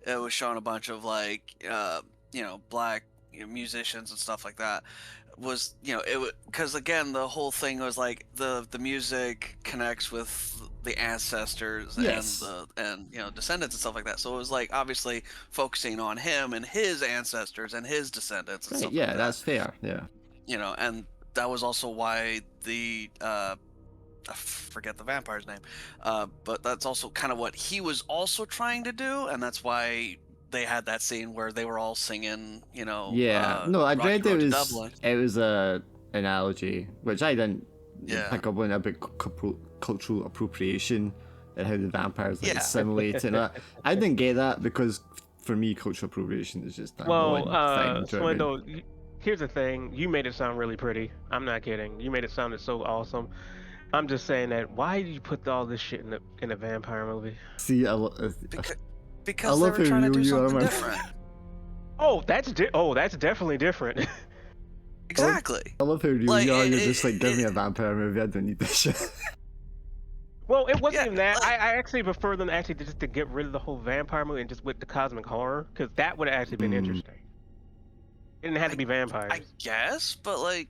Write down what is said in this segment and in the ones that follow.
it was showing a bunch of like black musicians and stuff like that. Was it because again the whole thing was like the music connects with the ancestors and Yes. descendants and stuff like that. So it was like obviously focusing on him and his ancestors and his descendants and Right. stuff like Yeah, that. that's fair. Yeah. And that was also why the I forget the vampire's name, but that's also kind of what he was also trying to do, and that's why they had that scene where they were all singing, Yeah. No, I'd Rocky read Road to Dublin. it was a analogy which I didn't Yeah, pick up on about cultural appropriation and how the vampires like yeah, assimilate and that. I didn't get that because for me cultural appropriation is just a Well, non-thing. Do you know what I mean? Swindle, here's the thing. You made it sound really pretty. I'm not kidding. You made it sound so awesome. I'm just saying that why did you put all this shit in a vampire movie? See, because I they love were how trying to real do you are, something man. different. Oh, that's definitely different. Exactly. I love how real Like you are. You're it, just like, give me it, a vampire movie. I don't need this shit. Well, it wasn't yeah, even that. like I actually prefer them actually just to get rid of the whole vampire movie and just with the cosmic horror, because that would have actually been Mm. interesting. It didn't have to be vampires. I guess, but like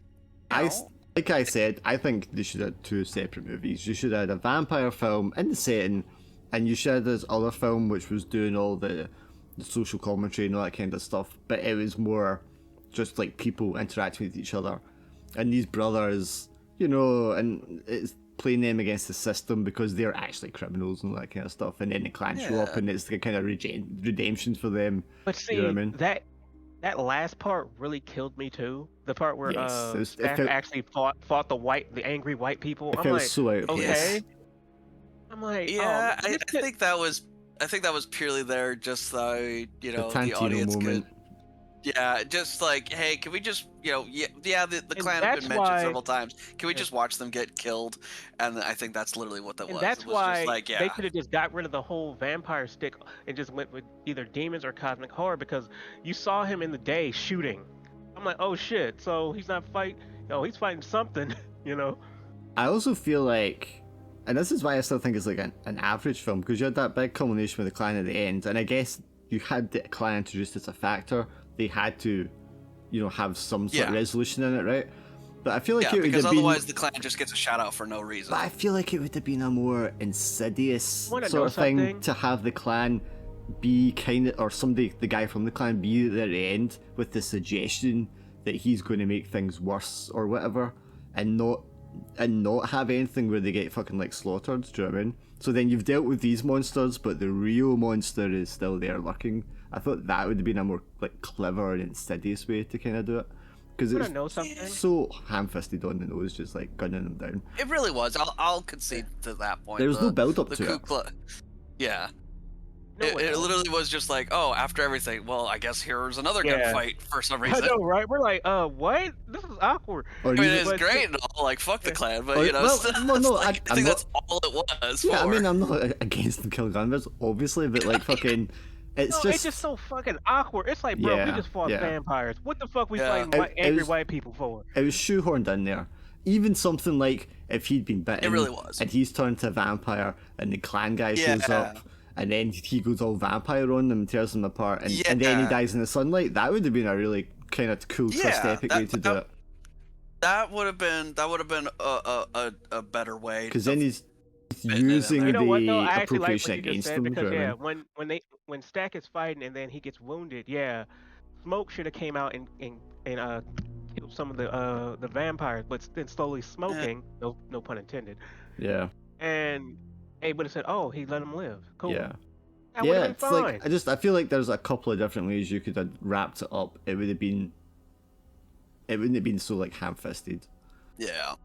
I like I said, I think they should have two separate movies. You should have had a vampire film in the setting, and you should have this other film which was doing all the social commentary and all that kind of stuff. But it was more just like people interacting with each other, and these brothers, and it's playing them against the system because they're actually criminals and all that kind of stuff. And then the clan show up, yeah. and it's the kind of redemption for them. But You know what I see, mean? that last part really killed me too. The part where Yes, Stack actually fought the angry white people. it I'm felt like, so out of place. okay. I'm like, oh, Yeah, this I could, think that was purely there just so The the Tarantino audience moment. could, yeah, just like, hey, can we just the and clan have that's been mentioned why, several times. Can we just watch them get killed? And I think that's literally what that and was. that's It was just why like, they yeah, could have just got rid of the whole vampire stick and just went with either demons or cosmic horror, because you saw him in the day shooting. I'm like, oh shit, so he's not fighting. Oh, he's fighting something, you know. I also feel like, and this is why I still think it's like an average film, because you had that big culmination with the clan at the end, and I guess you had the clan introduced as a factor. They had to, have some sort of Yeah. resolution in it, right? But I feel like yeah, it would because have been. otherwise the clan just gets a shout out for no reason. But I feel like it would have been a more insidious Wanna know sort of thing something? to have the clan be kind of, or somebody, the guy from the clan, be at the end with the suggestion that he's going to make things worse or whatever, and not have anything where they get fucking like slaughtered. Do you know what I mean? So then you've dealt with these monsters, but the real monster is still there lurking. I thought that would have been a more like clever and insidious way to kind of do it, because Wanna it's know something? so ham-fisted on the nose, just like gunning them down. It really was. I'll concede to that point. There was no build up the to Ku it. Klux. Yeah. No It, one it knows. literally was just like, oh, after everything, well, I guess here's another Yeah. gunfight for some I reason. know, right? We're like, what? This is awkward. Or I mean, even- it's But- great and all, like, fuck the Yeah. clan, but, Or- well, still, well, it's no, like, I I'm think not- that's all it was Yeah, I for. mean, I'm not against them killing gunmen, obviously, but like fucking, it's No, just, it's just so fucking awkward. It's like, bro, we Yeah, just fought yeah. vampires. What the fuck we Yeah. fighting It angry was- white people for? it was shoehorned in there. Even something like if he'd been bitten, It really was. and he's turned to a vampire, and the clan guy shows Yeah. up, and then he goes all vampire on them and tears them apart, and then he Yeah. dies in the sunlight. That would have been a really kind of cool twist Yeah, epic way to do it. That would have been a better way. Because then he's Fitting it in using there. You know what the though? I actually like appropriation what you just against said, them. do you because know what I yeah, mean? when Stack is fighting and then he gets wounded, yeah, Smoke should have came out and killed some of the vampires, but then slowly smoking, no pun intended, Yeah, and they would have said, oh, he let him live. Cool. yeah. That would Yeah, have it's been fine. like I feel like there's a couple of different ways you could have wrapped it up. It wouldn't have been so like ham-fisted. Yeah.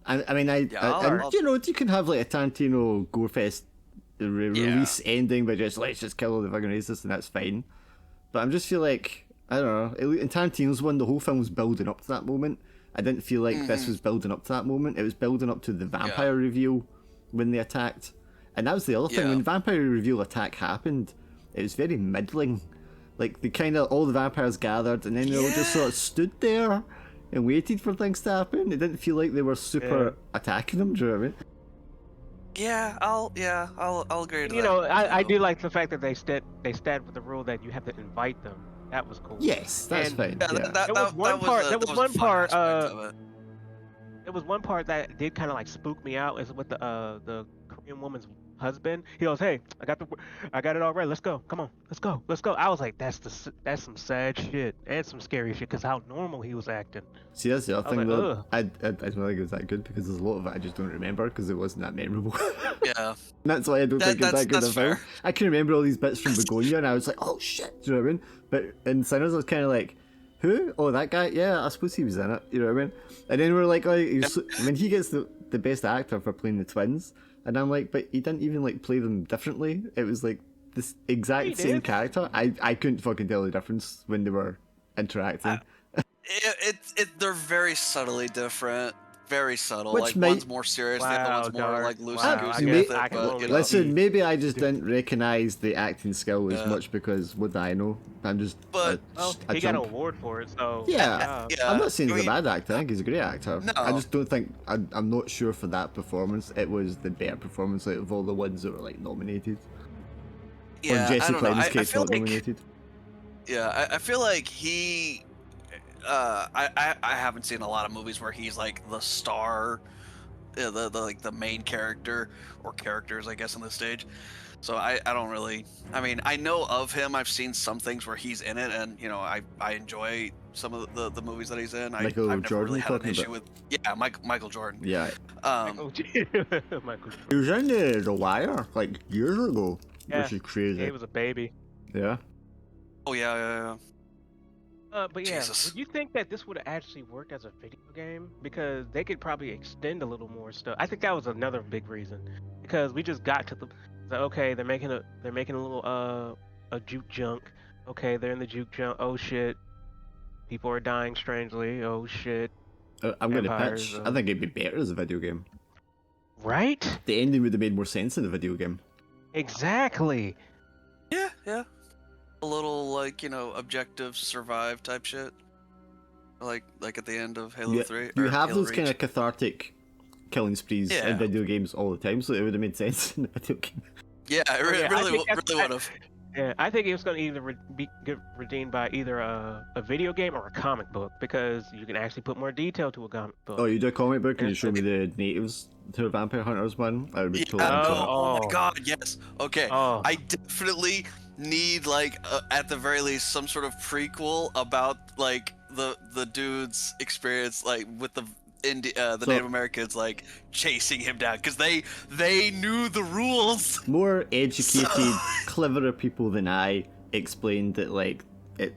I mean, I'll- you can have like a Tarantino Gorefest release ending, but let's just kill all the fucking racists and that's fine. But I just feel like, I don't know, in Tarantino's one, the whole film was building up to that moment. I didn't feel like this was building up to that moment. It was building up to the vampire reveal when they attacked. And that was the other thing, Yeah. when the vampire reveal attack happened, it was very middling. Like, all the vampires gathered, and then they all just sort of stood there and waited for things to happen. It didn't feel like they were super attacking them, do you know what I mean? I'll agree to You that know, I too. do like the fact that they stayed with the rule that you have to invite them. That was cool. Yes, that's And fine. Yeah, Yeah. there was one part. There that was was a one fun part. aspect of it. There was one part that did kind of like spook me out. Is with the Korean woman's husband. He goes, "Hey, I got it all right. Let's go. Come on, let's go." I was like, that's some sad shit and some scary shit because how normal he was acting. See, that's the other I was thing like, though. ugh. I don't think it was that good because there's a lot of it I just don't remember because it wasn't that memorable. Yeah, And that's why I don't think it's that good that's a film. fair. I can remember all these bits from Begonia, and I was like, "Oh shit!" Do you know what I mean? But in Sinners, I was kind of like, "Who? Oh, that guy? Yeah, I suppose he was in it." You know what I mean? And then we're like, "Oh, I mean, he gets the best actor for playing the twins," and I'm like, "But he didn't even like play them differently. It was like this He exact same did. character. I couldn't fucking tell the difference when they were interacting." They're very subtly different, very subtle. Which Like might one's more serious, the other Wow, one's more Dark. like loosey Wow, I goosey guess with it. I can But only you know, see. Listen, maybe I just the didn't recognize the acting skill as Yeah. much because what do I know? I'm just But- Well, a he got an chump. award for it, so Yeah. good job. yeah, I'm not saying he's I a mean, bad actor. I think he's a great actor. No. I just don't think I'm not sure for that performance. It was the better performance out of all the ones that were like nominated. yeah, Or Jesse I don't know. Plemons' I case feel not like nominated. I feel like he. I haven't seen a lot of movies where he's like the star, the like the main character or characters, I guess, on the stage. So I don't really. I mean, I know of him. I've seen some things where he's in it, and you know, I enjoy some of the movies that he's in. Michael I've never Jordan really you're had an talking issue about? with Michael Jordan. Yeah. Michael Michael He Jordan. was in The Wire like years ago, Yeah. which is crazy. He was a baby. Yeah. Oh yeah. But yeah, Jesus. would you think that this would have actually worked as a video game? Because they could probably extend a little more stuff. I think that was another big reason. Because we just got to the okay, they're making a little a juke junk. Okay, they're in the juke junk. Oh shit. People are dying strangely. Oh shit. I'm going to Vampires, pitch. I think it'd be better as a video game. Right? The ending would have made more sense in the video game. Exactly. Yeah. A little like, you know, objective survive type shit. Like at the end of Halo Yeah, 3. you or have Halo those kind of Reach. cathartic killing sprees in Yeah. video games all the time, so it would have made sense in the video game. Yeah, it yeah, I really think that's- would have. Yeah, I think it was going to either get redeemed by either a video game or a comic book because you can actually put more detail to a comic book. Oh, you do a comic book and you And- show me the natives to Vampire Hunters one? I would be totally Yeah, into Oh, that. oh my oh. god, yes. Okay. Oh, I definitely need like at the very least some sort of prequel about like the dude's experience like with the So- Native Americans like chasing him down because they knew the rules. More educated, cleverer people than I explained that like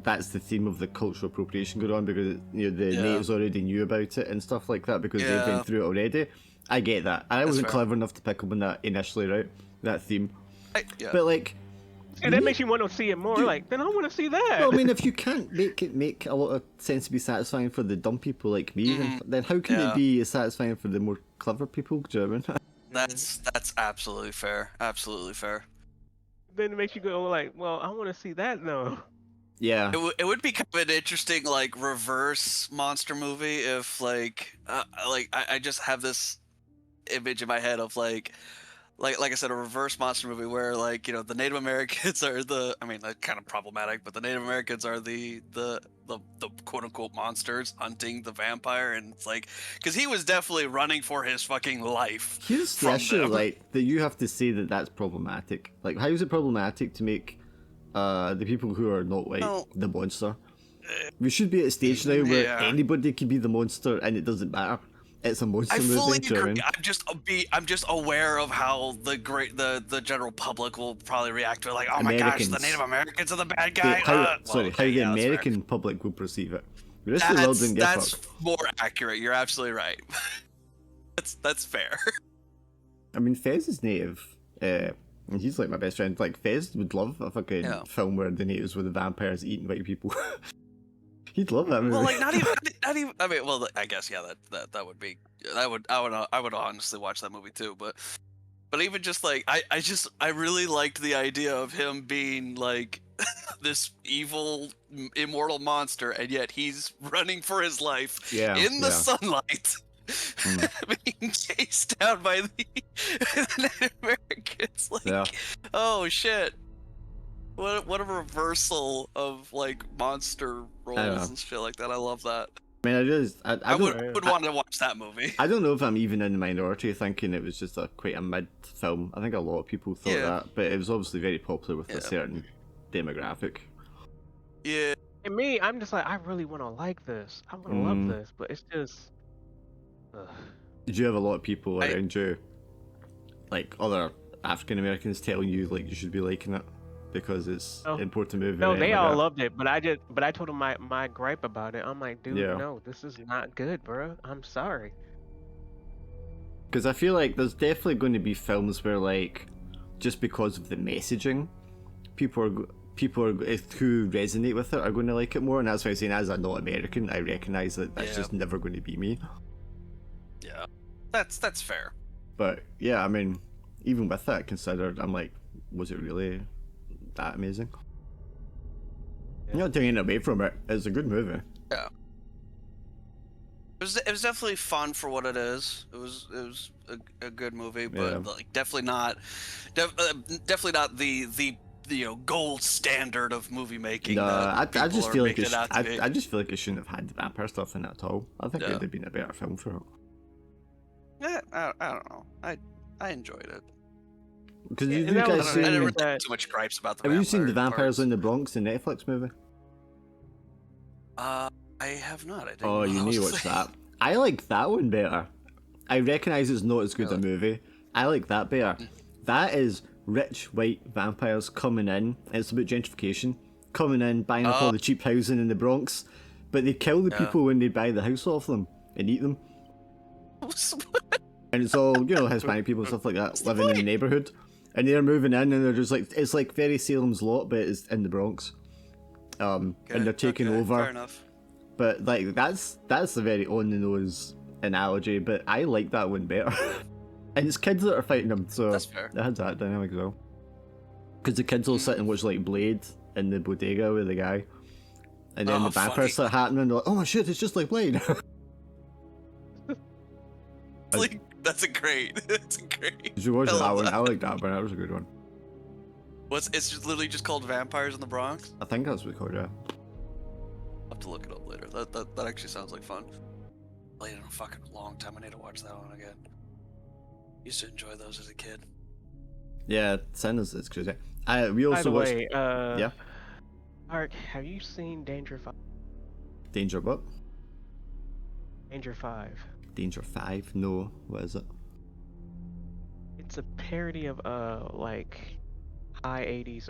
that's the theme of the cultural appropriation going on because you know the Yeah. natives already knew about it and stuff like that because they've Yeah. been through it already. I get that. I wasn't fair. clever enough to pick up on that initially, right? That theme. Yeah. But like and that makes you want to see it more. Like, then I want to see that. well, I mean, if you can't make a lot of sense to be satisfying for the dumb people like me, then how can Yeah. it be satisfying for the more clever people? Do you know what I mean? That's absolutely fair. Absolutely fair. Then it makes you go like, well, I want to see that though. Yeah. It would be kind of an interesting like reverse monster movie if like I just have this image in my head of like I said, a reverse monster movie where like, you know, the Native Americans are I mean, that's kind of problematic, but the Native Americans are the quote unquote monsters hunting the vampire, and it's like because he was definitely running for his fucking life. Here's the from issue, them. like that you have to say that that's problematic. Like, how is it problematic to make the people who are not white Well, the monster? We should be at a stage now where yeah. anybody can be the monster and it doesn't matter. It's a monster I movie. fully do you know what I agree. mean? I'm just aware of how the general public will probably react to it. Like, oh my gosh, the Americans. Native Americans are the bad The- guy. how, Well, sorry, okay, how the yeah, that's fair. American public will perceive it. The rest of the world didn't give a That's fuck. more accurate. You're absolutely right. that's fair. I mean, Fez is native, and he's like my best friend. Like, Fez would love a fucking Yeah. film where the natives were the vampires eating white people. He'd love that movie. Well, like not even. I mean, well, I guess yeah. That would be. I would honestly watch that movie too. But even just like I really liked the idea of him being like this evil immortal monster, and yet he's running for his life Yeah, in the yeah. sunlight. being chased down by the Native Americans. Like, Yeah. oh shit. What a reversal of like monster roles know. and shit like that. I love that. I mean, I would want to watch that movie. I don't know if I'm even in the minority thinking it was just quite a mid film. I think a lot of people thought Yeah. that, but it was obviously very popular with Yeah. a certain demographic. Yeah. And me, I'm just like, I really want to like this. I want to love this, but it's just. Ugh. Did you have a lot of people around you, like other African Americans, telling you like you should be liking it because it's an important movie? No, and they like all that? loved it, but I told them my gripe about it. I'm like, dude, Yeah. no, this is not good, bro. I'm sorry. Because I feel like there's definitely going to be films where, like, just because of the messaging, people are who resonate with it are going to like it more, and that's why I'm saying, as a not American, I recognise that that's just never going to be me. Yeah. That's fair. But yeah, I mean, even with that considered, I'm like, was it really that amazing? You're not taking it away from it. It's a good movie. Yeah. It was definitely fun for what it is. It was a good movie, but like definitely not the gold standard of movie making. No, I just feel like I just feel like it shouldn't have had the vampire stuff in it at all. I think it would have been a better film for it. Yeah, I don't know. I enjoyed it. Because Yeah, you and that guys was- I seen, didn't really that- have too much gripes about the have you seen The Vampires parts. in the Bronx, the Netflix movie? I have not. I didn't Oh, know you that need was to a watch thing. that. I like that one better. I recognise it's not as good a Really? movie. I like that better. That is rich white vampires coming in. It's about gentrification. Coming in, buying up all the cheap housing in the Bronx. But they kill the people when they buy the house off them and eat them. And it's all, Hispanic people and stuff like that living in the neighbourhood. And they're moving in and they're just like, it's like very Salem's Lot, but it's in the Bronx. And they're taking over. Fair enough. But like that's a very on the nose analogy, but I like that one better. And it's kids that are fighting them, so That's fair. it had that dynamic as well. Because the kids will sit and watch like Blade in the bodega with the guy, and then Oh, the vampires funny. start happening. They're like, oh my shit, it's just like Blade. Like, that's a great. That's a great. Did you watch I that love one? that. I like that one. That was a good one. It's just literally just called Vampires in the Bronx. I think that's what it's called. Yeah. I'll have to look it up later. That actually sounds like fun. Played it in a fucking long time. I need to watch that one again. Used to enjoy those as a kid. Yeah, Sin is crazy. We By also the watched way, yeah, Mark, have you seen Danger 5? Danger what? Danger 5. Danger 5? No, what is it? It's a parody of like high 80s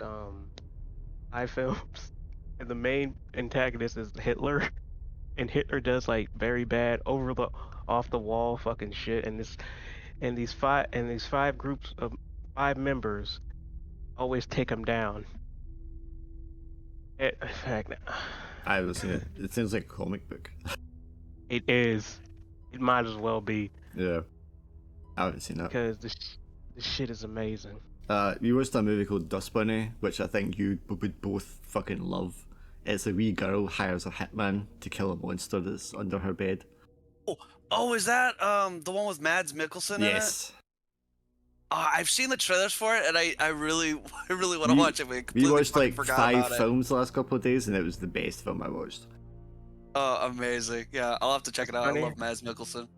high films. And the main antagonist is Hitler. And Hitler does like very bad off the wall fucking shit, and these five groups of 5 members always take him down. In fact, I haven't seen it. It sounds like a comic book. it is. It might as well be, Yeah, I haven't seen that. because the shit is amazing. We watched a movie called Dust Bunny, which I think you would both fucking love. It's a wee girl hires a hitman to kill a monster that's under her bed. Oh, is that the one with Mads Mikkelsen in it? Yes. I've seen the trailers for it, and I really want to watch it. We watched like forgot 5 about it. films the last couple of days, and it was the best film I watched. Oh, amazing! Yeah, I'll have to check it out. Funny. I love Mads Mikkelsen.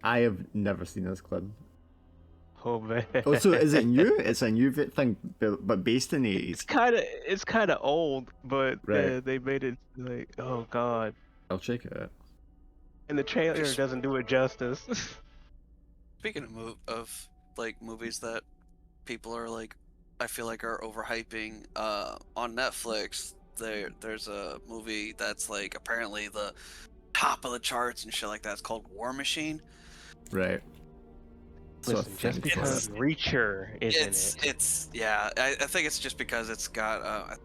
I have never seen this clip. Oh man. Also, is it new? It's a new thing, but based in the 80s. It's kind of old, but Right. they made it like, oh god. I'll check it out. And the trailer doesn't do it justice. Speaking of like movies that people are like, I feel like are overhyping, on Netflix, there's a movie that's like apparently the top of the charts and shit like that. It's called War Machine. Right. So I Listen, just think because Reacher is in it. It's yeah. I think it's just because it's got I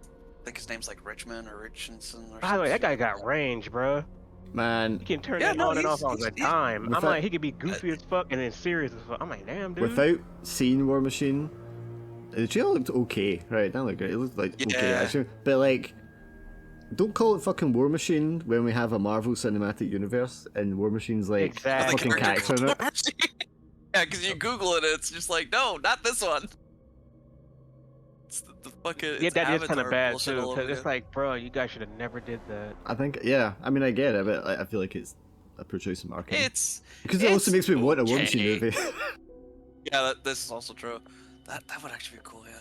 think his name's like Richmond or Richardson or By the way, that something. guy got range, bro. Man, He can turn Yeah, that no, on and he's- off all the he's- time. I'm without- like, he could be goofy as fuck and then serious as fuck. I'm like, damn, dude. without seeing War Machine, the trailer looked okay, right? That looked great. It looked like okay, Yeah. actually. But like, Don't call it fucking War Machine when we have a Marvel Cinematic Universe and War Machine's like Exactly. a fucking character in it. Yeah, because you Google it, it's just like, no, not this one. It's the fucking. Yeah, it's that is kind Avatar of bad bullshit too, all over because it's again. like, bro, you guys should have never did that. I think, yeah. I mean, I get it, but like, I feel like it's a poor choice of marketing. It's Because it also it's makes me want a War Machine okay. movie. Yeah, this is also true. That would actually be cool, yeah.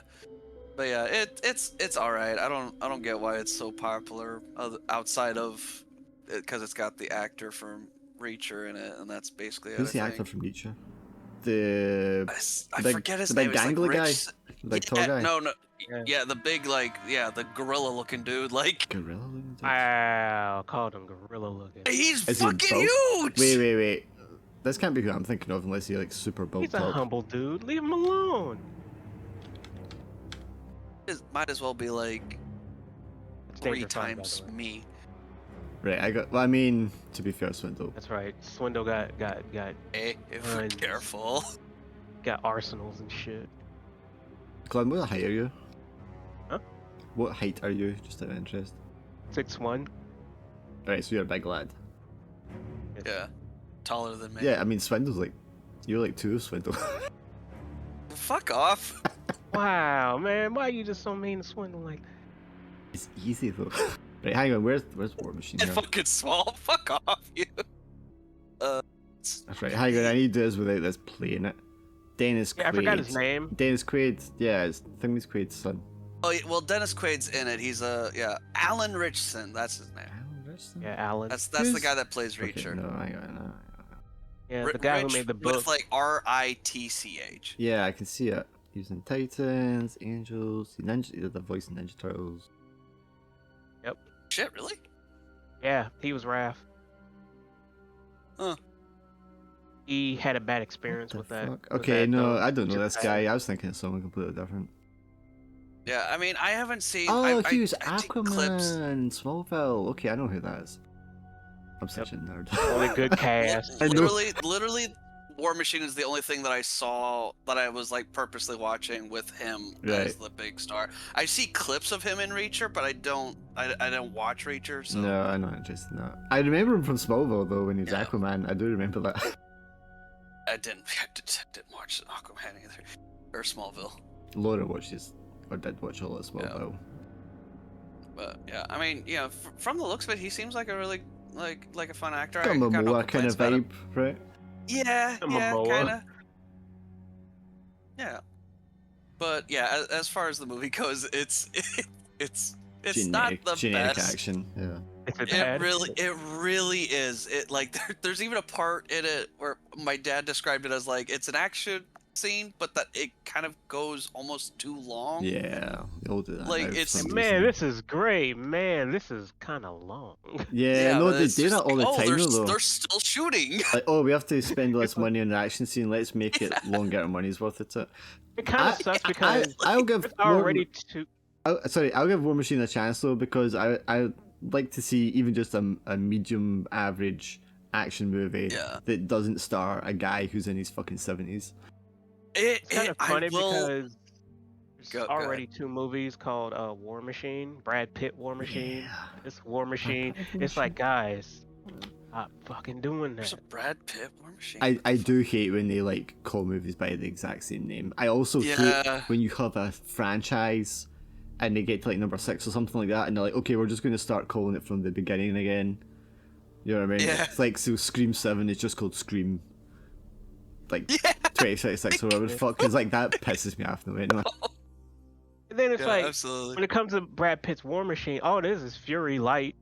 But yeah, it's all right. I don't get why it's so popular outside of because it's got the actor from Reacher in it, and that's basically it. Who's the I actor think. from Reacher? The I big- forget his the big name. It's like gangly guy? Rich. The big yeah, tall guy? No, Yeah. yeah, the big the gorilla looking dude. Like Gorilla looking dude? Wow, called him gorilla looking. he's Is he fucking both? huge. Wait. This can't be who I'm thinking of unless he like super bulked He's a up. humble dude. Leave him alone. Might as well be like It's 3 Danger Fine, by times the way. me. Right, well, I mean, to be fair, Swindle. That's right. Swindle got Hey, if we're Tons. careful. arsenals and shit. Glenn, what height are you? Huh? What height are you, just out of interest? 6'1". Right, so you're a big lad. Yeah, taller than me. Yeah, I mean, Swindle's like... You're like 2 of Swindle. Fuck off. Wow, man, why are you just so mean to Swindle like that? It's easy, though. Right, hang on, where's War Machine It's here? fucking small. Fuck off, you. That's right, hang on, I need to do this without this playing it. Dennis Quaid. Yeah, I forgot his name. Dennis Quaid, yeah, it's Dennis Quaid's son. Oh, well, Dennis Quaid's in it. He's Alan Richardson. That's his name. Alan Richardson? Yeah, Alan. That's the Who's- guy that plays Okay, Reacher. no, hang on, no. Yeah, the guy who Rich made the book. with like RITCH. Yeah, I can see it. He was in Titans, Angels, he did the voice in Ninja Turtles. Shit, really? Yeah, he was Raph. Huh. He had a bad experience What the with that. fuck? with Okay, that, no, I don't know just this guy. I was thinking of someone completely different. Yeah, I mean, I haven't seen. Oh, I, he was I see Aquaman clips. in Smallville. Okay, I know who that is. I'm such a nerd. Only good cast. I know. Literally, War Machine is the only thing that I saw that I was like purposely watching with him as Right. the big star. I see clips of him in Reacher, but I don't watch Reacher. So No, I'm not interested in that. I remember him from Smallville though when he was Yeah. Aquaman. I do remember that. I didn't watch Aquaman either or Smallville. Laura watches or did watch all of Smallville. But yeah, I mean, yeah, from the looks of it, he seems like a really like a fun actor. Got a I got no Momoa kind complaints of about him. vibe, right? Yeah, A yeah, Momoa. kind of. Yeah, but yeah, as far as the movie goes, it's not the Generic best. action. Yeah. Is it It bad? really is. It like there's even a part in it where my dad described it as like it's an action scene, but that it kind of goes almost too long. Yeah, they'll do that. Like, now for it's- some Man, reason. this is great. Man, this is kind of long. Yeah, no, but they it's do just that all the like, time though. they're still shooting. Like, oh, we have to spend less money on the action scene. Let's make it longer. Our money's worth it. It kind of sucks because I'll give it's already too. I'll give War Machine a chance though because I like to see even just a medium average action movie Yeah. that doesn't star a guy who's in his fucking 70s. It's kind of funny because there's Go already 2 movies called War Machine, Brad Pitt War Machine. Yeah. This War Machine. Brad Pitt War It's like, guys, stop fucking doing There's that. a Brad Pitt War Machine. I do hate when they like call movies by the exact same name. I also hate Yeah. when you have a franchise and they get to like number 6 or something like that and they're like, okay, we're just going to start calling it from the beginning again. You know what I mean? Yeah. It's like, so Scream 7 is just called Scream. Like, Yeah. 2066 or whatever the fuck, because like that pisses me off no anyway. And then it's Yeah, like, absolutely. when it comes to Brad Pitt's War Machine, all it is Fury Light.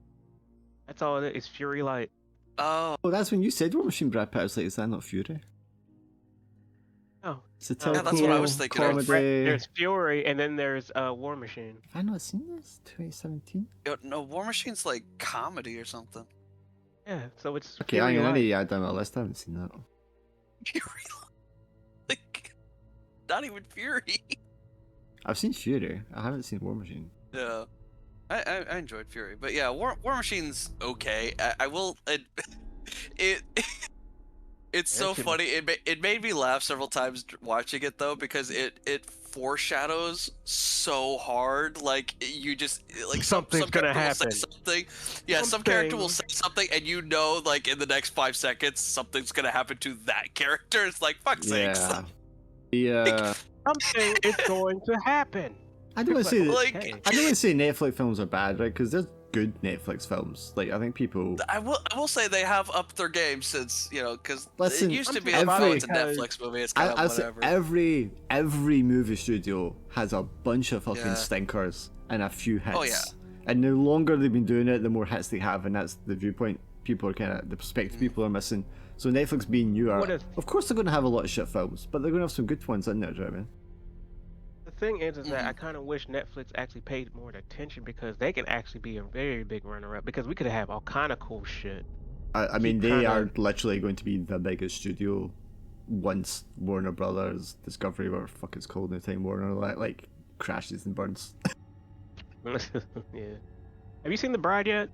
That's all it is, Fury Light. Oh, Oh, that's when you said War Machine Brad Pitt. I was like, is that not Fury? Oh, It's a Yeah, that's what I was thinking of. comedy. there's Fury, and then there's War Machine. Have I not seen this? 2017? no, War Machine's like comedy or something. Yeah, so it's Okay, Fury hang on, I Light. need to add down my list. I haven't seen that. Fury, like, not even Fury. I've seen Fury. I haven't seen War Machine. Yeah, I enjoyed Fury, but yeah, War Machine's okay. I will. It it's so It's- funny. It made me laugh several times watching it though because it foreshadows so hard. Like you just like some Something's gonna character will say happen. something. Yeah, some character will Something. say something, and you know, like in the next 5 seconds, something's gonna happen to that character. It's like fuck sakes. Yeah. The Something is going to happen. I don't want to say that. Like, Okay. I don't want to say Netflix films are bad, right? Because there's good Netflix films. Like I think people. I will say they have upped their game since because Listen, it used to be every- it's a Netflix movie. It's kind I of say whatever. every movie studio has a bunch of fucking Yeah. stinkers and a few hits. Oh, yeah. And the longer they've been doing it, the more hits they have, and that's the viewpoint people are kind of the perspective people are missing. So Netflix being newer, What if- of course they're going to have a lot of shit films, but they're going to have some good ones in there, do you know what I mean? The thing is that I kind of wish Netflix actually paid more attention because they can actually be a very big runner-up because we could have all kind of cool shit. I mean, they kinda- are literally going to be the biggest studio once Warner Brothers, Discovery, whatever the fuck it's called in the time, Warner, like crashes and burns. Yeah. Have you seen The Bride yet?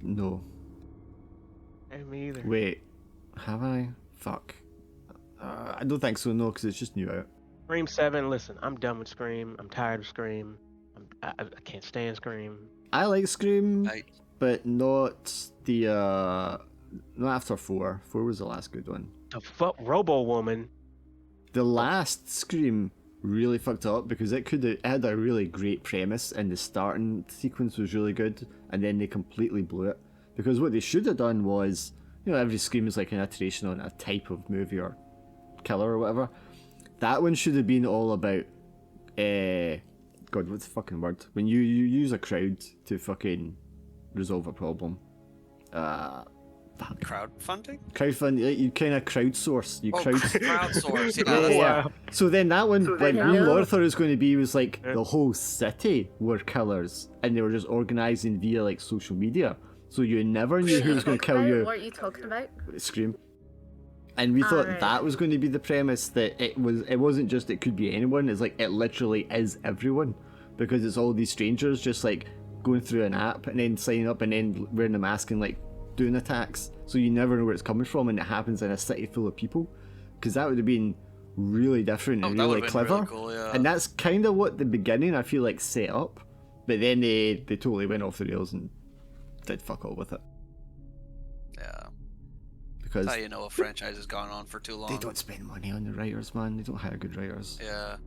No. Me either. Wait, have I? Fuck. I don't think so, no, because it's just new out. Scream 7, listen, I'm done with Scream. I'm tired of Scream. I can't stand Scream. I like Scream, Right. but not the, not after 4. 4 was the last good one. The fuck, Robo Woman. The last Scream really fucked up because it had a really great premise and the starting sequence was really good, and then they completely blew it. Because what they should have done was, every Scream is like an iteration on a type of movie or killer or whatever. That one should have been all about, God, what's the fucking word? When you use a crowd to fucking resolve a problem. Crowdfunding? Crowdfund, you kind of crowdsource. You Crowdsource. Yeah, Yeah, that's yeah. So then that one, like then Green that- Lorther is going to be was like the whole city were killers, and they were just organizing via like social media. So you never knew who was going to kill you. What are you talking about? Scream. And we thought Alright. that was going to be the premise, that it wasn't just it could be anyone. It's like it literally is everyone, because it's all these strangers just like going through an app and then signing up and then wearing a mask and like doing attacks. So you never know where it's coming from, and it happens in a city full of people. Because that would have been really different and that really would've been clever. really cool, yeah. And that's kind of what the beginning I feel like set up, but then they totally went off the rails and did fuck all with it. Yeah. Because That's how you know a franchise has gone on for too long. they don't spend money on the writers, man. They don't hire good writers. Yeah.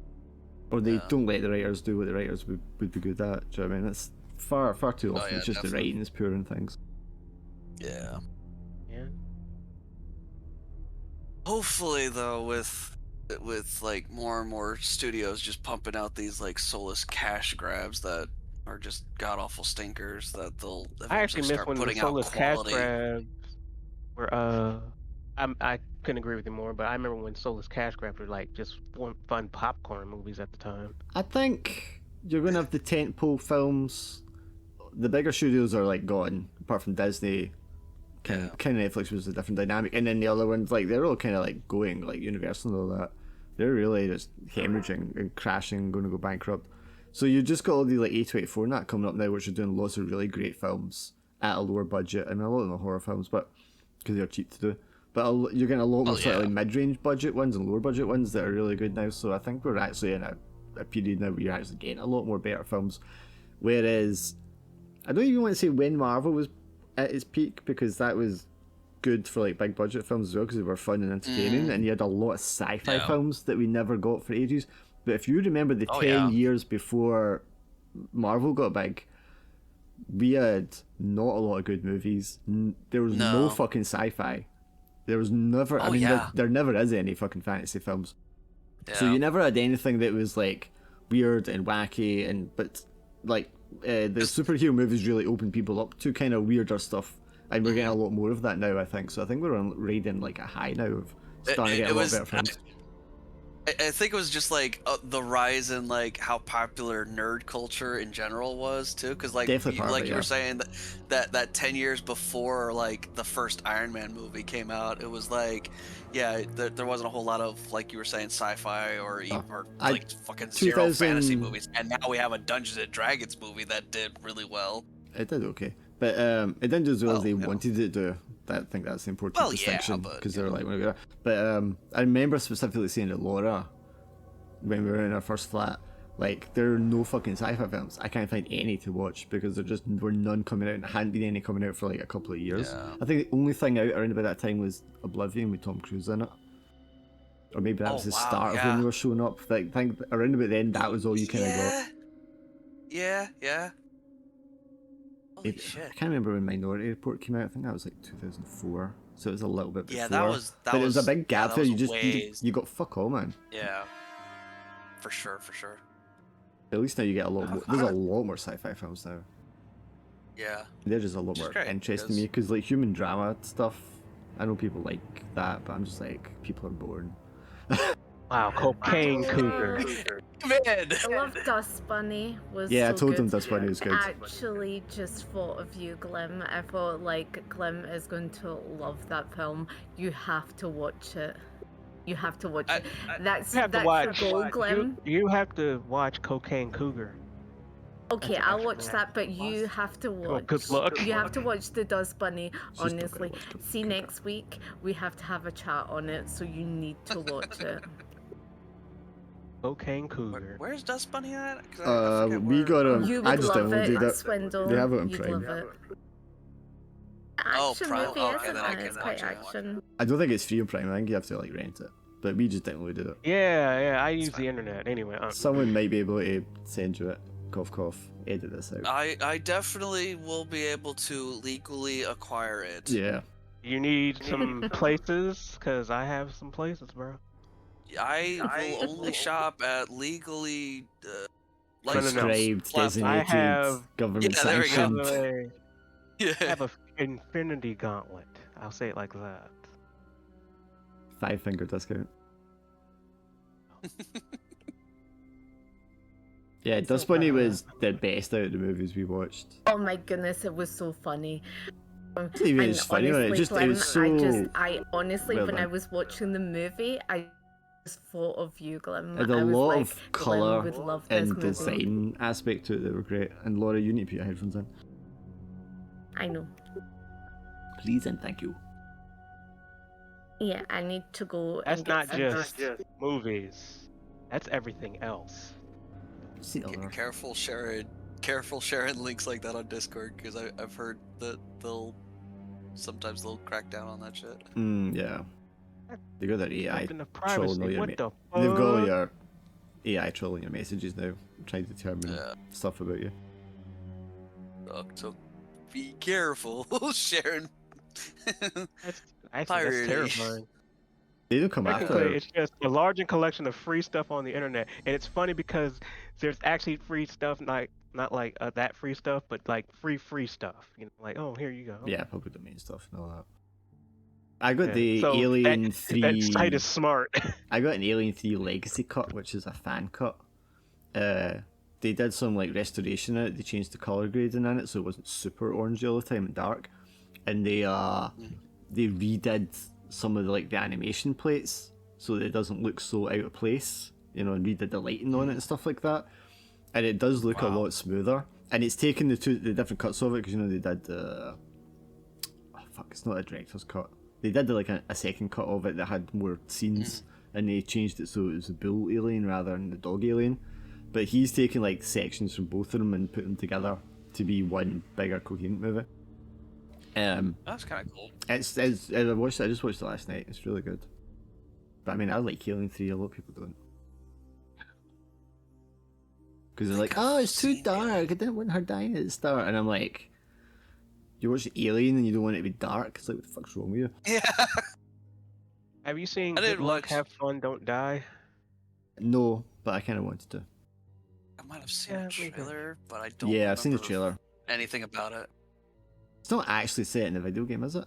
Or they Yeah. don't let the writers do what the writers would be good at. Do you know what I mean? It's far too Oh, often. yeah, It's just definitely. the writing is poor and things. Yeah. Yeah. Hopefully, though, with like more and more studios just pumping out these like soulless cash grabs that are just god awful stinkers, that they'll I actually eventually miss start when the putting out soulless cash quality. grabs were I couldn't agree with you more, but I remember when soulless cash grabs were like just fun popcorn movies at the time. I think you're going to have the tentpole films. The bigger studios are like gone, apart from Disney. Kind of Netflix was a different dynamic, and then the other ones, like they're all kind of like going, like Universal and all that. They're really just hemorrhaging and crashing, going to go bankrupt. So you just got all the like A24 and that coming up now, which are doing lots of really great films at a lower budget. I mean, a lot of them are horror films, but because they're cheap to do. But you're getting a lot more sort of like mid-range budget ones and lower budget ones that are really good now. So I think we're actually in a period now where you're actually getting a lot more better films. Whereas I don't even want to say when Marvel was at its peak, because that was good for like big budget films as well, because they were fun and entertaining, and you had a lot of sci-fi films that we never got for ages. But if you remember the 10 years before Marvel got big, we had not a lot of good movies. There was no fucking sci-fi. There was never, I mean, there never is any fucking fantasy films. Yeah. So you never had anything that was like weird and wacky, but like the superhero movies really opened people up to kind of weirder stuff, and we're getting a lot more of that now, I think. So I think we're riding like a high now of starting to get a lot better films. I think it was just like the rise in like how popular nerd culture in general was too, because like Definitely part of like it, you were saying that 10 years before like the first Iron Man movie came out, it was like there wasn't a whole lot of, like you were saying, sci-fi or like fucking zero fantasy movies, and now we have a Dungeons and Dragons movie that did really well. It did okay, but it didn't do as well as they wanted it to do. I think that's the important distinction, because they were like, but I remember specifically saying that Laura when we were in our first flat. Like, there are no fucking sci-fi films. I can't find any to watch because there just were none coming out and hadn't been any coming out for like a couple of years. Yeah. I think the only thing out around about that time was Oblivion with Tom Cruise in it. Or maybe that was the start of when they were showing up. Like, I think around about then, that was all you kind of got. Yeah. Holy I shit. can't remember when Minority Report came out. I think that was like 2004. So it was a little bit before. Yeah, that was. But it was a big gap there. You got fuck all, man. Yeah. For sure. At least now you get a lot more. There's a lot more sci-fi films now. Yeah. They're just a lot more interesting to me because like human drama stuff. I know people like that, but I'm just like, people are boring. Wow, Cocaine Cougar. Man. I love Dust Bunny. Yeah, I so told good. him Dust Bunny was good. I actually just thought of you, Glim. I thought like Glim is going to love that film. You have to watch it. You have to watch it. That's your goal, Glim. You have to watch Cocaine Cougar. Okay, I'll watch that, but you have to watch. Good luck. You have to watch the Dust Bunny. She's not gonna Honestly, watch Cocaine see Cougar. next week we have to have a chat on it, so you need to watch it. Cocaine Cougar. Where's Dust Bunny at? 'Cause I forget We where- got him. You I would just love it, downloaded it. Swindle. They have it on You'd Prime. love it. Oh, Action Prime. movie, Okay, isn't then I it? can It's watch quite it. action. I don't think it's free on Prime. I think you have to like rent it. But we just downloaded it. Yeah, I use the internet anyway. Someone might be able to send you it. Cough, cough. Edit this out. I definitely will be able to legally acquire it. Yeah. You need some places, cause I have some places, bro. I will only shop at legally licensed Prescribed, platforms. designated, have- government Yeah, there we go. sanctioned. I Yeah. have a Infinity Gauntlet. I'll say it like that. 5-finger discount. Yeah, Dust Bunny was the best out of the movies we watched. Oh my goodness, it was so funny. It's not even And as funny, it just it Glenn, was so. I honestly, well when I done. was watching the movie, I just thought of you, Glim. It had a I was lot like, of Glim colour would love this and movie. design aspect to it that were great. And Laura, you need to put your headphones in. I know. Please and thank you. Yeah, I need to go. That's and get not some just rest. movies. That's everything else. See other. Careful sharing links like that on Discord because I've heard that sometimes they'll crack down on that shit. Yeah. They got their AI Something of trolling all privacy. your What the fuck? They've got all your AI trolling your messages now, trying to determine Yeah. stuff about you. So be careful sharing. That's Pirating. terrifying. They don't come after Technically, it. it's just a large collection of free stuff on the internet, and it's funny because there's actually free stuff, not like that free stuff, but like free stuff. You know, like oh here you go. Yeah, public domain stuff and all that. I got Yeah, the so Alien that, 3. That site is smart. I got an Alien 3 Legacy cut, which is a fan cut. They did some like restoration in it. They changed the color grading in it so it wasn't super orangey all the time and dark. And they redid some of the animation plates so that it doesn't look so out of place, you know, and redid the lighting on it and stuff like that. And it does look a lot smoother. And it's taken the different cuts of it because, you know, they did it's not a director's cut. They did a second cut of it that had more scenes and they changed it so it was a bull alien rather than the dog alien. But he's taken sections from both of them and put them together to be one bigger coherent movie. That's kind of cool. I just watched it last night. It's really good. But I mean, I like Alien 3. A lot of people don't. Because they're like, oh, it's too dark. I didn't want her dying at the start. And I'm like, you watch Alien and you don't want it to be dark? It's like, what the fuck's wrong with you? Yeah. Have you seen I Good didn't Luck, watch- Have Fun, Don't Die? No, but I kind of wanted to. I might have seen Yeah, a me too. trailer, but I don't. Yeah, I've seen the remember trailer. Anything about it? It's not actually set in the video game, is it?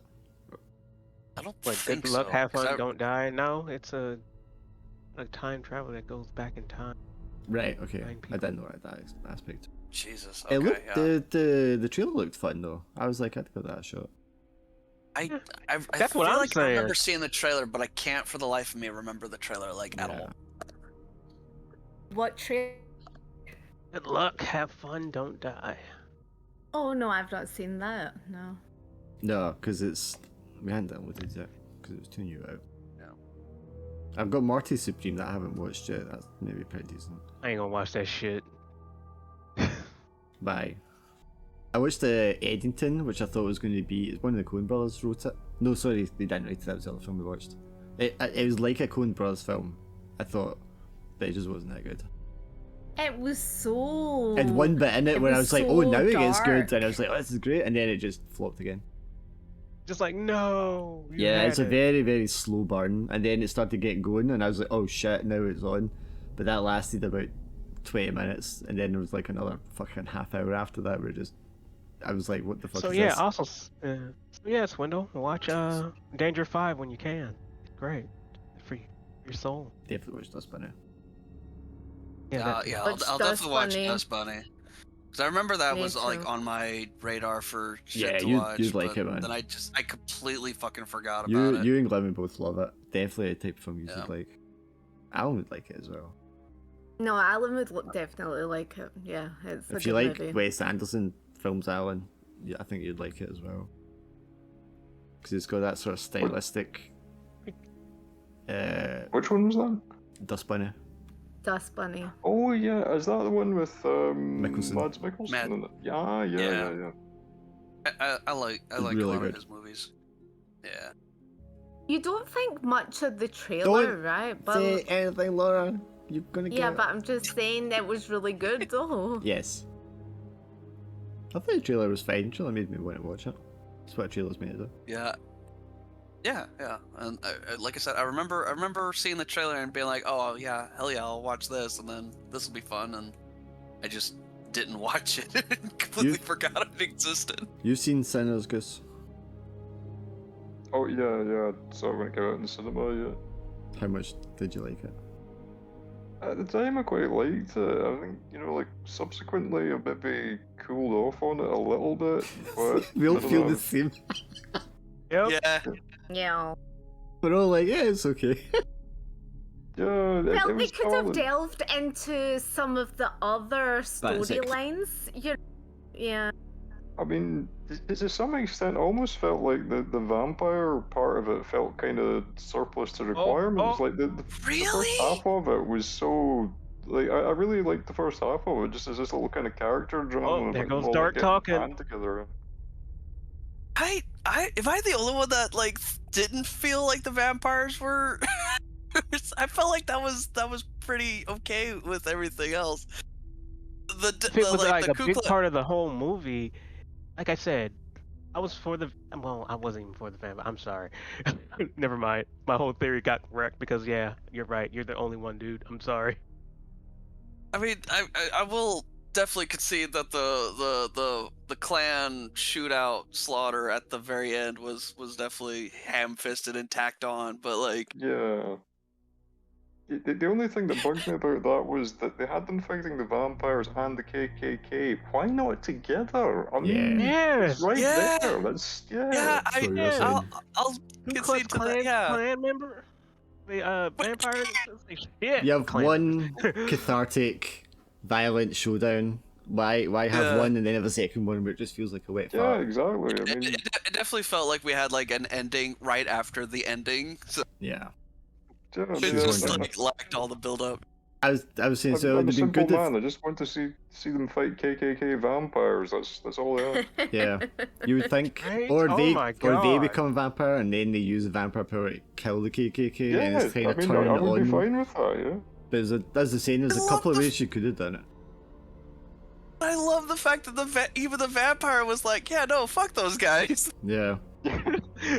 I don't What, think Good Luck, so. Have 'cause Fun, I- Don't Die? No, it's a time travel that goes back in time. Right, okay. Nine I people. didn't know that aspect. Jesus. Okay. It looked, Yeah. the trailer looked fun though. I was like, I'd give that a shot. I That's feel what I'm like I saying. remember seeing the trailer, but I can't for the life of me remember the trailer at Yeah. all. What trailer? Good luck, have fun, don't die. Oh no, I've not seen that. No. No, because we hadn't downloaded it yet because it was too new out. Yeah. I've got Morty Supreme that I haven't watched yet. That's maybe pretty decent. I ain't gonna watch that shit. Bye. I watched Eddington, which I thought was going to be... One of the Coen brothers wrote it. No, sorry, they didn't write it. That was the other film we watched. It was like a Coen brothers film, I thought, but it just wasn't that good. It was so... And one bit in it where I was like, so oh, now it gets dark. good. And I was like, oh, this is great. And then it just flopped again. Just like, no. you Yeah, had it's a it. very, very slow burn. And then it started to get going, and I was like, oh shit, now it's on. But that lasted about 20 minutes, and then there was like another fucking half hour after that where I was like, what the fuck So is yeah, this? also, Swindle, watch Danger 5 when you can. Great. For your soul. Definitely watched Dust Bunny. Yeah, Yeah, Watch I'll Dust definitely watch Bunny. Dust Bunny. Because I remember that Me was like too. on my radar for shit Yeah, to you'd watch. like but it, man. Then I completely fucking forgot You, about it. you and Glenn both love it. Definitely a type of film you Yeah. would like. Alan would like it as well. No, Alan would definitely like it. Yeah, it's a If you good like movie. Wes Anderson films, Alan, yeah, I think you'd like it as well. Because it's got that sort of stylistic. Which one was that? Dust Bunny. Dust Bunny. Oh yeah, is that the one with Mikkelsen. Mads Mikkelsen? Matt- in it? Yeah. I like It's a really lot good. of his movies. Yeah. You don't think much of the trailer, Don't right? But Say anything, Laura. You're gonna get yeah, it. but I'm just saying that was really good though. Yes. I thought the trailer was fine. The trailer made me want to watch it. That's what a trailer's made of. Yeah. Yeah. And like I said, I remember seeing the trailer and being like, oh yeah, hell yeah, I'll watch this, and then this will be fun, and I just didn't watch it and completely forgot it existed. You've seen Sinners, Gus? Oh yeah. So when it came out in the cinema, yeah. How much did you like it? At the time, I quite liked it. I think, like, subsequently, I maybe cooled off on it a little bit. But We all I don't feel know. the same. Yep. Yeah. Yeah. We're all like, yeah, it's okay. Yeah, it Well, they was could have solid. delved into some of the other That's it. storylines. Yeah. I mean, to some extent, I almost felt like the vampire part of it felt kind of surplus to requirements. oh. Like the Really? first half of it was so. Like I really liked the first half of it, just as this little kind of character drama. Oh, of there it goes all, Dark getting talking. band together. I am I the only one that like didn't feel like the vampires were? I felt like that was pretty okay with everything else. If it was like the a Ku big Klux- part of the whole movie, like I said, I was for the. Well, I wasn't even for the vampire. I'm sorry. Never mind. My whole theory got wrecked because yeah, you're right. You're the only one, dude. I'm sorry. I mean, I will definitely concede that the clan shootout slaughter at the very end was definitely ham-fisted and tacked on, but like Yeah. The only thing that bugged me about that was that they had them fighting the vampires and the KKK. Why not together? I mean, Yes. it's right Yeah. there. That's yeah, So you're saying- I'll Ku Klux concede to that. Yeah, Klan member. The vampires. Yeah. You have Klan one cathartic, violent showdown. Why have Yeah. one and then have a second one where it just feels like a wet yeah, fart? exactly. I it, mean, it definitely felt like we had like an ending right after the ending, so Yeah. yeah, it Yeah, just yeah. like lacked all the build-up. I was saying, so it I'm would a have been simple good if... man. I just want to see them fight KKK vampires. That's all they are. Yeah, you would think, Right? or Oh they my or they God. become a vampire and then they use the vampire power to kill the KKK and Yeah, it's kind I of mean, turn I would be on. fine with that. Yeah. But as the saying, there's I a love couple of the- ways you could have done it. I love the fact that even the vampire was like, yeah, no, fuck those guys. Yeah.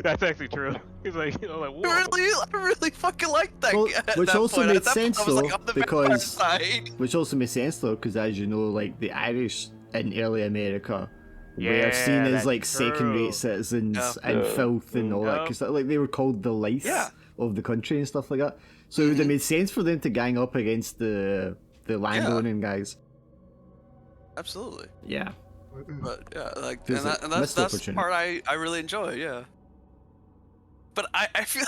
That's actually true. He's like, like, whoa. I really fucking like that Well, guy. at which that also point. made At that point, sense, I was like, though, on the vampire because- side. Which also makes sense though, because as you know, like the Irish in early America were Yeah, seen as that's like second-rate true. citizens Yeah. and Yeah. filth and all that. Yeah. Because like they were called the lice Yeah. of the country and stuff like that. So it would have made sense for them to gang up against the landowning guys. Absolutely. Yeah. But yeah, like, Feels like and that's missed the opportunity. part I really enjoy. Yeah. But I feel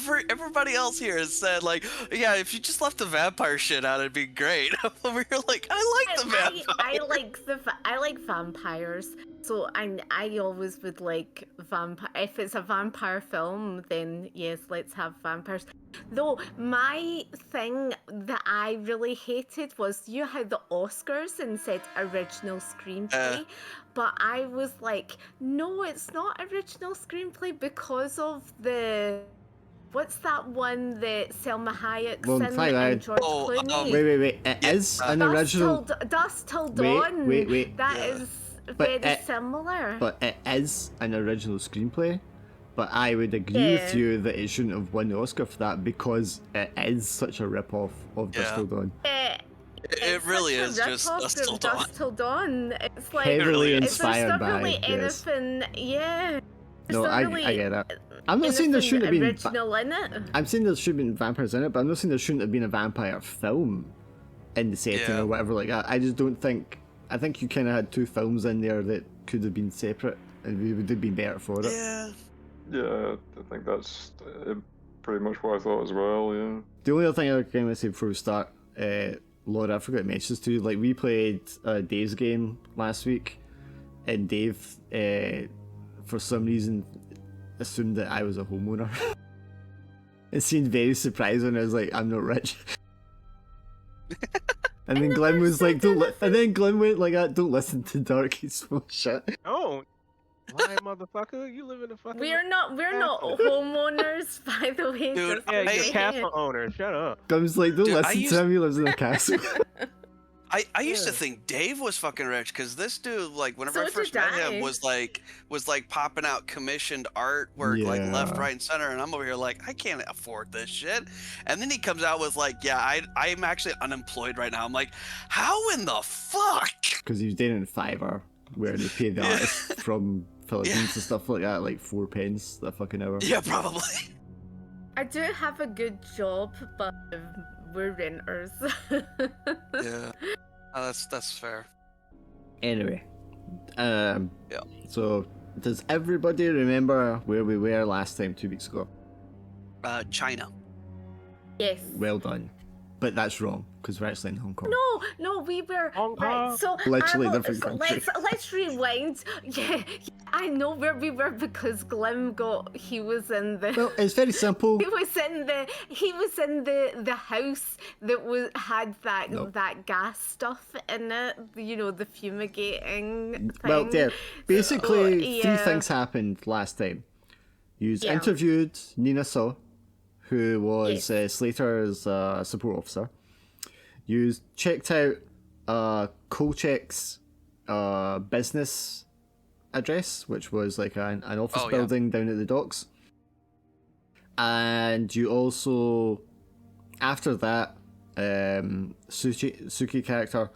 like everybody else here has said like, yeah, if you just left the vampire shit out, it'd be great. Over here, like, I like the vampire. I like vampires. So I always would like vampire. If it's a vampire film, then yes, let's have vampires. Though my thing that I really hated was how the Oscars and said original screenplay, but I was like, no, it's not original screenplay because of the. What's that one that Selma Hayek's in and George Clooney? Wait. It is an original. Dusk Till Dawn. Wait. That is very similar. But it is an original screenplay. But I would agree with you that it shouldn't have won the Oscar for that because it is such a rip-off of Dusk Till Dawn. It really is just Dusk Till Dawn. It's like heavily inspired there's not by really anything. Yeah. No, I get it. I'm not saying there shouldn't have been original in it. I'm saying there should have been vampires in it, but I'm not saying there shouldn't have been a vampire film in the setting or whatever like that. I just don't think. I think you kind of had two films in there that could have been separate, and we would have been better for it. Yeah, I think that's pretty much what I thought as well. Yeah. The only other thing I was going to say before we start, Laura, I forgot to mention this to you. Like we played Dave's game last week, and Dave, for some reason, assumed that I was a homeowner. It seemed very surprised when I was like, "I'm not rich." And then Glenn was like, and then Glenn went like, "Don't listen to Dark. He's full of shit." Oh, lying motherfucker! You live in a fucking. We're not homeowners, by the way. Dude, Yeah, you're a castle owner. Shut up. Glenn's like, "Don't listen to him. He lives in a castle." I used to think Dave was fucking rich because this dude, like, whenever I first met him, was like popping out commissioned artwork like left, right, and center, and I'm over here like, I can't afford this shit. And then he comes out with like, I'm actually unemployed right now. I'm like, how in the fuck? Because he was doing it in Fiverr, where they pay the artists from Philippines and stuff like that, like 4 pence a fucking hour. Yeah, probably. I do have a good job, but we're renters. Yeah. That's fair. Anyway, so does everybody remember where we were last time 2 weeks ago? China. Yes. Well done, but that's wrong because we're actually in Hong Kong. No, we were Hong Kong. right. So literally different country. Let's rewind. Yeah, I know where we were because Glim he was in the. Well, it's very simple. He was in the house that had that gas stuff in it. You know, the fumigating thing. Well, there. Basically, So, 3 things happened last time. You interviewed Nina Saw, who was Slater's support officer. You checked out Kolchek's business address, which was like an office building down at the docks. And you also, after that, Suki character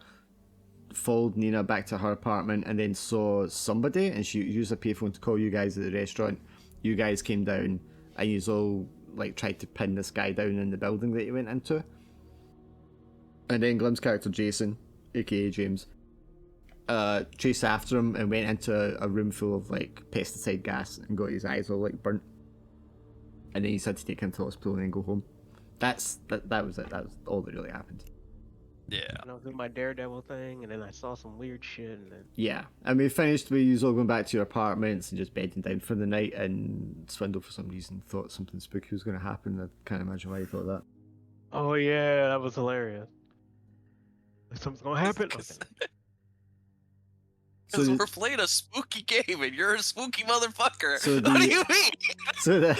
followed Nina back to her apartment and then saw somebody, and she used a payphone to call you guys at the restaurant. You guys came down, and you all like tried to pin this guy down in the building that you went into. And then Glim's character Jason, aka James, chased after him and went into a room full of like pesticide gas and got his eyes all like burnt. And then he had to take him to hospital and then go home. That was it. That was all that really happened. Yeah. And I was doing my Daredevil thing, and then I saw some weird shit, and then. Yeah, and we finished with you all going back to your apartments and just bedding down for the night. And Swindle, for some reason, thought something spooky was going to happen. I can't imagine why he thought that. Oh yeah, that was hilarious. Something's gonna happen. Because So we're playing a spooky game and you're a spooky motherfucker. So what do you mean? So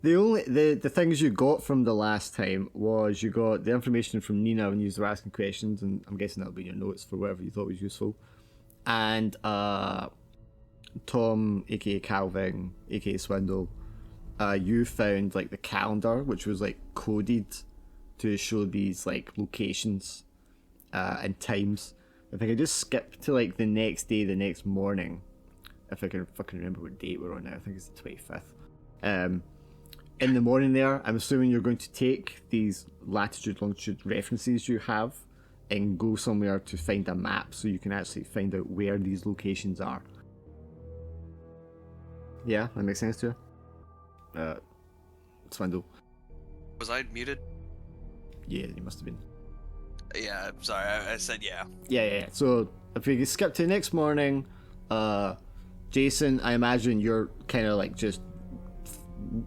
the things you got from the last time was you got the information from Nina when you were asking questions, and I'm guessing that'll be in your notes for whatever you thought was useful. And Tom, aka Calvin, aka Swindle, you found like the calendar, which was like coded to show these like locations and times. If I could just skip to like the next day, the next morning, if I can fucking remember what date we're on now. I think it's the 25th. In the morning there, I'm assuming you're going to take these latitude, longitude references you have and go somewhere to find a map so you can actually find out where these locations are. Yeah, that makes sense to you? Swindle. Was I muted? Yeah, you must have been. Yeah, I'm sorry. I said yeah. Yeah. So if we skip to the next morning, Jason, I imagine you're kind of like just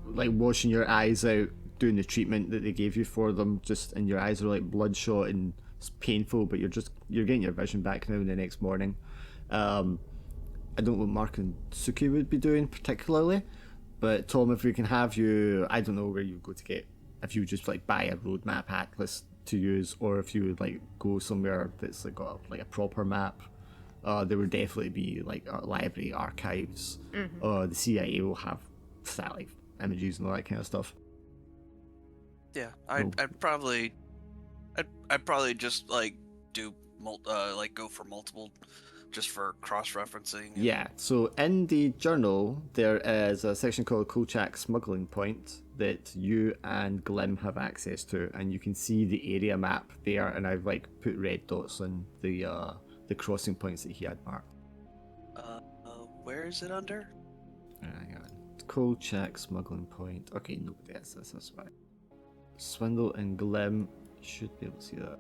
like washing your eyes out, doing the treatment that they gave you for them, just and your eyes are like bloodshot and it's painful, but you're getting your vision back now in the next morning. I don't know what Mark and Suki would be doing particularly, but Tom, if we can have you, I don't know where you go to get, if you just like buy a roadmap atlas to use, or if you would like go somewhere that's like got like a proper map. There would definitely be like library archives. The CIA will have satellite images and all that kind of stuff. Yeah, I'd probably just like do like go for multiple, just for cross-referencing. Yeah. So in the journal there is a section called Kolchak Smuggling Point that you and Glim have access to, and you can see the area map there. And I've like put red dots on the crossing points that he had marked. Where is it under? Hang on. Kolchak Smuggling Point. Okay, no, that's right. Swindle and Glim, you should be able to see that.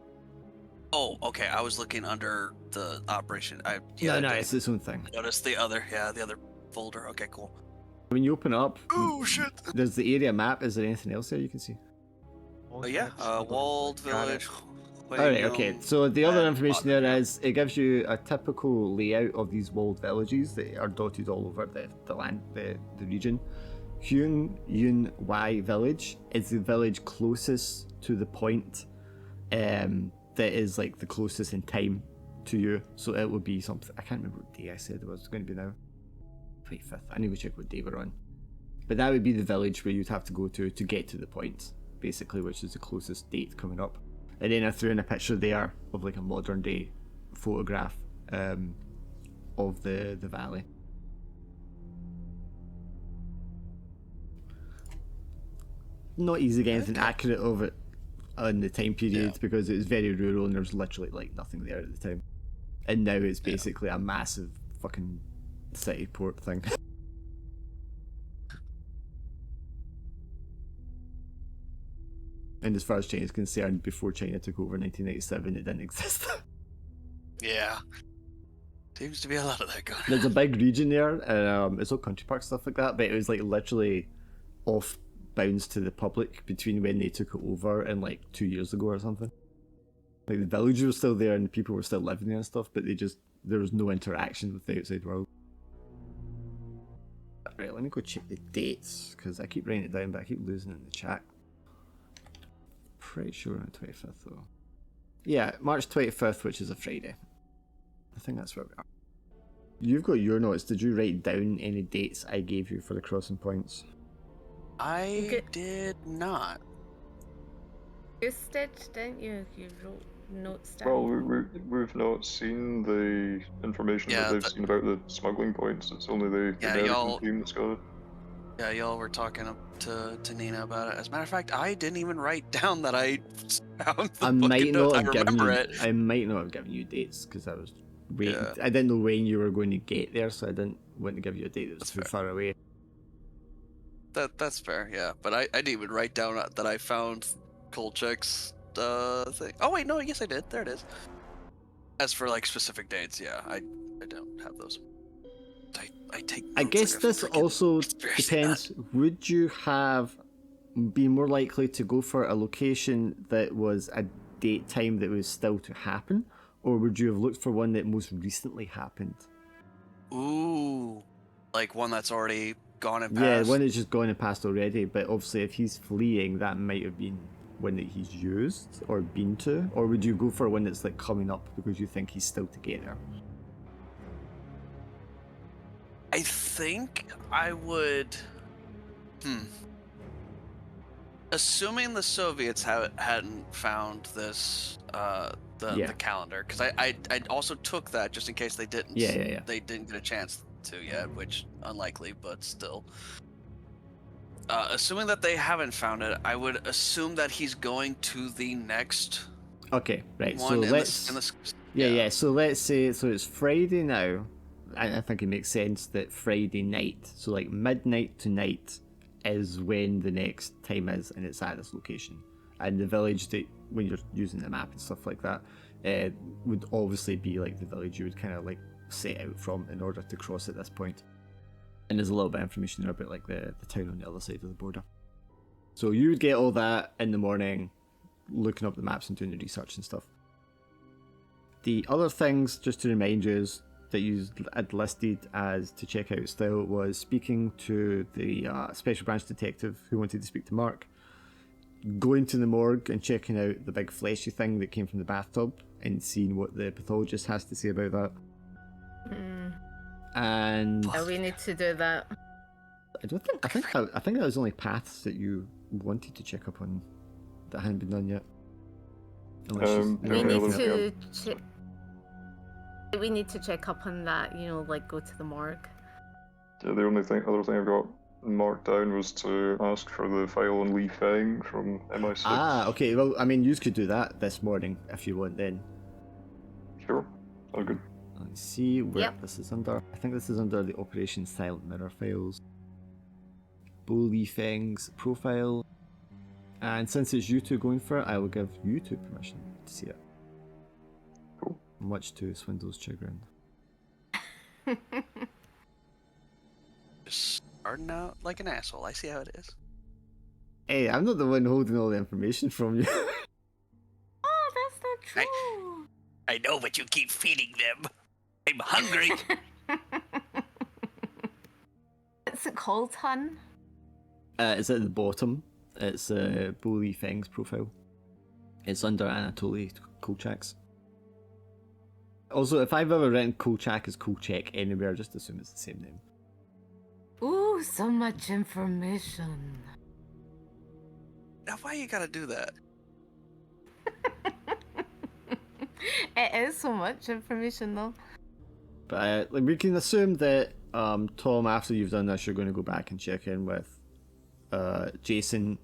Oh, okay. I was looking under the operation. No, it's its own thing. Notice the other folder. Okay, cool. When you open it up, Oh shit! there's the area map. Is there anything else there you can see? Oh yeah, walled village. Alright, okay. So the other information there is, it gives you a typical layout of these walled villages that are dotted all over the land, the region. Hyun Yun Y village is the village closest to the point that is like the closest in time to you. So it would be something, I can't remember what day I said it was going to be now. 25th. I need to check what day we're on. But that would be the village where you'd have to go to get to the point, basically, which is the closest date coming up. And then I threw in a picture there of like a modern day photograph of the valley. Not easy to get anything accurate of it on the time period because it was very rural and there was literally like nothing there at the time. And now it's basically a massive fucking city port thing. And as far as China's concerned, before China took over in 1997, it didn't exist. Yeah. Seems to be a lot of that going on. There's a big region there, and it's all country park stuff like that, but it was like literally off bounds to the public between when they took it over and like 2 years ago or something. Like the village was still there and the people were still living there and stuff, but there was no interaction with the outside world. Right, let me go check the dates, because I keep writing it down, but I keep losing it in the chat. Pretty sure on the 25th though. Yeah, March 25th, which is a Friday. I think that's where we are. You've got your notes. Did you write down any dates I gave you for the crossing points? I did not. You did, didn't you? You wrote notes down. Well, we've not seen the information that they've seen about the smuggling points. It's only the American team that's got it. Yeah, y'all were talking to Nina about it. As a matter of fact, I didn't even write down that I found the book and notes. I remember it. I might not have given you dates because I was waiting. Yeah. I didn't know when you were going to get there, so I didn't want to give you a date that was too far away. That's fair, yeah. But I didn't even write down that I found Kolchak's thing. Oh wait, no, yes I did. There it is. As for like specific dates, yeah, I don't have those. I take. I guess like this also depends. Would you be more likely to go for a location that was a date time that was still to happen, or would you have looked for one that most recently happened? Ooh, like one that's already gone and passed. Yeah, one that's just gone and passed already. But obviously, if he's fleeing, that might have been one that he's used or been to. Or would you go for one that's like coming up because you think he's still to get there? I think I would. Assuming the Soviets hadn't found this, the calendar, because I also took that just in case they didn't. Yeah. They didn't get a chance to yet, which unlikely, but still. Assuming that they haven't found it, I would assume that he's going to the next. Okay, right. One So So let's say it's Friday now. I think it makes sense that Friday night, so like midnight to night, is when the next time is, and it's at this location. And the village that, when you're using the map and stuff like that, would obviously be like the village you would kind of like set out from in order to cross at this point. And there's a little bit of information there about like the town on the other side of the border. So you would get all that in the morning, looking up the maps and doing the research and stuff. The other things, just to remind you, is that you had listed as to check out still was speaking to the special branch detective who wanted to speak to Mark, going to the morgue and checking out the big fleshy thing that came from the bathtub and seeing what the pathologist has to say about that. And We need to do that. I think that was only paths that you wanted to check up on that hadn't been done yet. We Yeah, need yeah. to we need to check up on that, like go to the morgue. Yeah, the other thing I've got marked down was to ask for the file on Lee Feng from MI6. Ah, okay. Well, I mean, you could do that this morning if you want. Then Sure. All good. let's see where Yep. this is under. I think this is under the Operation Silent Mirror files. Bo Lee Feng's profile. And since it's you two going for it, I will give you two permission to see it. Cool. Much to Swindle's chagrin. Just starting out like an asshole. I see how it is. Hey, I'm not the one holding all the information from you. Oh, that's not true. I know, but you keep feeding them. I'm hungry. What's it called, hun? It's at the bottom. It's Bo Lee Feng's profile. It's under Anatoly Kolchak's. Also, if I've ever written Kolchak as Kolchak anywhere, just assume it's the same name. Ooh, so much information. Now, why you gotta do that? It is so much information, though. But we can assume that Tom, after you've done this, you're going to go back and check in with Jason,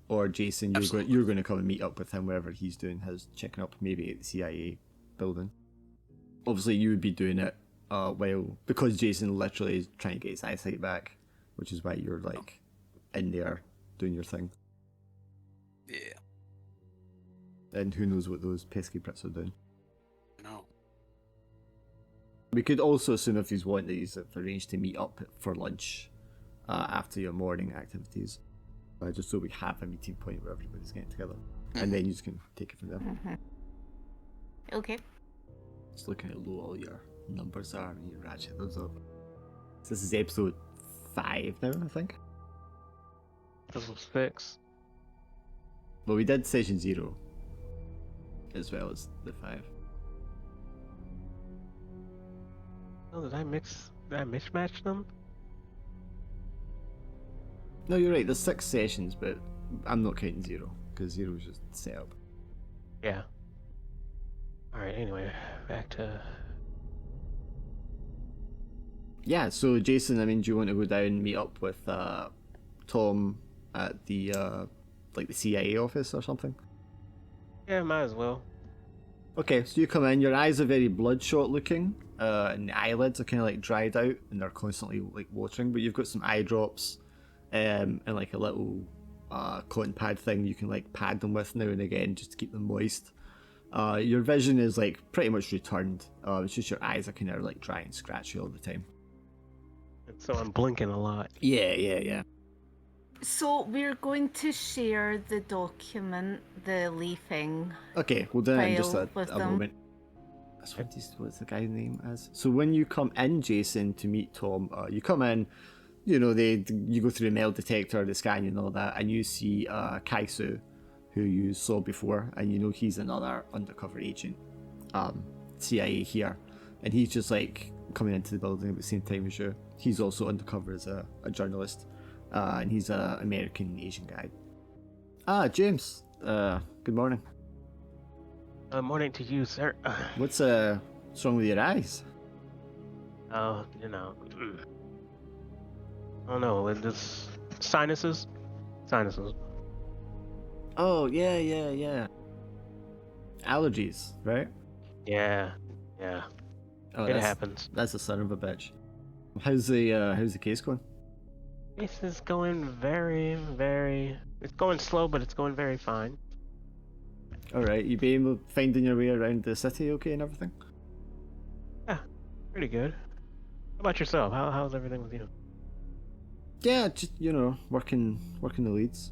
or Jason, you're going to come and meet up with him wherever he's doing his checking up, maybe at the CIA building. Obviously, you would be doing it because Jason literally is trying to get his eyesight back, which is why you're like in there doing your thing. Yeah. And who knows what those pesky Brits are doing. No. We could also assume if he's wanting, that he's arranged to meet up for lunch after your morning activities, just so we have a meeting point where everybody's getting together, and then you just can take it from there. Okay. Just looking at how low all your numbers are and you ratchet those up. So this is episode 5 now, I think. This was 6. Well, we did session 0 as well as the 5. Oh, did I mismatch them? No, you're right. There's 6 sessions, but I'm not counting 0 because 0 is just set up. Yeah. Alright, anyway, back to... Yeah, so Jason, I mean, do you want to go down and meet up with Tom at the the CIA office or something? Yeah, might as well. Okay, so you come in, your eyes are very bloodshot looking, and the eyelids are kind of like dried out and they're constantly like watering, but you've got some eye drops and like a little cotton pad thing you can like pad them with now and again just to keep them moist. Your vision is like pretty much returned. It's just your eyes are kind of like dry and scratchy all the time. And so I'm blinking a lot. Yeah. So we're going to share the document, the leafing. Okay, well then just File a with them. moment. What's the guy's name as? So when you come in, Jason, to meet Tom, you come in, you go through the metal detector, the scan and all that, and you see Kaisu, who you saw before, and you know he's another undercover agent, CIA here, and he's just like coming into the building at the same time as you. He's also undercover as a journalist, and he's an American Asian guy. James, good morning. Morning to you, sir. What's wrong with your eyes? Oh, Oh no, this sinuses. Oh, yeah. Allergies, right? Yeah. Oh, It happens. That's a son of a bitch. How's the case going? This is going very. It's going slow, but it's going very fine. All right, you be able finding your way around the city, okay, and everything? Yeah, pretty good. How about yourself? How's everything with you? Yeah, just working the leads.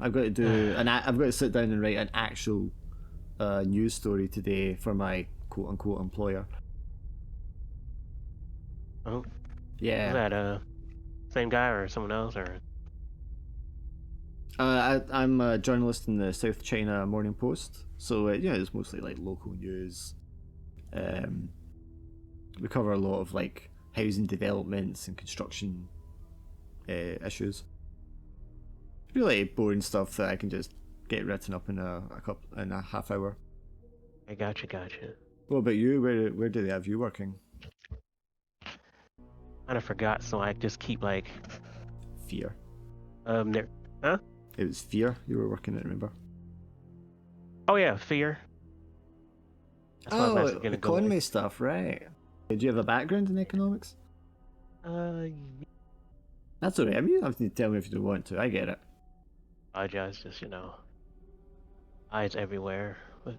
I've got to do I've got to sit down and write an actual news story today for my quote unquote employer. Oh, Yeah. is that same guy or someone else or? I'm a journalist in the South China Morning Post, so it's mostly like local news. We cover a lot of like housing developments and construction issues. Really boring stuff that I can just get written up in a half hour. I gotcha. What about you? Where do they have you working? Kind of forgot, so I just keep like Fear. there. Huh? It was Fear you were working at, remember? Oh yeah, Fear. That's what I was gonna go economy with. stuff, right? Did you have a background in economics? Uh, That's alright. I mean, you don't have to tell me if you don't want to. I get it. I just eyes everywhere. But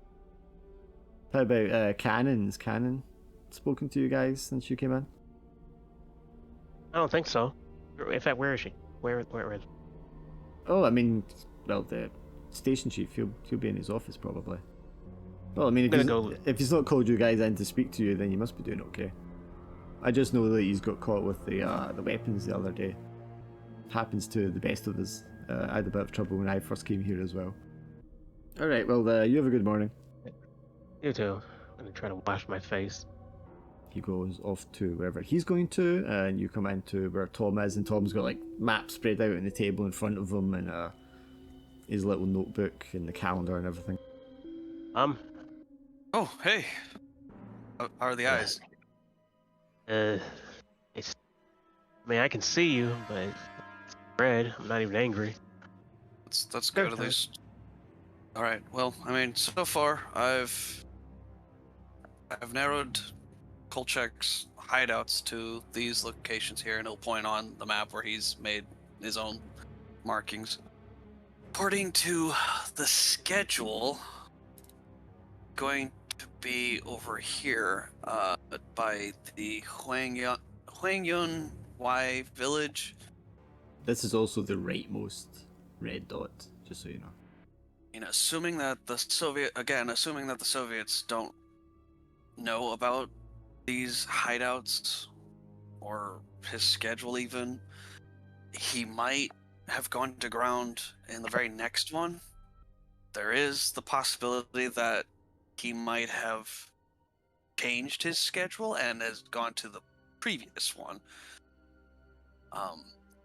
How about Canon? Has Canon spoken to you guys since you came in? I don't think so. In fact, where is she? Where is? Oh, I mean, well, the station chief, he'll be in his office probably. Well, I mean, if he's not called you guys in to speak to you, then you must be doing okay. I just know that he's got caught with the weapons the other day. Happens to the best of us. I had a bit of trouble when I first came here as well. Alright, well, you have a good morning. You too. I'm gonna try to wash my face. He goes off to wherever he's going to, and you come into where Tom is, and Tom's got like maps spread out on the table in front of him, and his little notebook and the calendar and everything. Oh, hey. How are the eyes? It's. I mean, I can see you, but it's red. I'm not even angry. That's good at least. All right. Well, I mean, so far I've narrowed Kolchak's hideouts to these locations here, and it'll point on the map where he's made his own markings. According to the schedule, going to be over here by the Huangyun Y village. This is also the rightmost red dot, just so you know. You know, assuming that the Soviets don't know about these hideouts or his schedule even, he might have gone to ground in the very next one. There is the possibility that he might have changed his schedule and has gone to the previous one.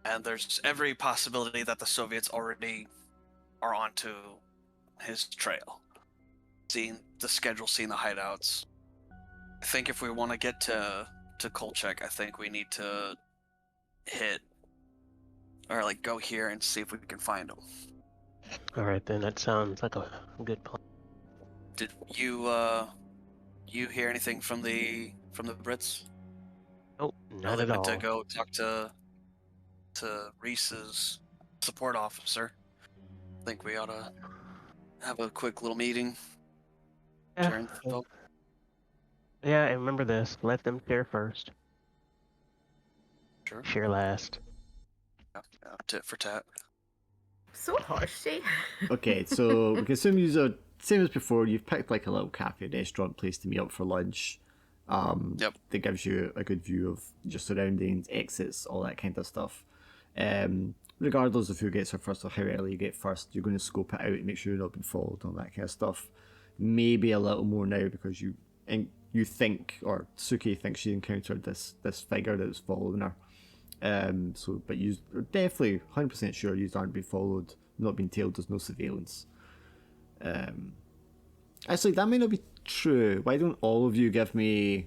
And there's every possibility that the Soviets already are onto his trail, seeing the schedule, seeing the hideouts. I think if we want to get to Kolchak, I think we need to hit or like go here and see if we can find him. All right, then that sounds like a good plan. Did you hear anything from the Brits? Oh, not at all. To go talk to Reese's support officer. I think we ought to have a quick little meeting. Yeah, yeah, and remember this. Let them share first. Sure. Share last. Yeah, tit for tat. So horsey. Okay, so we can assume you're same as before. You've picked like a little cafe restaurant place to meet up for lunch. Yep. That gives you a good view of your surroundings, exits, all that kind of stuff. Regardless of who gets there first or how early you get first, you're going to scope it out and make sure you're not being followed, all that kind of stuff. Maybe a little more now because you think, or Suki thinks she encountered this figure that was following her. But you're definitely 100% sure you aren't being followed, not being tailed. There's no surveillance. Actually, that may not be true. Why don't all of you give me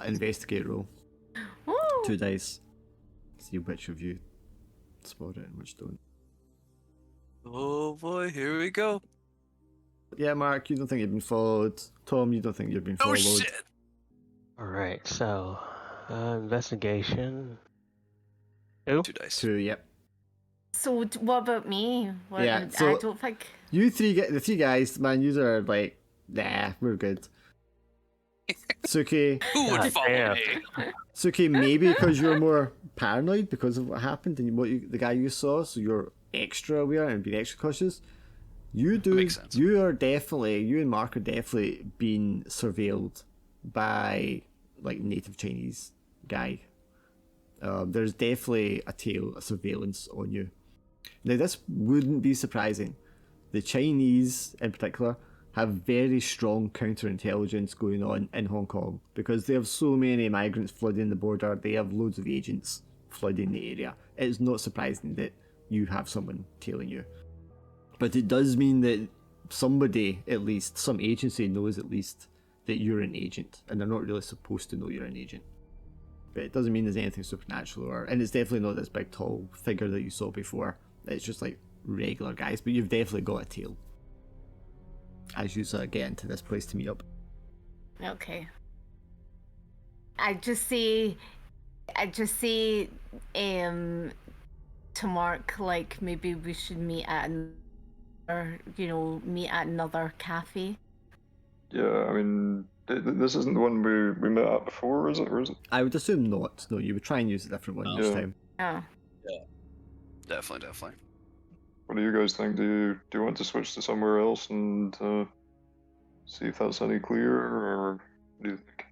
investigate roll? Ooh. 2 dice. See which of you spot it and which don't. Oh boy, here we go. Yeah, Mark, you don't think you've been followed. Tom, you don't think you've been followed. Oh shit! All right, so investigation. 2 dice. 2, yep. So what about me? Yeah, I so- don't think. You the three guys, man, you are like, nah, we're good. Suki, Who would God follow damn. me? Suki, maybe because you're more paranoid because of what happened and the guy you saw, so you're extra aware and being extra cautious. You Makes sense. you and Mark are definitely being surveilled by like native Chinese guy. There's definitely a surveillance on you. Now this wouldn't be surprising. The Chinese in particular have very strong counterintelligence going on in Hong Kong because they have so many migrants flooding the border. They have loads of agents flooding the area. It's not surprising that you have someone tailing you. But it does mean that somebody, at least, some agency knows at least that you're an agent, and they're not really supposed to know you're an agent. But it doesn't mean there's anything supernatural, and it's definitely not this big tall figure that you saw before. It's just like regular guys, but you've definitely got a tail as you get into this place to meet up. Okay. I just say to Mark, like, maybe we should meet at another cafe. Yeah, I mean, this isn't the one we met at before, is it? Or is it? I would assume not. No, you would try and use a different one each Yeah. time. Oh. Definitely. What do you guys think? Do you want to switch to somewhere else and see if that's any clearer, or what do you think?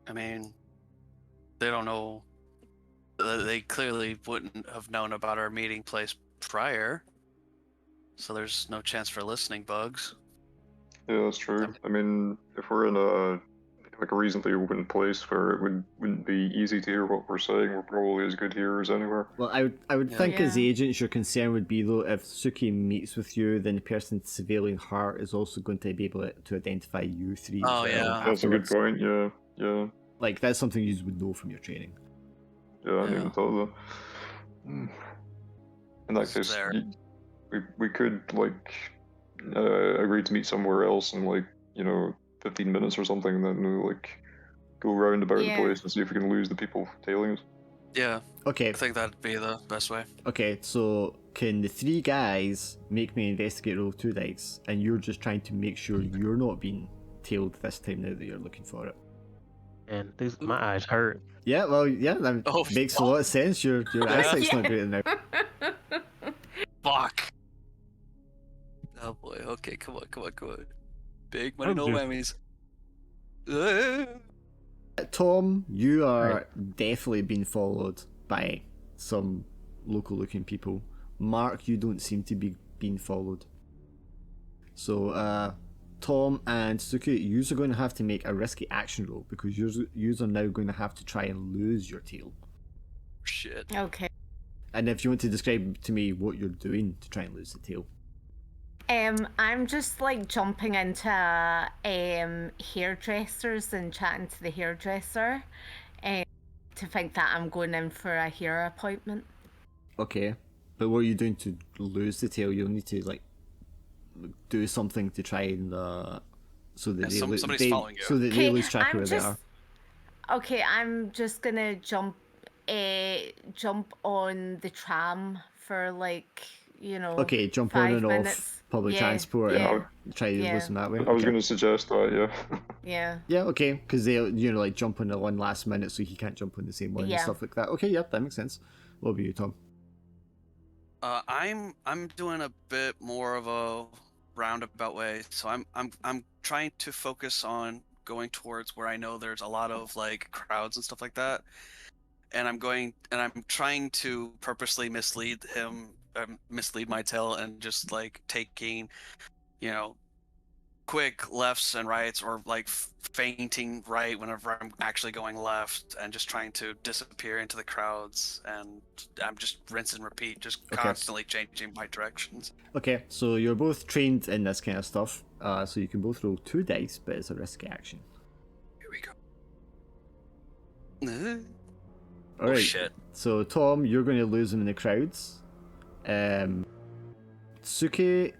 I mean, they don't know. They clearly wouldn't have known about our meeting place prior, so there's no chance for listening bugs. Yeah, that's true. I mean, if we're in a reasonably open place where it wouldn't be easy to hear what we're saying, we're probably as good hearers anywhere. Well, I would Yeah. think as Yeah. agents, your concern would be though if Suki meets with you, then the person surveilling her is also going to be able to identify you three. Oh, as well yeah. That's a good afterwards. point. Yeah. Like that's something you would know from your training. Yeah, I hadn't Yeah. even thought of that. In that case, There. we could agree to meet somewhere else in 15 minutes or something, and then go round about the Yeah. place and see if we can lose the people tailing us. Yeah, Okay, I think that'd be the best way. okay. So can the three guys make me investigate roll 2 dice, and you're just trying to make sure you're not being tailed this time now that you're looking for it? And my eyes hurt. Yeah, well, yeah, that Oh, makes a lot of sense. Your eyesight's not great now. Fuck. Oh boy. Okay, come on. Big money, I'm no just- whammies. Tom, you are definitely being followed by some local-looking people. Mark, you don't seem to be being followed. So, Tom and Suki, you are going to have to make a risky action roll because you are now going to have to try and lose your tail. Shit. Okay. And if you want to describe to me what you're doing to try and lose the tail. I'm just like jumping into hairdressers and chatting to the hairdresser to think that I'm going in for a hair appointment. Okay, but what are you doing to lose the tail? You'll need to do something to try and so that Yeah, somebody's following you. so that they lose track of where they are. Okay, I'm just gonna jump on the tram for Okay, jump on 5 and minutes. off public Yeah, transport yeah. and try to Yeah. lose them that way. I was Okay. going to suggest that, yeah. Yeah. Yeah, okay, because they jump on the one last minute, so he can't jump on the same one and Yeah. stuff like that. Okay, yep, that makes sense. What about you, Tom? I'm doing a bit more of a roundabout way, so I'm trying to focus on going towards where I know there's a lot of crowds and stuff like that, and I'm trying to purposely mislead my tail and just taking, quick lefts and rights, or fainting right whenever I'm actually going left, and just trying to disappear into the crowds, and I'm just rinse and repeat, just Okay. constantly changing my directions. Okay, so you're both trained in this kind of stuff, so you can both roll 2 dice, but it's a risky action. Here we go. Alright, Shit. so Tom, you're going to lose them in the crowds. Suki,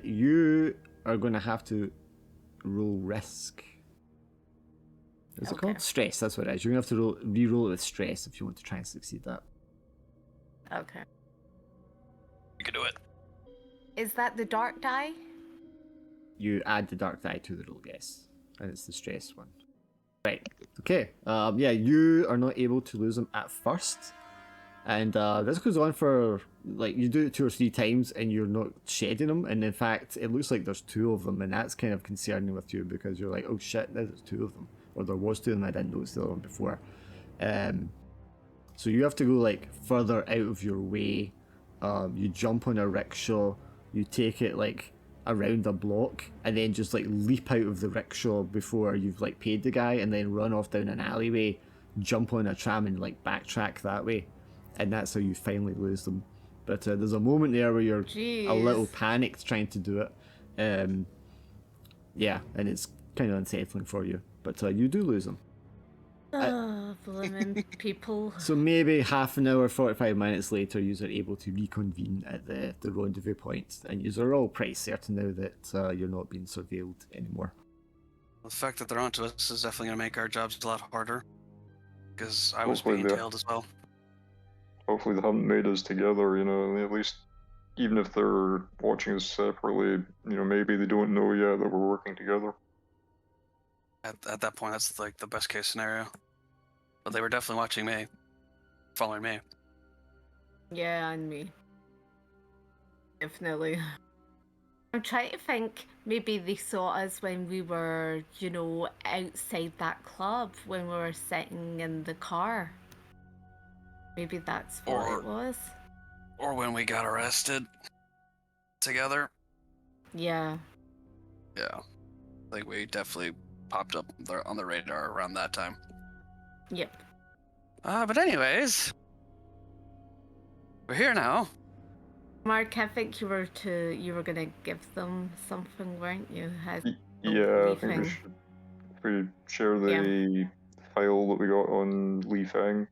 you are going to have to roll risk. What's it Okay. called? Stress, that's what it is. You're going to have to re-roll it with stress if you want to try and succeed that. Okay. You can do it. Is that the dark die? You add the dark die to the roll, yes. And it's the stress one. Right, okay. Yeah, you are not able to lose them at first. And this goes on for, like, you do it 2 or 3 times and you're not shedding them. And in fact, it looks like there's 2 of them. And that's kind of concerning with you because you're like, oh shit, there's 2 of them. Or there was 2 of them, I didn't notice the other one before. So you have to go, like, further out of your way. You jump on a rickshaw, you take it, like, around a block, and then just, like, leap out of the rickshaw before you've, like, paid the guy, and then run off down an alleyway, jump on a tram, and, like, backtrack that way. And that's how you finally lose them. But there's a moment there where you're Jeez. a little panicked trying to do it. Yeah, and it's kind of unsettling for you. But you do lose them. Oh, blimmin' people. So maybe half an hour, 45 minutes later, you are able to reconvene at the rendezvous point, and you are all pretty certain now that you're not being surveilled anymore. The fact that they're onto us is definitely going to make our jobs a lot harder. Because I was Hopefully being they're- tailed as well. Hopefully they haven't made us together, you know, and at least even if they're watching us separately, you know, maybe they don't know yet that we're working together. At that point, that's like the best case scenario. But they were definitely watching me. Following me. Yeah, and me. Definitely. I'm trying to think, maybe they saw us when we were, you know, outside that club, when we were sitting in the car. Maybe that's what Or- it was. Or when we got arrested. Together. Yeah. Yeah. I think we definitely popped up on the radar around that time. Yep. But anyways. We're here now. Mark, I think you were gonna give them something, weren't you? Yeah, I think Leafing. we should. If we share the file that we got on Li Feng.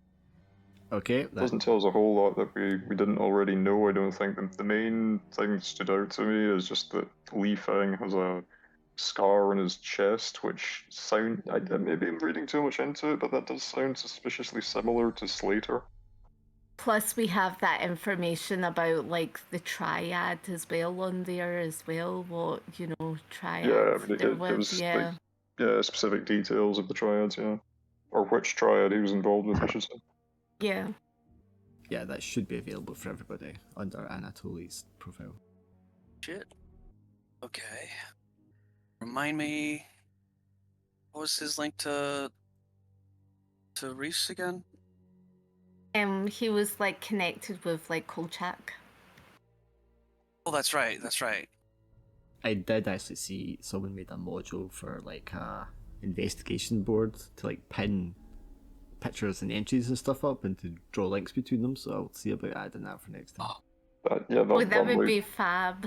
Okay, Doesn't tell us a whole lot that we didn't already know. I don't think the main thing that stood out to me is just that Li Feng has a scar on his chest, which maybe I'm reading too much into it, but that does sound suspiciously similar to Slater. Plus, we have that information about like the triad as well on there as well. What triad Yeah, but there it was. was Yeah. like specific details of the triads, yeah, or which triad he was involved with, I should say. Yeah. Yeah, that should be available for everybody under Anatoly's profile. Shit. Okay. Remind me, what was his link to Reese again? He was like connected with like Kolchak. Oh, that's right. That's right. I did actually see someone made a module for like a investigation board to like pin pictures and entries and stuff up and to draw links between them, so I'll see about adding that for next time. That That would be be fab.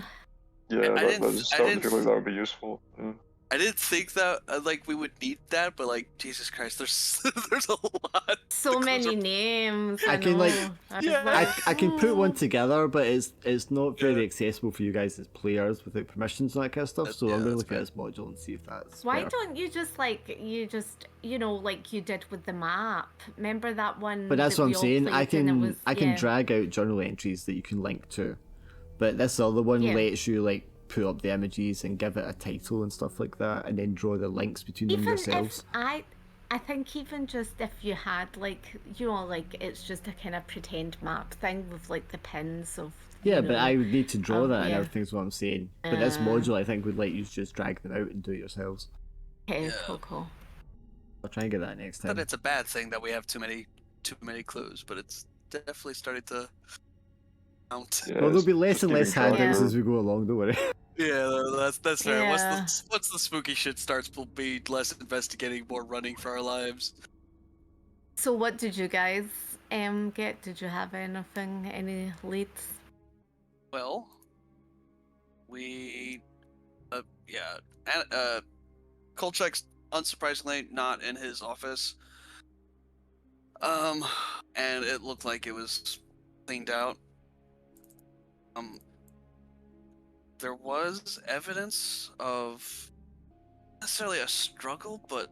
yeah, I that didn't- started to feel like that would be useful. Yeah. I didn't think that like we would need that, but like Jesus Christ, there's there's a lot. So The clues many are- names. I can, like- I was Yeah. like, I can put one together, but it's not very Yeah. accessible for you guys as players without permissions and that kind of stuff. So Yeah, I'm going to that's look at this module and see if that's Why better. don't you just like you did with the map? Remember that one? But that's that what I'm we all saying. played I and can it was, I can yeah. drag out journal entries that you can link to, but this other one Yeah. lets you like put up the images and give it a title and stuff like that, and then draw the links between them Even yourselves. if I think even just if you had like like it's just a kind of pretend map thing with like the pins of Yeah, you but know, I would need to draw that and yeah. everything's what I'm saying. But this module I think would let you just drag them out and do it yourselves. Okay, Yeah. cool. I'll try and get that next Not time. that it's a bad thing that we have too many clues, but it's definitely starting to count. Yeah, Well, there'll it's be less just and less keeping track handouts of- as we go along, don't worry. Yeah, that's fair. Yeah. Once the spooky shit starts, we'll be less investigating, more running for our lives. So what did you guys get? Did you have anything? Any leads? Well, we, Kolchak's unsurprisingly not in his office. And it looked like it was cleaned out. There was evidence of not necessarily a struggle, but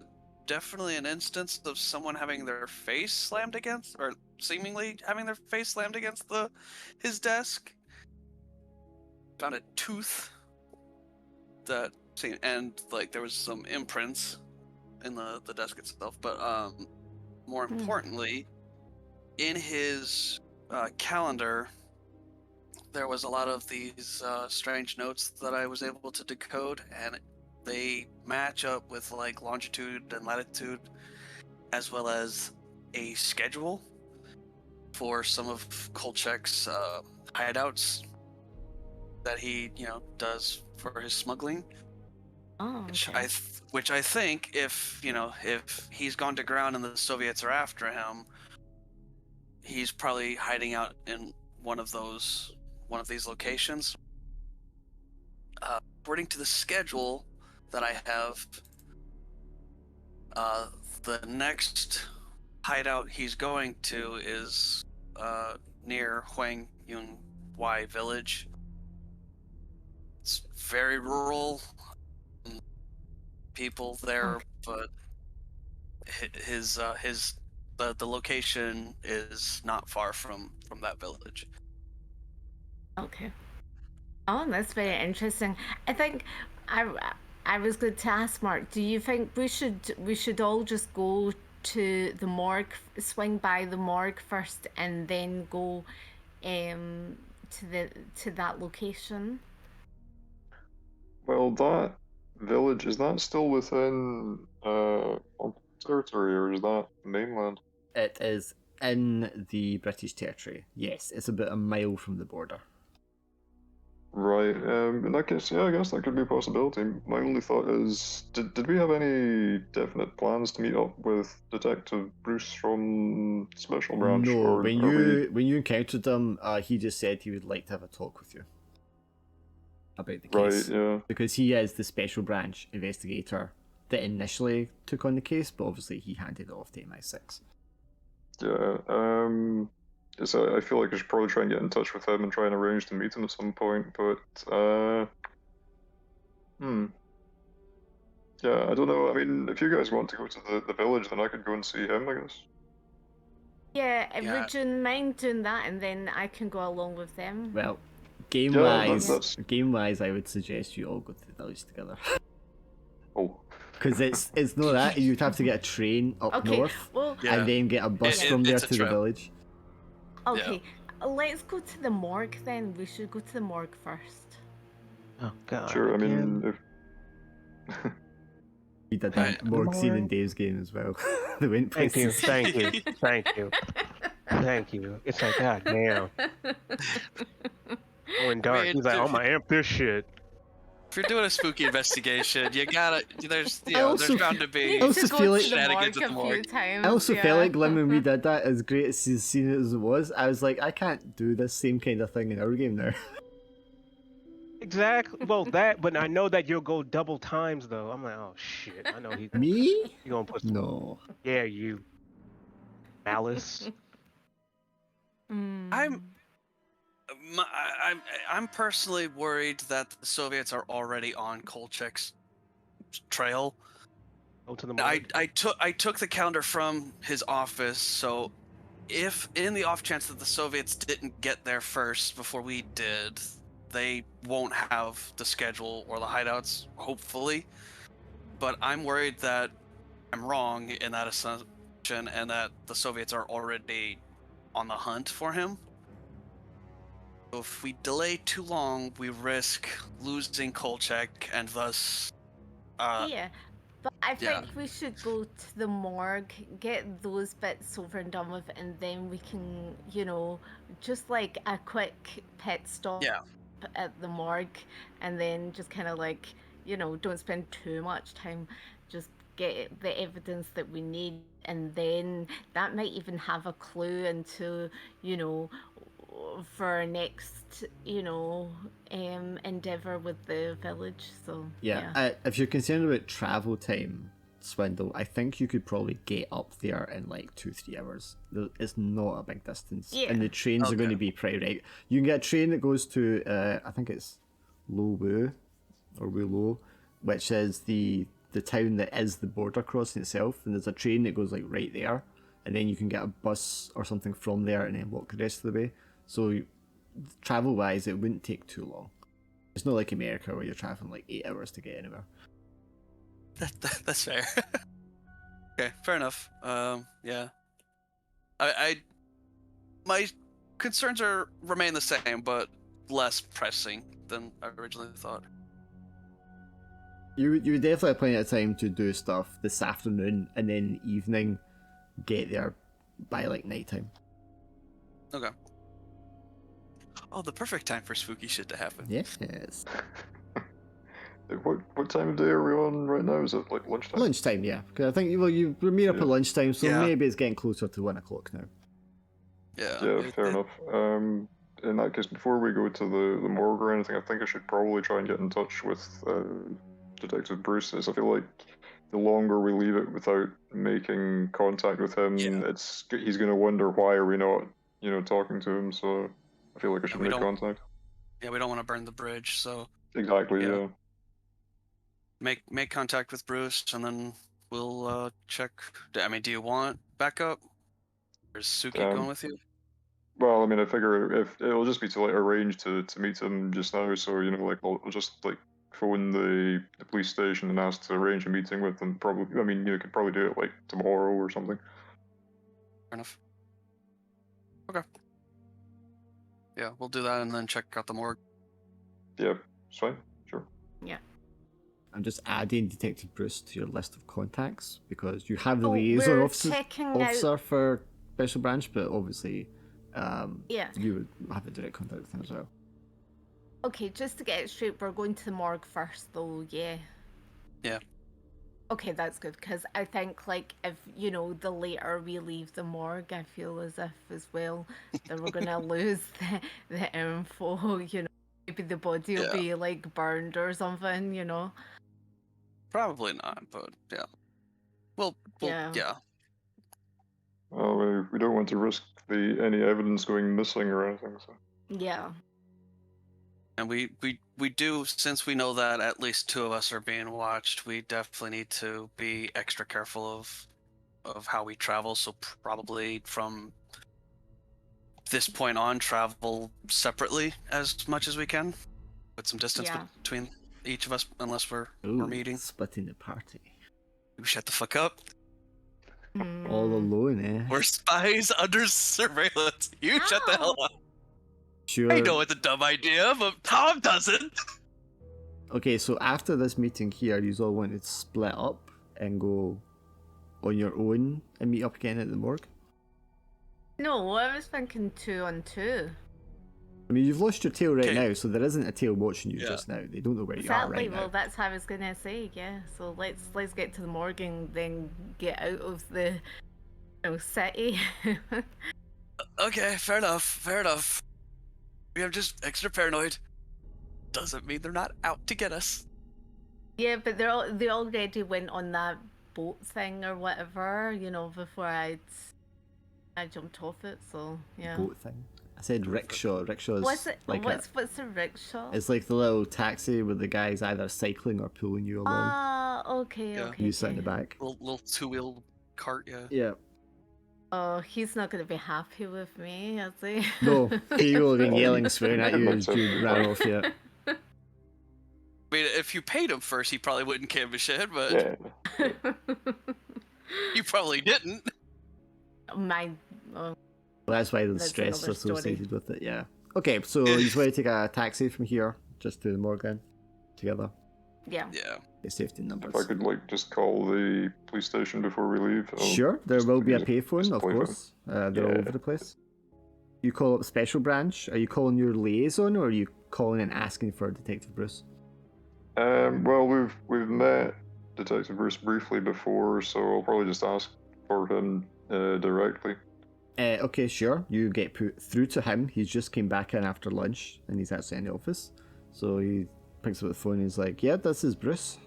definitely an instance of someone having their face slammed against, or seemingly having their face slammed against his desk. Found a tooth and like there was some imprints in the desk itself, but more importantly, in his calendar, there was a lot of these strange notes that I was able to decode, and they match up with like longitude and latitude, as well as a schedule for some of Kolchak's hideouts that he, does for his smuggling. Oh, Which okay. which I think, if he's gone to ground and the Soviets are after him, he's probably hiding out in one of these locations. According to the schedule that I have, the next hideout he's going to is near Huang Yun Wai village. It's very rural, people there, Okay. but the location is not far from that village. Okay. Oh, that's very interesting. I think I I was going to ask Mark, do you think we should all just go to the morgue, swing by the morgue first, and then go to that location? Well, that village, is that still within on territory, or is that mainland? It is in the British territory. Yes, it's about a mile from the border. Right. In that case, yeah, I guess that could be a possibility. My only thought is, did we have any definite plans to meet up with Detective Bruce from Special Branch, No, or when are we? you encountered him, he just said he would like to have a talk with you about the Right. case, Yeah. because he is the special branch investigator that initially took on the case, but obviously he handed it off to MI6. Yeah. So I feel like I should probably try and get in touch with him and try and arrange to meet him at some point. But yeah, I don't know. I mean, if you guys want to go to the village, then I could go and see him, I guess. Yeah, Yeah. would you mind doing that, and then I can go along with them? Well, Yeah, that's game wise, I would suggest you all go to the village together. oh. Because it's not that you'd have to get a train up Okay, north well, Yeah. and then get a bus It- from there it's a to the trip. village. okay, let's go to the morgue then. We should go to the morgue first. Oh God. Sure. I mean, again. if We did Right. that morgue scene in Morgue. Dave's game as well. They went Thank you, places. thank you, thank you, thank you. It's like, God damn. Going dark. mean, He's like, I'm gonna amp this shit. If you're doing a spooky investigation, you gotta. There's also- bound to be. Need also to go feel to like- the morgue Shenanigans at a the few morgue. times. I also yeah. felt like when we did that, as great as the scene as it was, I was like, I can't do this same kind of thing in our game now. Exactly. Well, that, but I know that you'll go double times though. I'm like, oh shit. I know he's Me? gonna put some. No. Yeah, you. Malice. I'm I'm personally worried that the Soviets are already on Kolchak's trail. Go to the I morgue. I took the calendar from his office, so if in the off chance that the Soviets didn't get there first before we did, they won't have the schedule or the hideouts, hopefully. But I'm worried that I'm wrong in that assumption and that the Soviets are already on the hunt for him. So if we delay too long, we risk losing Kolchak and thus Yeah, but I yeah. think we should go to the morgue, get those bits over and done with, and then we can, just like a quick pit stop Yeah. at the morgue, and then just kind of like, don't spend too much time, just get the evidence that we need, and then that might even have a clue into, for our next, endeavor with the village. So Yeah. If you're concerned about travel time, Swindle, I think you could probably get up there in like 2-3 hours. It's not a big distance. Yeah. And the trains are going to Okay. be pretty right. You can get a train that goes to, I think it's Lo Wu, or Wu Lo, which is the town that is the border crossing itself. And there's a train that goes like right there. And then you can get a bus or something from there and then walk the rest of the way. So travel wise, it wouldn't take too long. It's not like America where you're traveling like 8 hours to get anywhere. That's fair. Okay, fair enough. Yeah. My concerns remain the same, but less pressing than I originally thought. You definitely have plenty of time to do stuff this afternoon, and then evening, get there by like nighttime. Okay. Oh, the perfect time for spooky shit to happen. Yes. What time of day are we on right now? Is it like lunchtime? Lunchtime, yeah. Because I think you meet up at lunchtime, so Yeah. maybe it's getting closer to 1 o'clock now. Yeah. Fair enough. In that case, before we go to the morgue or anything, I think I should probably try and get in touch with Detective Bruce. As I feel like the longer we leave it without making contact with him, he's going to wonder why are we not, talking to him. So I feel like I should make contact. Yeah, we don't want to burn the bridge, so Exactly. Yeah. make contact with Bruce, and then we'll check. I mean, do you want backup? Or is Suki going with you? Well, I mean, I figure if it'll just be to like arrange to meet him just now, so like I'll just like phone the police station and ask to arrange a meeting with them. Probably, I mean, you could probably do it like tomorrow or something. Fair enough. Okay. Yeah, we'll do that and then check out the morgue. Yeah, it's fine. Sure. Yeah. I'm just adding Detective Bruce to your list of contacts because you have the we're liaison checking officer for Special Branch, but obviously Yeah. you would have a direct contact with him as well. Okay, just to get it straight, we're going to the morgue first, though, yeah? Yeah. Okay, that's good, because I think, like, if, the later we leave the morgue, I feel as if, as well, that we're going to lose the info, Maybe the body will be, like, burned or something, Probably not, but yeah. Well, yeah. Well, we don't want to risk any evidence going missing or anything, so. Yeah. And we do, since we know that at least 2 of us are being watched, we definitely need to be extra careful of how we travel. So probably from this point on, travel separately as much as we can. Put some distance between each of us, unless we're meeting. Splitting the party. You shut the fuck up. All alone, eh? We're spies under surveillance. You shut the hell up. Sure. I know it's a dumb idea, but Tom doesn't. Okay, so after this meeting here, you all want to split up and go on your own and meet up again at the morgue? No, I was thinking 2 on 2. I mean, you've lost your tail right now, so there isn't a tail watching you just now. They don't know where you are right now. Well, that's how I was gonna say, yeah. So let's get to the morgue and then get out of the city. Okay, fair enough. We are just extra paranoid. Doesn't mean they're not out to get us. Yeah, but they already went on that boat thing or whatever, before I jumped off it. So yeah. Boat thing. I said rickshaw. Rickshaw is what's a rickshaw? It's like the little taxi where the guy's either cycling or pulling you along. Ah, okay. You sit in the back. Little 2-wheel cart, yeah. Yeah. Oh, he's not going to be happy with me, is he? No, he will have been yelling, swearing at you as you ran off, yeah. I mean, if you paid him first, he probably wouldn't give a shit, but you probably didn't. Well, that's why the stress associated with it, yeah. Okay, so you just want to take a taxi from here, just to the morgue then, together? Yeah. Yeah. Get safety numbers. If I could, just call the police station before we leave. Sure, there will be a payphone, of course. They're all over the place. You call up Special Branch. Are you calling your liaison, or are you calling and asking for Detective Bruce? Well, we've met Detective Bruce briefly before, so I'll probably just ask for him directly. Okay, sure. You get put through to him. He's just came back in after lunch, and he's actually in the office. So he picks up the phone and he's like, yeah, this is Bruce.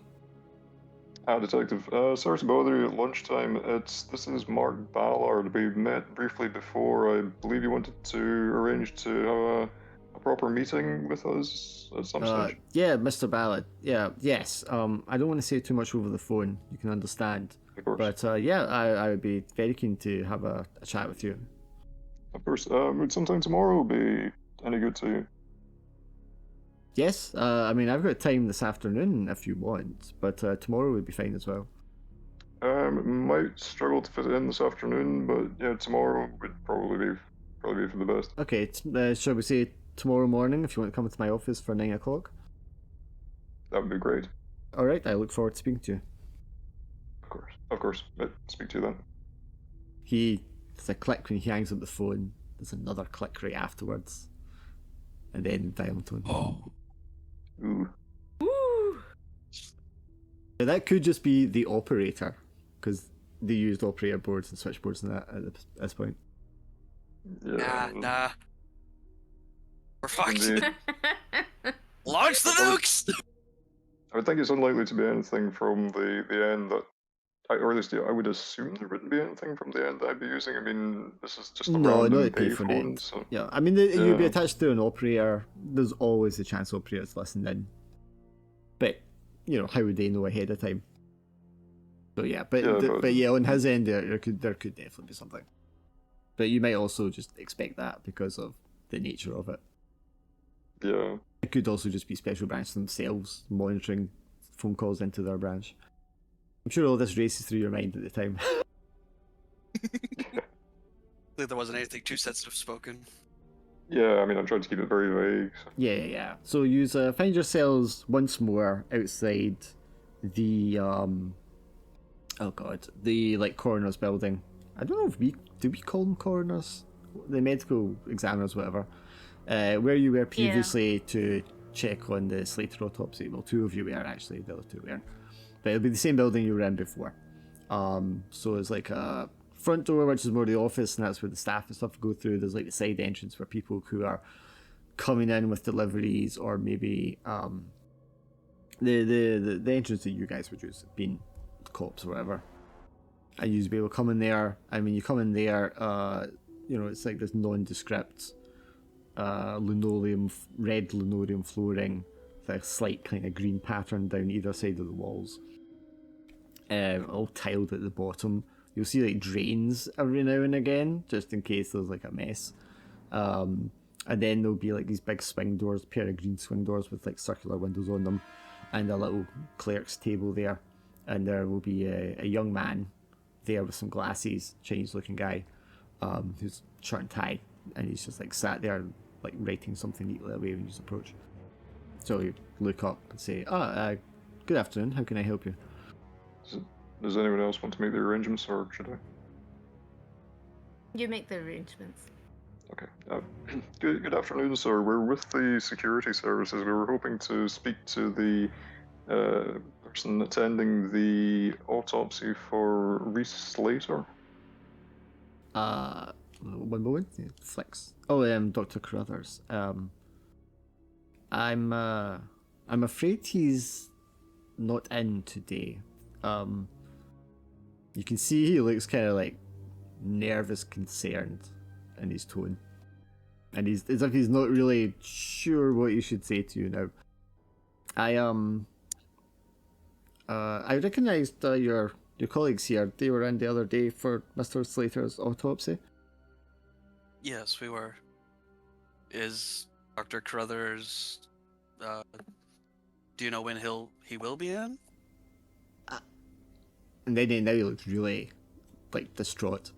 Detective. Sorry to bother you at lunchtime. This is Mark Ballard. We met briefly before. I believe you wanted to arrange to have a proper meeting with us at some stage. Yeah, Mr. Ballard. Yeah, yes. I don't want to say too much over the phone. You can understand. Of course. But yeah, I would be very keen to have a chat with you. Of course. Would sometime tomorrow be any good to you? Yes, I mean, I've got time this afternoon if you want, but tomorrow would be fine as well. Might struggle to fit it in this afternoon, but yeah, tomorrow would probably probably be for the best. Okay, shall we say tomorrow morning if you want to come into my office for 9 o'clock? That would be great. Alright, I look forward to speaking to you. Of course. But speak to you then. There's a click when he hangs up the phone, there's another click right afterwards. And then violent tone. Oh. Ooh. Woo! Now, that could just be the operator, because they used operator boards and switchboards and that at this point. Yeah. Nah. We're fucked. Indeed. Launch the nukes! I would think it's unlikely to be anything from the end that, or at least I would assume there wouldn't be anything from the end that I'd be using. I mean, this is just a No, random not a payphone payphone, end. so Yeah, I mean, you'd be Yeah. attached to an operator. There's always the chance operators listen in. But, how would they know ahead of time? So yeah, but on his end, there could definitely be something. But you might also just expect that because of the nature of it. yeah. It could also just be special branch themselves monitoring phone calls into their branch. I'm sure all this races through your mind at the time. There wasn't anything too sensitive spoken. Yeah, I mean, I'm trying to keep it very vague. So. Yeah. So you find yourselves once more outside the the coroner's building. I don't know if do we call them coroners, the medical examiners, whatever. Where you were previously to check on the Slater autopsy. Well, two of you were actually, the other two weren't. But it'll be the same building you were in before. So it's like a front door, which is more the office, and that's where the staff and stuff go through. There's like the side entrance where people who are coming in with deliveries, or maybe the entrance that you guys would use, being cops or whatever. And you'd be able to come in there. I mean, you come in there, it's like this nondescript red linoleum flooring with a slight kind of green pattern down either side of the walls. All tiled at the bottom. You'll see like drains every now and again, just in case there's like a mess. And then there'll be like these big swing doors, a pair of green swing doors with like circular windows on them, and a little clerk's table there. And there will be a young man there with some glasses, Chinese looking guy, who's shirt and tie, and he's just like sat there like writing something neatly away when you approach. So you look up and say, good afternoon, how can I help you? Does anyone else want to make the arrangements, or should I? You make the arrangements. Okay. Good afternoon, sir. We're with the security services. We were hoping to speak to the person attending the autopsy for Reese Slater. One moment. Yeah, flex. Oh, Dr. Carruthers. I'm afraid he's not in today. You can see he looks kind of like nervous, concerned in his tone, and he's as if he's not really sure what he should say to you now. I recognised your colleagues here. They were in the other day for Mr. Slater's autopsy. Yes, we were. Is Dr. Carruthers... do you know when he will be in? And then now he looks really, like, distraught.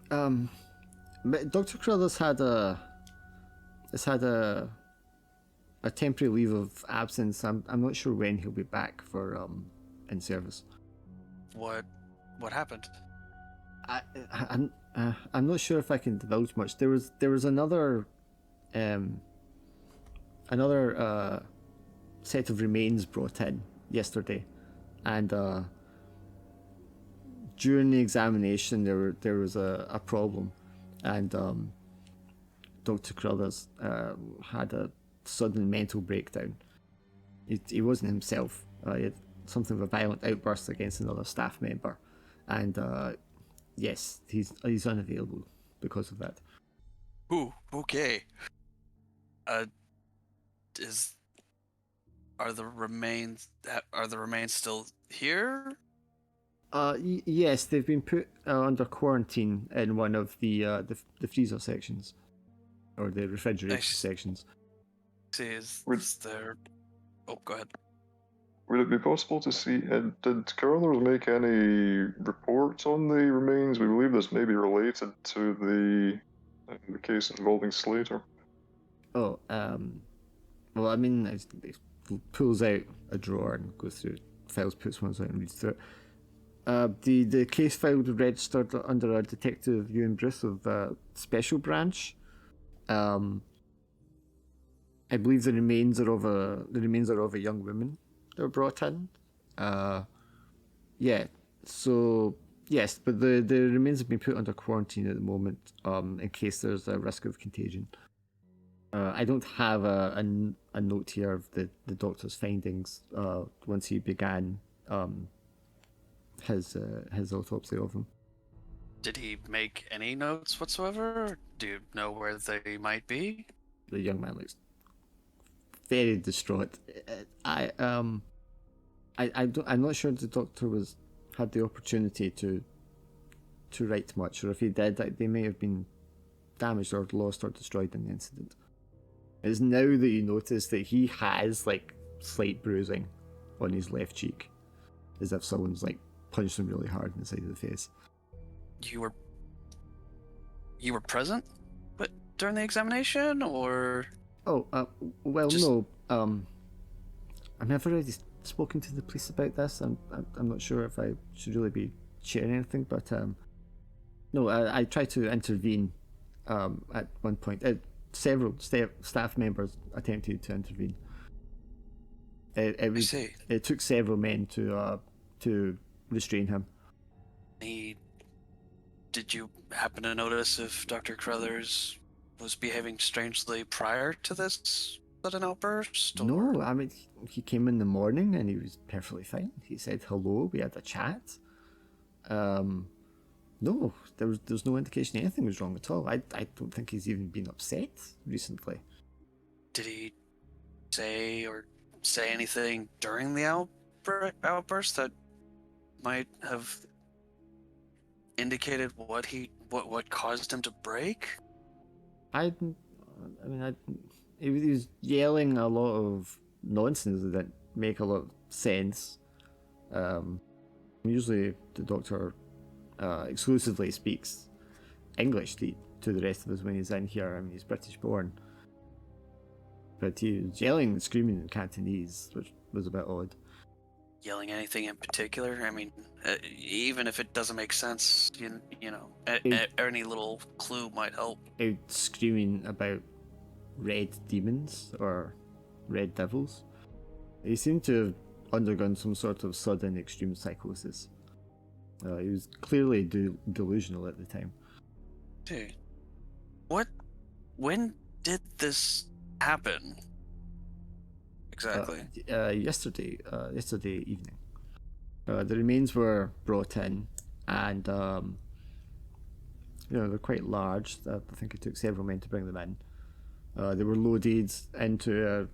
Dr. Carruthers has had a temporary leave of absence. I'm not sure when he'll be back for in service. What happened? I'm not sure if I can divulge much. There was another set of remains brought in yesterday, and during the examination there was a problem, and Dr. Carruthers had a sudden mental breakdown. He wasn't himself. He had something of a violent outburst against another staff member, and yes, he's unavailable because of that. Ooh, okay. Are the remains still here? Yes, they've been put under quarantine in one of the freezer sections, or the refrigerator sections. See, is there? Oh, go ahead. Would it be possible to see? Did Carruthers make any reports on the remains? We believe this may be related to the case involving Slater. Oh, well, I mean, he pulls out a drawer and goes through files, puts one out and reads through it. The case file registered under a Detective Ewan Bruce of Special Branch. I believe the remains are of a young woman that were brought in. Yeah. So yes, but the remains have been put under quarantine at the moment, in case there's a risk of contagion. I don't have a note here of the doctor's findings once he began his autopsy of him. Did he make any notes whatsoever? Do you know where they might be? The young man looks very distraught. I'm not sure the doctor had the opportunity to write much, or if he did, they may have been damaged or lost or destroyed in the incident. It's now that you notice that he has like slight bruising on his left cheek, as if someone's like punched him really hard in the side of the face. You were present, but during the examination, or? Oh, well, Just- no. I've already spoken to the police about this. I'm not sure if I should really be sharing anything, but no, I tried to intervene at one point. Several staff members attempted to intervene. I see. It took several men to restrain him. Did you happen to notice if Dr. Carruthers was behaving strangely prior to this sudden outburst? Or? No, I mean, he came in the morning and he was perfectly fine. He said hello, we had a chat. No, there's no indication anything was wrong at all. I don't think he's even been upset recently. Did he say anything during the outburst that might have indicated what caused him to break? He was yelling a lot of nonsense that didn't make a lot of sense. Usually the doctor exclusively speaks English to the rest of us when he's in here. I mean, he's British born. But he was yelling and screaming in Cantonese, which was a bit odd. Yelling anything in particular? I mean, even if it doesn't make sense, you know, any little clue might help. He was screaming about red demons or red devils. He seemed to have undergone some sort of sudden extreme psychosis. He was clearly delusional at the time. Dude, when did this happen? Exactly. Yesterday evening. The remains were brought in, and they're quite large. I think it took several men to bring them in. They were loaded into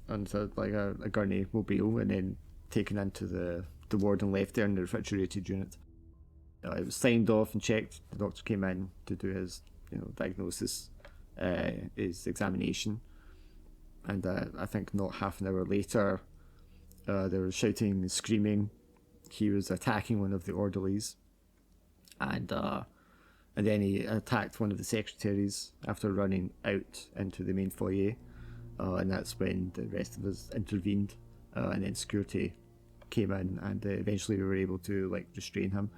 a gurney mobile and then taken into the ward and left there in the refrigerated unit. It was signed off and checked. The doctor came in to do his diagnosis, his examination, and I think not half an hour later, they were shouting and screaming. He was attacking one of the orderlies, and then he attacked one of the secretaries after running out into the main foyer, and that's when the rest of us intervened, and then security came in, and eventually we were able to restrain him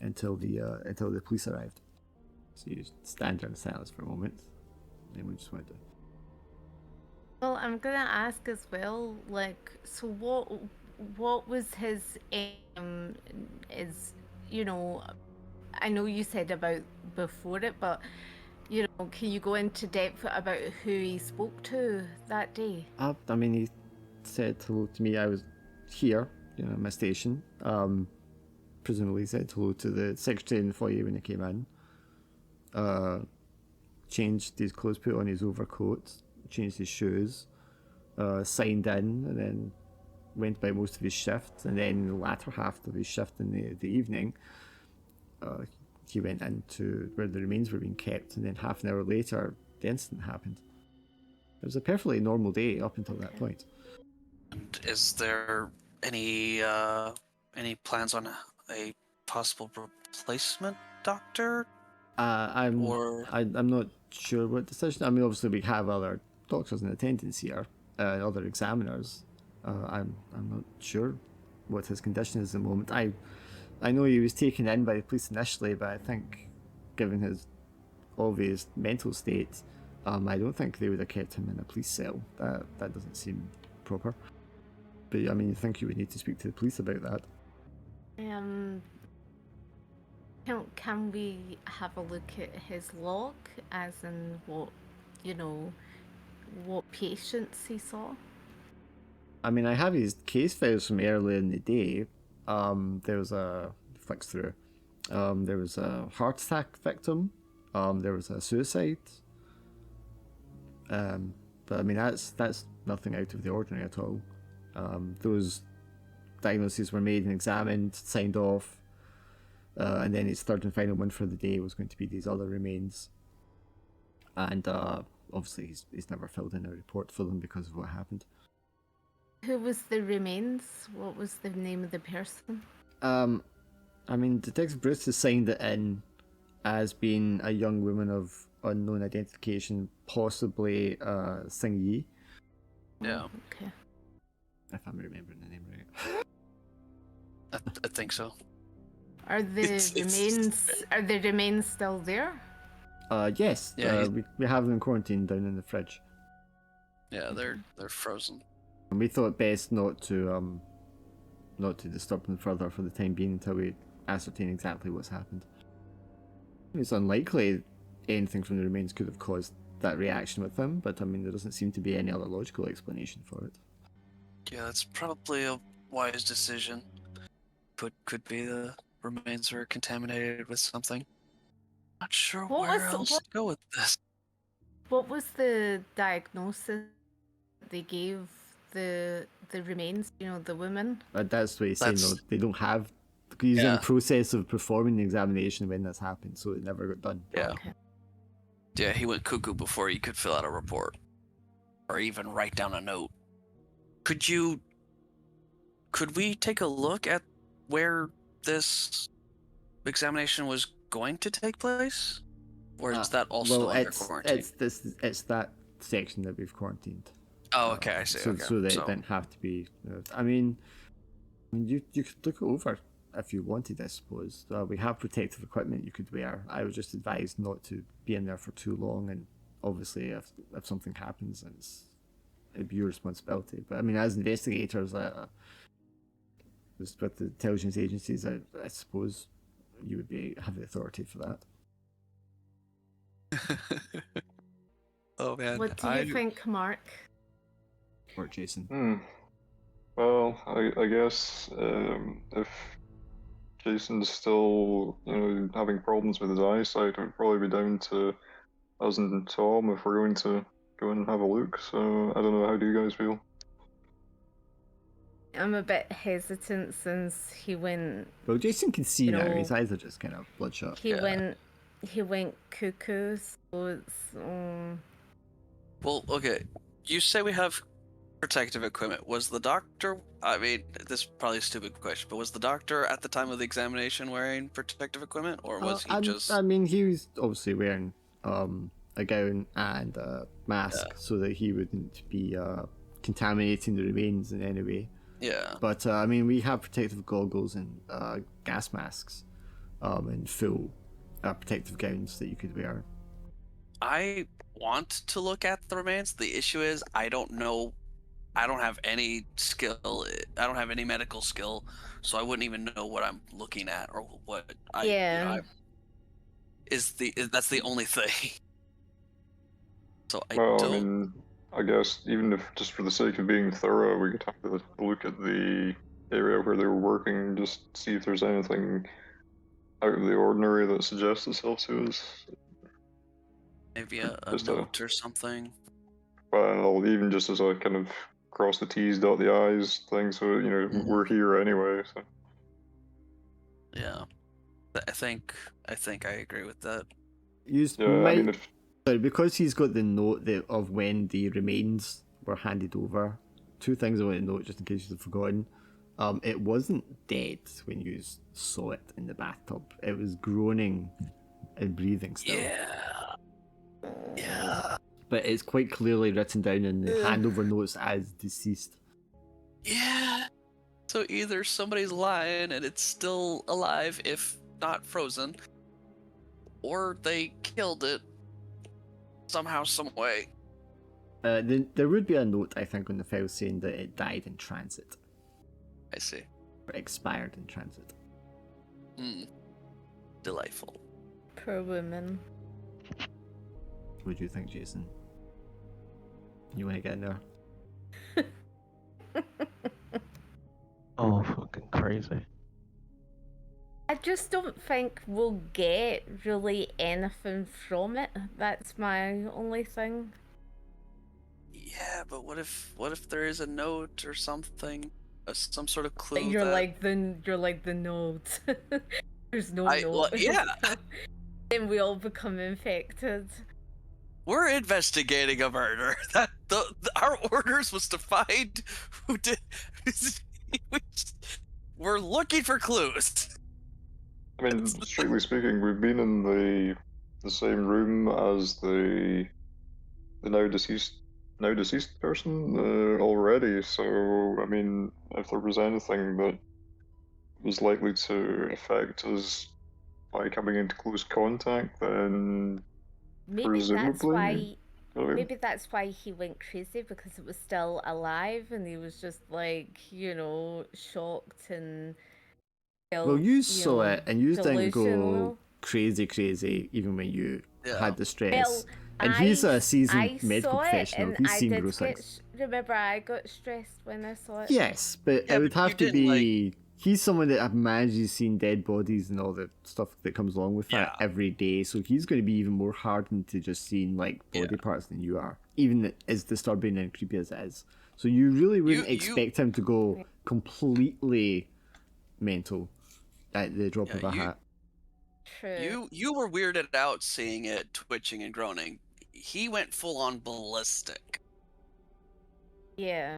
until the police arrived. So you just stand there in silence for a moment, and we just went to. Well, I'm gonna ask as well, so what was his I know you said about before it, but can you go into depth about who he spoke to that day? I mean, he said hello to me. I was here, at my station. Presumably said hello to the secretary in the foyer when he came in. Changed his clothes, put on his overcoat, changed his shoes, signed in, and then went by most of his shift. And then in the latter half of his shift in the evening, he went into where the remains were being kept, and then half an hour later, the incident happened. It was a perfectly normal day up until that point. And is there any plans on a possible replacement doctor? I'm Or I'm not sure what decision. I mean, obviously we have other doctors in attendance here, other examiners. I'm not sure what his condition is at the moment. I know he was taken in by the police initially, but I think, given his obvious mental state, I don't think they would have kept him in a police cell. That doesn't seem proper. But I mean, you think you would need to speak to the police about that? Can we have a look at his log, as in what, what patients he saw? I mean, I have his case files from earlier in the day. There was a flicks through. There was a heart attack victim. There was a suicide. But I mean, that's nothing out of the ordinary at all. Those diagnoses were made and examined, signed off, and then his third and final one for the day was going to be these other remains. And obviously, he's never filled in a report for them because of what happened. Who was the remains? What was the name of the person? I mean, Detective Bruce has signed it in as being a young woman of unknown identification, possibly Sing Yi, yeah, Okay. if I'm remembering the name right. I think so. Are the remains still there? Yes. Yeah, we have them quarantined down in the fridge, Yeah, they're frozen. and we thought best not to disturb them further for the time being until we ascertain exactly what's happened. It's unlikely anything from the remains could have caused that reaction with them, but I mean, there doesn't seem to be any other logical explanation for it. Yeah, that's probably a wise decision. Could be the remains are contaminated with something. Not sure where else to go with this. What was the diagnosis they gave the remains? The woman. But that's what he's saying, though. That's- They don't have. He's in Yeah. the process of performing the examination when this happened, so it never got done. Yeah. Okay. Yeah, he went cuckoo before he could fill out a report. Or even write down a note. Could we take a look at where this examination was going to take place? Or is that also under quarantine? It's that section that we've quarantined. Oh, okay, I see. So, Okay. so that it didn't have to be. I mean, you could look it over if you wanted, I suppose. We have protective equipment you could wear. I was just advised not to be in there for too long, and obviously, if something happens, it'd be your responsibility. But I mean, as investigators, with the intelligence agencies, I suppose you would have the authority for that. Oh man. What do you think, Mark? Or Jason. Well, I guess if Jason's still, having problems with his eyesight, it would probably be down to us and Tom if we're going to go and have a look. So I don't know. How do you guys feel? I'm a bit hesitant since he went. Well, Jason can see You now. know, His eyes are just kind of bloodshot. He went cuckoo. So it's. Well, okay. You say we have protective equipment. Was the doctor? I mean, this is probably a stupid question, but was the doctor at the time of the examination wearing protective equipment, or was he just? I mean, he was obviously wearing a gown and a mask so that he wouldn't be contaminating the remains in any way. Yeah. But I mean, we have protective goggles and gas masks, and full protective gowns that you could wear. I want to look at the remains. The issue is I don't know. I don't have any skill. I don't have any medical skill, so I wouldn't even know what I'm looking at or what I. Yeah. That's the only thing. So I Well, don't. I mean, I guess even if just for the sake of being thorough, we could have a look at the area where they were working, just see if there's anything out of the ordinary that suggests itself to us. Maybe a Just note or something. Well, even just as a kind of cross the T's, dot the I's thing, so we're here anyway. So. Yeah. I think I agree with that. I mean, if But because he's got the note of when the remains were handed over, two things I want to note, just in case you've forgotten. It wasn't dead when you saw it in the bathtub. It was groaning and breathing still. Yeah. Yeah. But it's quite clearly written down in the handover notes as deceased. Yeah. So either somebody's lying and it's still alive, if not frozen, or they killed it somehow, some way. There would be a note, I think, on the file saying that it died in transit. I see. Or expired in transit. Delightful. Poor woman. What do you think, Jason? You want to get in there? Oh, fucking crazy. I just don't think we'll get really anything from it. That's my only thing. Yeah, but what if there is a note or something, some sort of clue? You're that... like the note. There's no note. Well, yeah. Then we all become infected. We're investigating a murder. Our orders was to find who did. We're looking for clues. I mean, strictly speaking, we've been in the same room as the now deceased person already. So I mean, if there was anything that was likely to affect us by coming into close contact, then presumably. Maybe that's why he went crazy, because it was still alive and he was just like, shocked and Well, you saw it and you didn't go delusional. crazy even when you had the stress. Well, and he's a I seasoned medical saw it professional. and He's I seen did gross things. remember I got stressed when I saw it. Yes, but Yeah, it would but have you to didn't, be. He's someone that manages seeing dead bodies and all the stuff that comes along with that every day. So he's going to be even more hardened to just seeing like body parts than you are, even as disturbing and creepy as it is. So you really wouldn't expect him to go completely mental at the drop of a hat. True. You were weirded out seeing it twitching and groaning. He went full on ballistic. Yeah.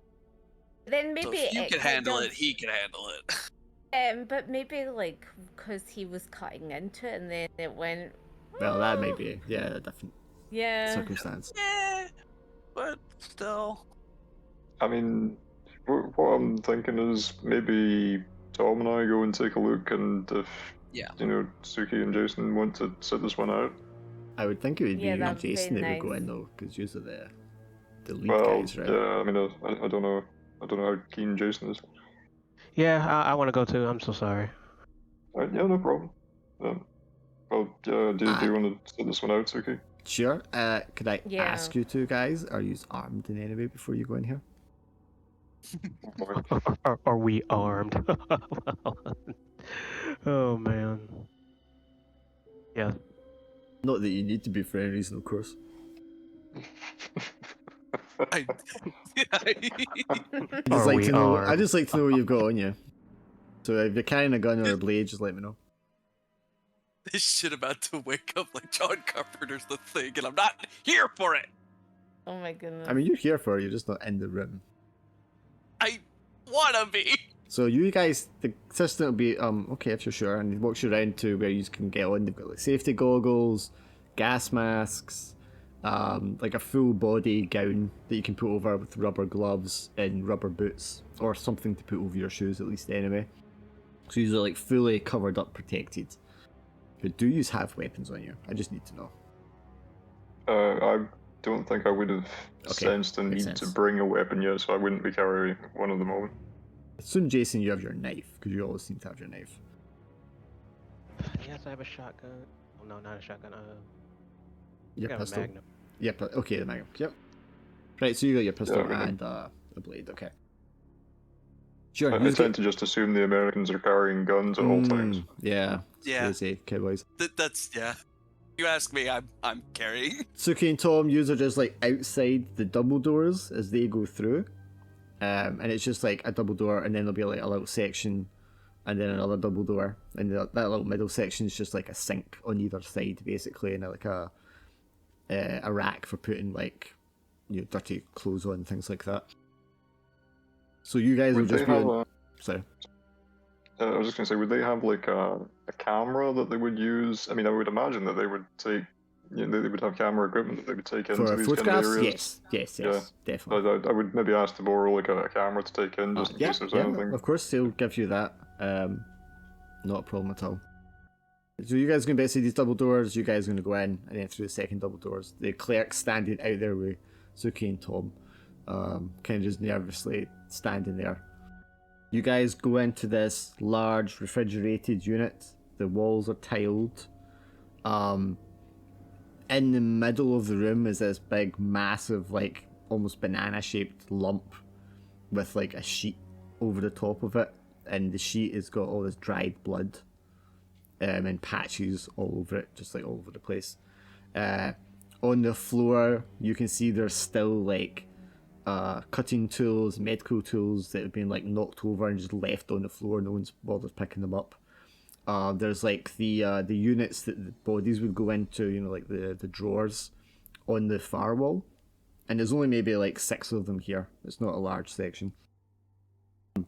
Then maybe So if you it can handle kind it, he can handle it. But maybe like because he was cutting into it and then it went. Well, that may be a different circumstance. Yeah, but still. I mean, what I'm thinking is maybe Tom and I go and take a look, and if Suki and Jason want to sit this one out. I would think it would be you and Jason that would go in though, because you're the lead guys, right? Yeah, I mean, I don't know how keen Jason is. Yeah, I want to go too. I'm so sorry. Yeah, no problem. Well, do you want to sit this one out, Suki? Sure. Could I ask you two guys, are you armed in any way before you go in here? Are we armed? Oh man. Yeah. Not that you need to be for any reason, of course. I just like to know what you've got on you. So if you're carrying a gun or a blade, just let me know. This shit about to wake up like John Carpenter's The Thing, and I'm not here for it. Oh my goodness. I mean, you're here for it, you're just not in the room. I wanna be. So you guys, the assistant will be okay if you're sure, and he walks you around to where you can get on. They've got like safety goggles, gas masks, like a full body gown that you can put over with rubber gloves and rubber boots, or something to put over your shoes at least anyway. So you're like fully covered up, protected. But do you have weapons on you? I just need to know. I don't think I would have sensed the need to bring a weapon yet, so I wouldn't be carrying one at the moment. Soon, Jason, you have your knife, because you always seem to have your knife. Yes, I have a shotgun. Oh no, not a shotgun. Your I got pistol. a magnum. Yep. Okay, the magnum. Yep. Right. So you got your pistol and a blade. Okay. Sure. I tend to just assume the Americans are carrying guns at all times. Yeah. Yeah. Crazy cowboys. That's You ask me, I'm carrying. Suki and Tom, yous are just like outside the double doors as they go through, and it's just like a double door, and then there'll be like a little section, and then another double door, and that little middle section is just like a sink on either side, basically, and like a rack for putting like dirty clothes on, things like that. So you guys will Would just they be have on... a? Sorry. I was just gonna say, would they have like a camera that they would use? I mean, I would imagine that they would take, they would have camera equipment that they would take into For these kind of photographs? areas. Yes, Yeah. definitely. I would maybe ask to borrow like a camera to take in just in case there's anything. Of course they'll give you that. Not a problem at all. So you guys are going to see these double doors, you guys are going to go in, and then through the second double doors. The clerk standing out there with Suki and Tom, kind of just nervously standing there. You guys go into this large refrigerated unit. The walls are tiled. In the middle of the room is this big, massive, like almost banana-shaped lump with like a sheet over the top of it, and the sheet has got all this dried blood and patches all over it, just like all over the place. On the floor, you can see there's still like cutting tools, medical tools that have been like knocked over and just left on the floor. No one's bothered picking them up. There's like the units that the bodies would go into, like the drawers on the far wall, and there's only maybe like 6 of them here. It's not a large section.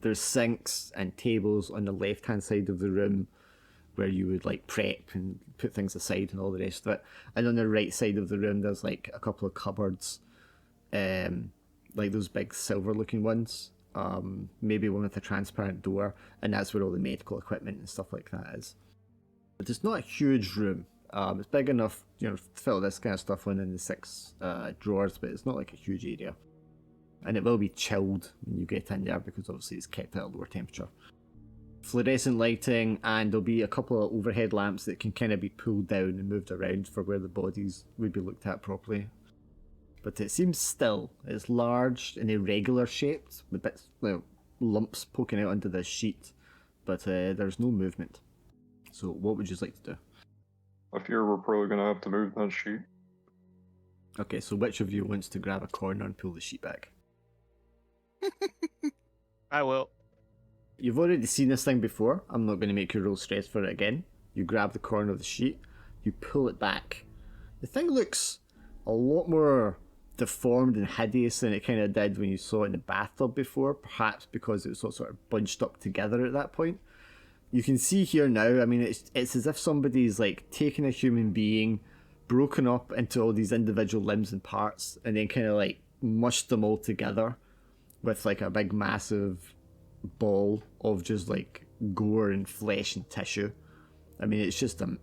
There's sinks and tables on the left hand side of the room where you would like prep and put things aside and all the rest of it. And on the right side of the room there's like a couple of cupboards, like those big silver looking ones, maybe one with a transparent door, and that's where all the medical equipment and stuff like that is. But it's not a huge room. It's big enough, to fit all this kind of stuff in the 6 drawers, but it's not like a huge area. And it will be chilled when you get in there because obviously it's kept at a lower temperature. Fluorescent lighting, and there'll be a couple of overhead lamps that can kind of be pulled down and moved around for where the bodies would be looked at properly. But it seems still. It's large and irregular shaped, with bits, lumps poking out under the sheet, but there's no movement. So what would you like to do? I fear we're probably gonna have to move that sheet. Okay, so which of you wants to grab a corner and pull the sheet back? I will. You've already seen this thing before. I'm not going to make you roll stress for it again. You grab the corner of the sheet, you pull it back. The thing looks a lot more deformed and hideous than it kind of did when you saw it in the bathtub before, perhaps because it was all sort of bunched up together at that point. You can see here now, I mean, it's as if somebody's like taken a human being, broken up into all these individual limbs and parts, and then kind of like mushed them all together with like a big massive ball of just like gore and flesh and tissue. I mean, it's just an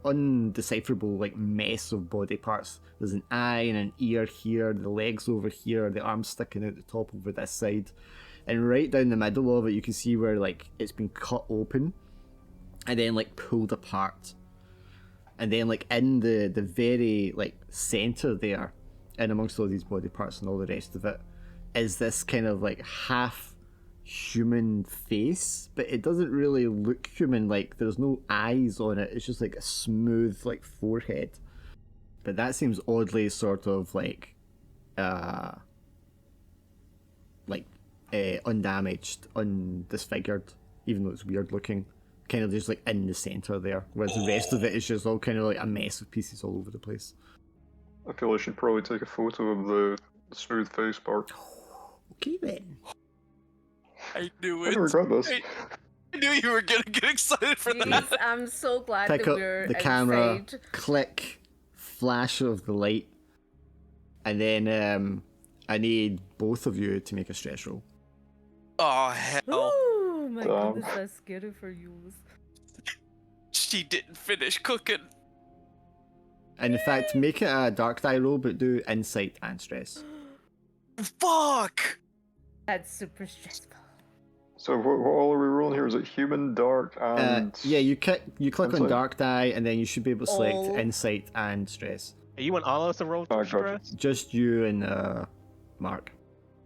undecipherable like mess of body parts. There's an eye and an ear here, the legs over here, the arms sticking out the top over this side, and right down the middle of it you can see where like it's been cut open and then like pulled apart, and then like in the very like center there, in amongst all these body parts and all the rest of it, is this kind of like half human face, but it doesn't really look human. Like there's no eyes on it, it's just like a smooth like forehead, but that seems oddly sort of like undamaged, undisfigured, even though it's weird looking, kind of just like in the center there, whereas the rest of it is just all kind of like a mess of pieces all over the place. I feel I should probably take a photo of the smooth face part. Okay then. I knew I it. don't regret this. I knew you were gonna get excited for that. Jeez, I'm so glad Pick that up we're the camera, outside. click, flash of the light, and then I need both of you to make a stress roll. Oh hell! Oh my Damn. goodness, that's scary for you. She didn't finish cooking. And in fact, make it a dark die roll, but do insight and stress. Fuck! That's super stressful. So what all are we rolling here? Is it human, dark, and... Yeah, you click on Insight? dark die, and then you should be able to select All. insight and stress. Hey, you want all of us to roll Oh, for gotcha. stress? Just you and Mark,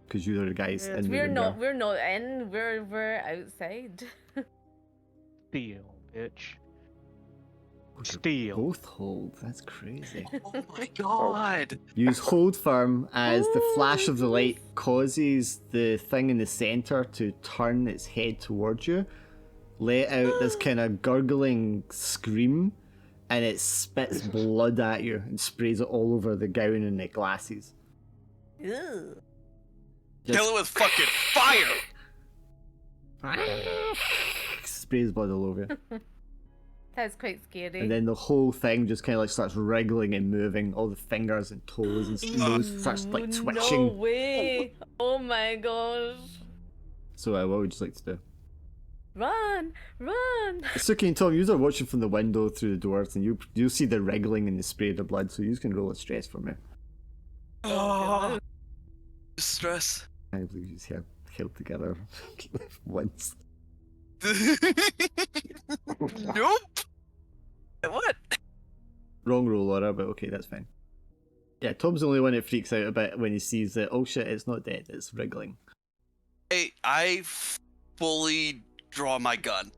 because you're the guys Yes, in the We're room not. there. We're not in. We're outside. Steal, bitch. Steal. Both hold. That's crazy. Oh my god! Use hold firm as the Oh, flash of the light goodness. causes the thing in the center to turn its head towards you, let out this kind of gurgling scream, and it spits blood at you and sprays it all over the gown and the glasses. Ew. Kill it with fucking fire. Sprays blood all over you. That's quite scary. And then the whole thing just kind of like starts wriggling and moving. All the fingers and toes and nose starts like No twitching. way! Oh my gosh! So what would you like to do? Run! Run! Suki and Tom, you are watching from the window through the doors, and you'll see the wriggling and the spray of the blood. So you can roll a stress for me. Oh, stress. I believe you have held together once. Nope. What? Wrong roll, Laura, but okay, that's fine. Yeah, Tom's the only one that freaks out a bit when he sees that, oh shit, it's not dead, it's wriggling. Hey, I fully draw my gun.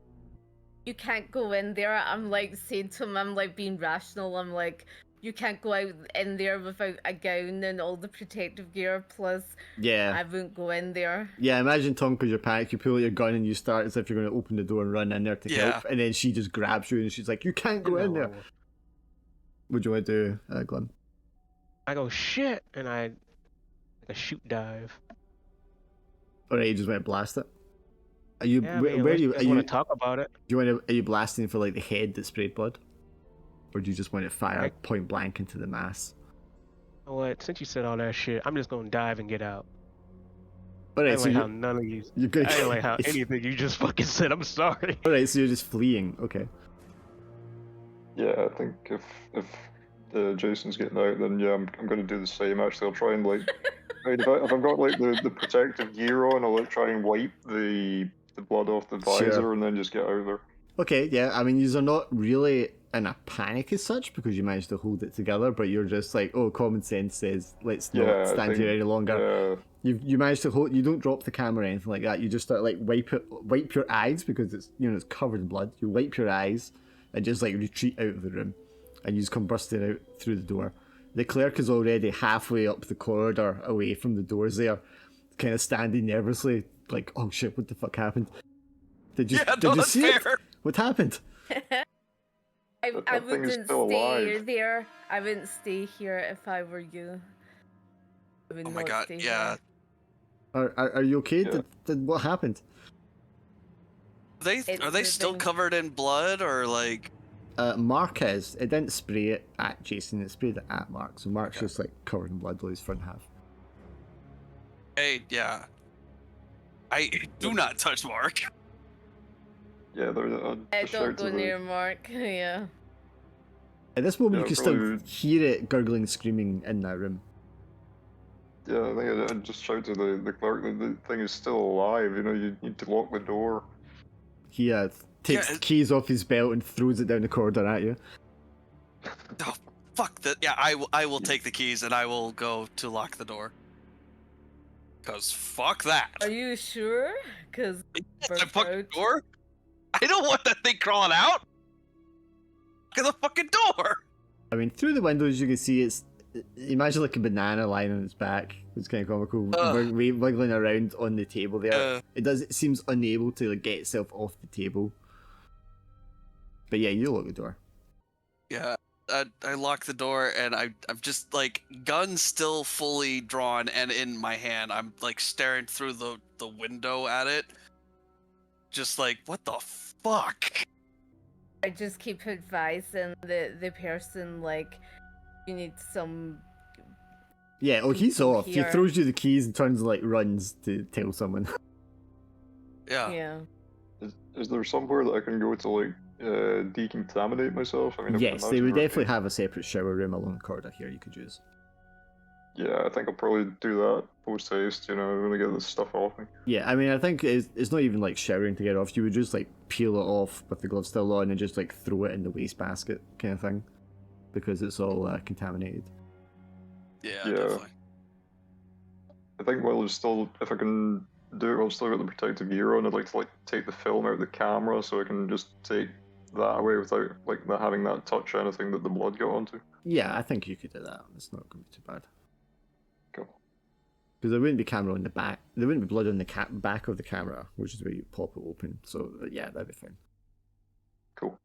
You can't go in there. I'm like saying to him, I'm like being rational. I'm like, you can't go out in there without a gown and all the protective gear. Plus, Yeah. I won't go in there. Yeah, imagine Tom, because you're panicked, you pull out your gun and you start as if you're going to open the door and run in there to help, and then she just grabs you and she's like, you can't go in there. What do you want to do, Glenn? I go shit, and I like a shoot dive. Alright, you just want to blast it? Are you, Yeah, where are you, I want to talk about it. do you want to, are you blasting for like the head that sprayed blood? Or do you just want to fire point blank into the mass? You know what? Since you said all that shit, I'm just gonna dive and get out. Alright, I so don't like how you're, none of you. you're good. I don't like how anything you just fucking said. I'm sorry. Alright, so you're just fleeing, okay. Yeah, I think if Jason's getting out, then yeah, I'm going to do the same. Actually, I'll try and like, if I've got like the protective gear on, I'll like, try and wipe the blood off the visor Sure. and then just get out of there. Okay, yeah, I mean, you're not really in a panic as such because you managed to hold it together, but you're just like, oh, common sense says, let's not Yeah, I stand here think- any longer. You managed to hold, you don't drop the camera or anything like that, you just start like wipe your eyes because it's, you know, it's covered in blood. You wipe your eyes and just like retreat out of the room and you just come bursting out through the door. The clerk is already halfway up the corridor away from the doors there, kind of standing nervously, like, oh shit, what the fuck happened? Did you, Yeah, did no, you that's see it? fair. What happened? I That thing is wouldn't still stay alive. there. I wouldn't stay here if I were you. I would Oh my not god, stay yeah. here. Are you okay? Yeah. Did what happened? It's Are they still moving. covered in blood or like? Mark is. It didn't spray it at Jason. It sprayed it at Mark. So Mark's Okay. just like covered in blood with his front half. Hey, yeah. I do not touch Mark. Yeah, I just don't shout go to the- near Mark. Yeah. At this moment, Yeah, you can still probably- hear it gurgling, screaming in that room. Yeah, I think I'd just shout to the clerk that the thing is still alive. You know, you need to lock the door. He takes Yeah, the keys off his belt and throws it down the corridor at you. Oh, fuck that. Yeah, I will take the keys and I will go to lock the door. Cause fuck that. Are you sure? Cause I fucking out. door. I don't want that thing crawling out. Look at the fucking door. I mean, through the windows, you can see it's. Imagine like a banana lying on its back. It's kind of comical, wiggling around on the table there. It seems unable to like, get itself off the table. But yeah, you lock the door. Yeah, I lock the door and I'm just like gun still fully drawn and in my hand. I'm like staring through the window at it, just like what the fuck. I just keep advising the person like, you need some. Yeah, oh, he's People off. He here. throws you the keys and turns and like runs to tell someone. Yeah. Yeah. Is there somewhere that I can go to like decontaminate myself? I mean, I can Yes, they imagine would there- definitely have a separate shower room along the corridor here you could use. Yeah, I think I'll probably do that post haste. You know, when I get this stuff off me. Yeah, I mean, I think it's not even like showering to get off. You would just like peel it off with the gloves still on and just like throw it in the wastebasket kind of thing, because it's all contaminated. Yeah, Yeah. definitely. I think while it's still, if I can do it while I've still got the protective gear on, I'd like to like take the film out of the camera so I can just take that away without like not having that touch anything that the blood got onto. Yeah, I think you could do that. It's not going to be too bad. Cool. Because there wouldn't be camera on the back. There wouldn't be blood on the back of the camera, which is where you pop it open. So yeah, that'd be fine. Cool.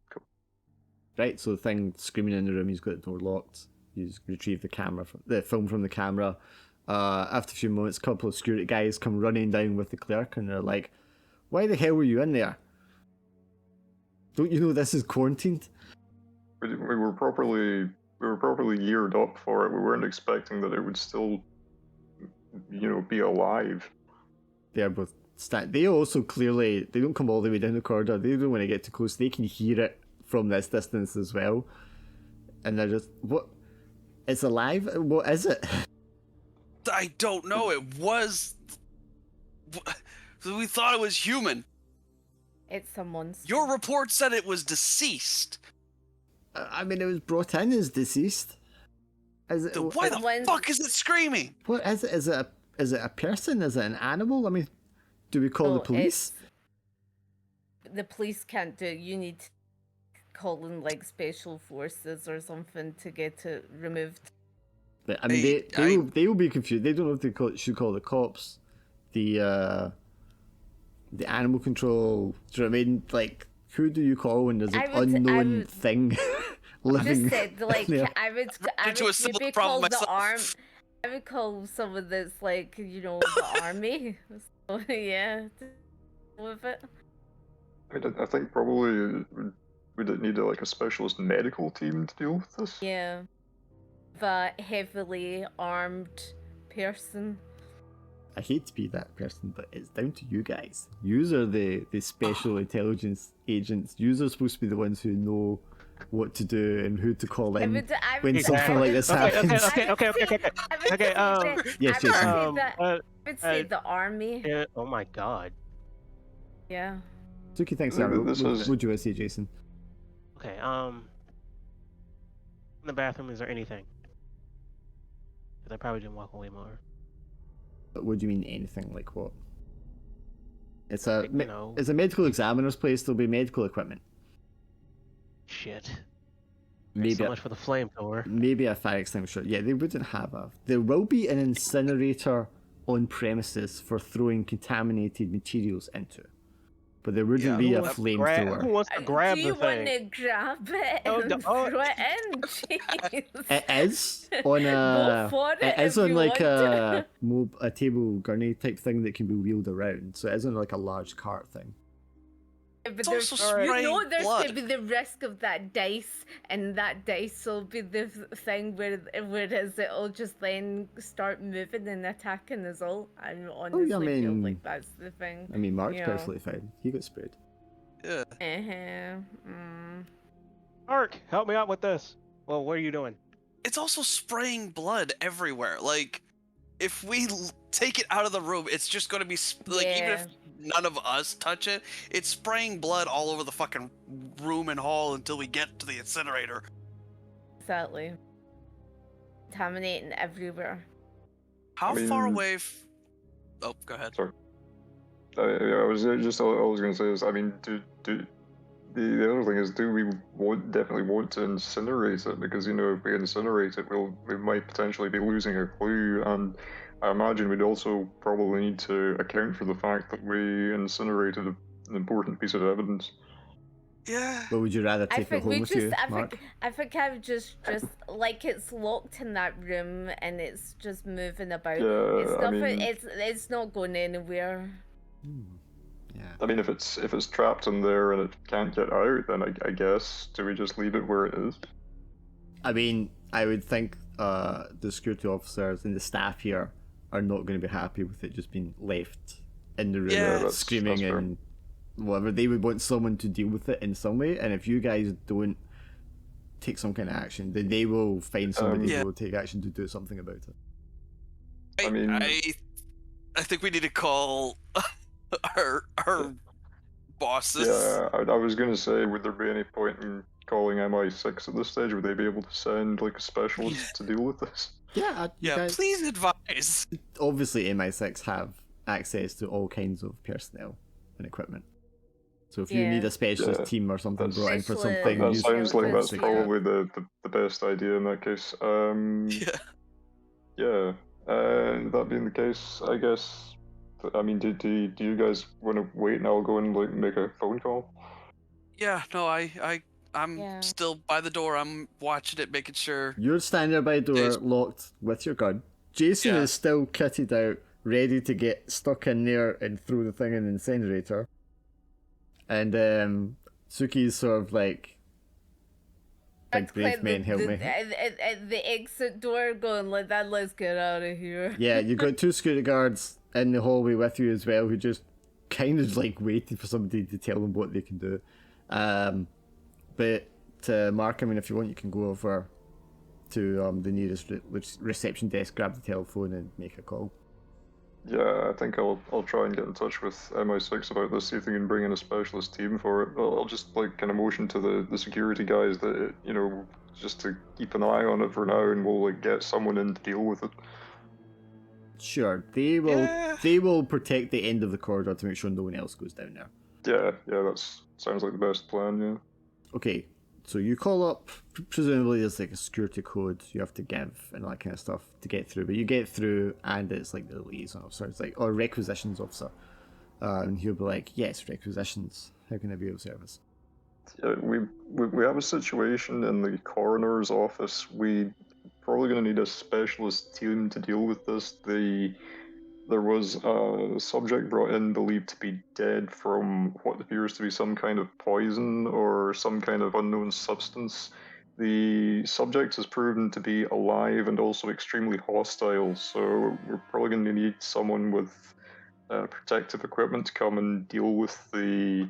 Right, so the thing screaming in the room, he's got the door locked. You retrieve the camera, the film from the camera, After a few moments, a couple of security guys come running down with the clerk, and they're like, "Why the hell were you in there? Don't you know this is quarantined?" We were properly geared up for it. We weren't expecting that it would still, be alive. They're both they also clearly, they don't come all the way down the corridor. They don't want to get too close. They can hear it from this distance as well. And they're just, what? It's alive? What is it? I don't know. It was. We thought it was human. It's a monster. Your report said it was deceased. I mean, it was brought in as deceased. Is it, Why the fuck is it screaming? What is it? Is it a person? Is it an animal? I mean, do we call the police? The police can't do it. You need to call in like special forces or something to get it removed. But, I mean, they will be confused. They don't know if they should call the cops, the animal control. Do you know what I mean? Like, who do you call when there's an unknown thing living? Just said like I would maybe call the arm. I would call someone that's like the army. So yeah, with it. I mean, I think probably we'd need a specialist medical team to deal with this. Yeah, but heavily armed person. I hate to be that person, but it's down to you guys. Yous are the special intelligence agents. Yous are supposed to be the ones who know what to do and who to call in when something like this happens. Yes, Jason. I would say the army. Yeah, oh my god. Yeah. Suki, thanks, Sarah. What would you want to say, Jason? Okay, in the bathroom, is there anything? Because I probably didn't walk away more. What do you mean anything? Like what? It's a Like, it's a medical examiner's place. There'll be medical equipment. Shit. Maybe so much for the flamethrower. Maybe a fire extinguisher. Yeah, they wouldn't have a. There will be an incinerator on premises for throwing contaminated materials into, but there wouldn't be a flamethrower. Who wants to grab the thing? Do you want to grab it and throw it in? Jeez. It is on a. Go for it. It is on like a table gurney type thing that can be wheeled around. So it is on like a large cart thing. But It's there's, also spraying there's blood. going to be the risk of that dice, and that dice will be the thing whereas it'll just then start moving and attacking us all. I honestly feel like that's the thing. I mean, Mark's perfectly fine. He got sprayed. Yeah. Mark, help me out with this. Well, what are you doing? It's also spraying blood everywhere. Like, if we take it out of the room, it's just going to be even if none of us touch it, it's spraying blood all over the fucking room and hall until we get to the incinerator. Exactly. Contaminating everywhere. How far away? Oh, go ahead. Sorry. I was just all I was going to say is, I mean, the other thing is, do we definitely want to incinerate it? Because if we incinerate it, we might potentially be losing a clue, and I imagine we'd also probably need to account for the fact that we incinerated an important piece of evidence. Yeah. But would you rather take it home with you, Mark? I think I would just like it's locked in that room and it's just moving about. Yeah, it's not going anywhere. Yeah. I mean, if it's trapped in there and it can't get out, then I guess do we just leave it where it is? I mean, I would think the security officers and the staff here are not going to be happy with it just being left in the room screaming and whatever. They would want someone to deal with it in some way, and if you guys don't take some kind of action, then they will find somebody who will take action to do something about it. I think we need to call our bosses. Yeah, I was going to say, would there be any point in calling MI6 at this stage? Would they be able to send like a specialist to deal with this? Yeah, guys, please advise. Obviously, MI6 have access to all kinds of personnel and equipment. So if you need a specialist team or something brought in for something, that sounds like that's probably the best idea in that case. That being the case, I guess. I mean, do you guys want to wait and I'll go and like make a phone call? Yeah, no, I'm still by the door. I'm watching it, making sure. You're standing there by the door, locked with your gun, Jason Yeah. is still kitted out, ready to get stuck in there and throw the thing in the incinerator. And Suki's sort of like, big brave men, help me. At the exit door, going like that. Let's get out of here. Yeah, you've got 2 security guards in the hallway with you as well, who just kind of like waiting for somebody to tell them what they can do. But Mark, I mean, if you want, you can go over to the nearest reception desk, grab the telephone, and make a call. Yeah, I think I'll try and get in touch with MI6 about this, see if they can bring in a specialist team for it. I'll just like kind of motion to the security guys that, you know, just to keep an eye on it for now, and we'll like get someone in to deal with it. Sure, they will. Yeah. They will protect the end of the corridor to make sure no one else goes down there. Yeah, that sounds like the best plan. Yeah. Okay, so you call up. Presumably, there's like a security code you have to give and all that kind of stuff to get through. But you get through, and it's like the liaison officer. It's like, or requisitions officer, and he'll be like, "Yes, requisitions. How can I be of service?" Yeah, we have a situation in the coroner's office. We probably going to need a specialist team to deal with this. There was a subject brought in believed to be dead from what appears to be some kind of poison or some kind of unknown substance. The subject has proven to be alive and also extremely hostile, so we're probably going to need someone with protective equipment to come and deal with the...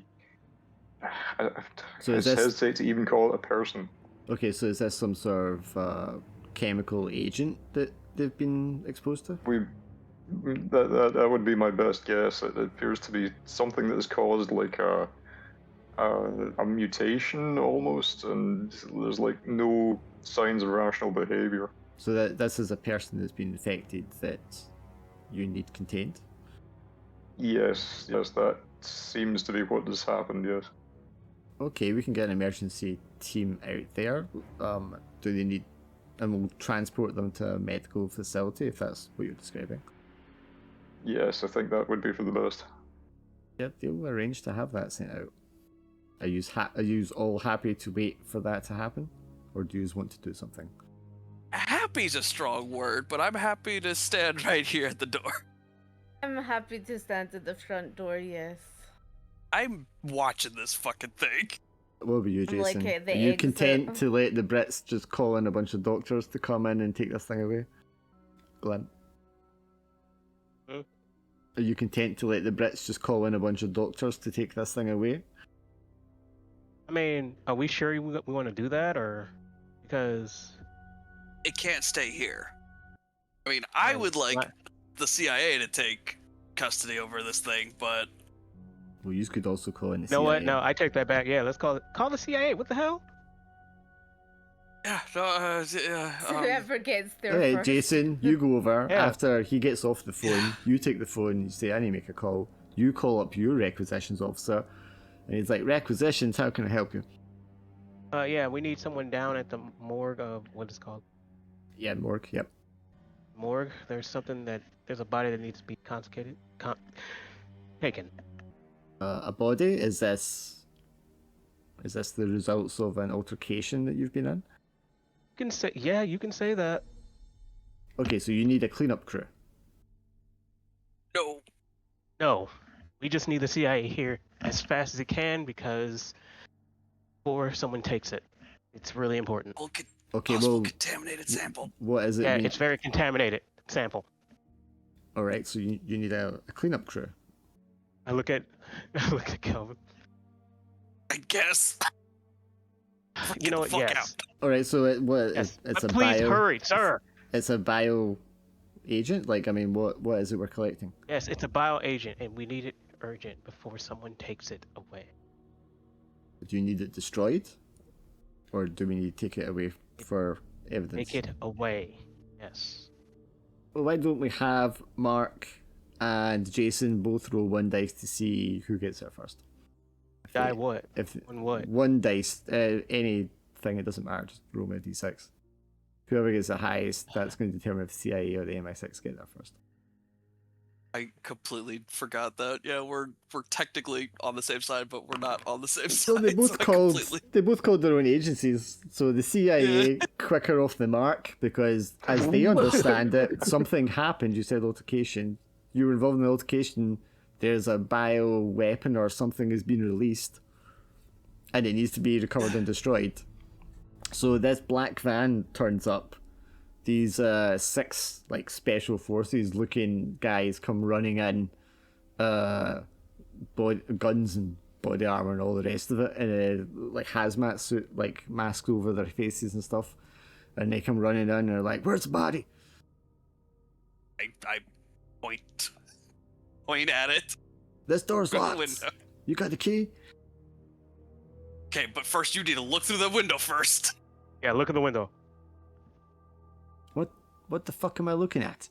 I hesitate to even call it a person. Okay, so is this some sort of chemical agent that they've been exposed to? That would be my best guess. It appears to be something that has caused like a mutation almost, and there's like no signs of rational behavior. So that this is a person that's been infected that you need contained? Yes, that seems to be what has happened, yes. Okay, we can get an emergency team out there. Do they need... And we'll transport them to a medical facility, if that's what you're describing. Yes, I think that would be for the best. Yep, they'll arrange to have that sent out. Are you all happy to wait for that to happen? Or do you want to do something? Happy's a strong word, but I'm happy to stand right here at the door. I'm happy to stand at the front door. Yes. I'm watching this fucking thing. What about you, I'm like Jason? at the Are you exit. content to let the Brits just call in a bunch of doctors to come in and take this thing away? Glenn? Hmm? Are you content to let the Brits just call in a bunch of doctors to take this thing away? I mean, are we sure we want to do that, or because It can't stay here. I mean, I would like the CIA to take custody over this thing, but Well, you could also call in the you know CIA. what? No, I take that back. Yeah, let's call the CIA. What the hell? yeah, Whoever gets there Alright, first. Jason, you go over. Yeah. After he gets off the phone, you take the phone, you say, I need to make a call. You call up your requisitions officer, and he's like, requisitions, how can I help you? Yeah, we need someone down at the morgue of what is it called? Yeah, morgue, yep. Morgue. There's a body that needs to be taken. A body? Is this the results of an altercation that you've been in? You can say that. Okay, so you need a cleanup crew. no. No, we just need the CIA here as fast as it can because before someone takes it, it's really important. Okay, Possible well, contaminated sample. what is it? Yeah, mean? it's very contaminated sample. Alright, so you need a cleanup crew. I look at Kelvin. I guess. You know what? Get the fuck Yes. out. Alright, so Yes. it's But a please bio... hurry, sir. It's a bio agent? Like, I mean, what is it we're collecting? Yes, it's a bio agent, and we need it urgent before someone takes it away. Do you need it destroyed? Or do we need to take it away for evidence? Take it away. Yes. Well, why don't we have Mark and Jason both roll one dice to see who gets there first? Die what? If On what? one dice, anything, it doesn't matter. Just roll me a d6. Whoever gets the highest, that's going to determine if the CIA or the MI6 get there first. I completely forgot that. Yeah, we're technically on the same side, but we're not on the same So side. they both so I called completely... they both called their own agencies. So the CIA Yeah. quicker off the mark because, as they understand it, something happened. You said altercation. You were involved in the altercation. There's a bio weapon or something has been released, and it needs to be recovered and destroyed. So this black van turns up. These 6 like special forces looking guys come running in, guns and body armor and all the rest of it, in a like hazmat suit, like masks over their faces and stuff, and they come running in and they're like, "Where's the body?" I point at it. This door's Go to the locked. window. You got the key? Okay, but first you need to look through the window first. Yeah, look in the window. What the fuck am I looking at?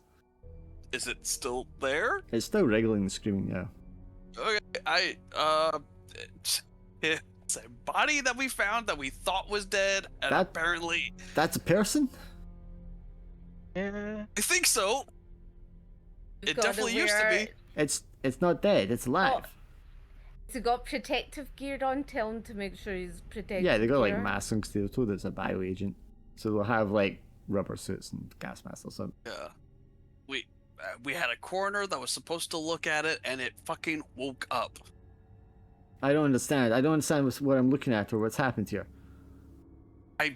Is it still there? It's still wriggling and screaming. Yeah. Okay, it's a body that we found that we thought was dead, and That- apparently, That's a person. Yeah. I think so. We've It gotta definitely used to wear- be. It's not dead. It's alive. Has he got protective gear on? Tell him to make sure he's protected. Yeah, they got like masks and steel toed. It's a bio agent, so they'll have like rubber suits and gas masks or something. Yeah, we had a coroner that was supposed to look at it, and it fucking woke up. I don't understand. I don't understand what I'm looking at or what's happened here.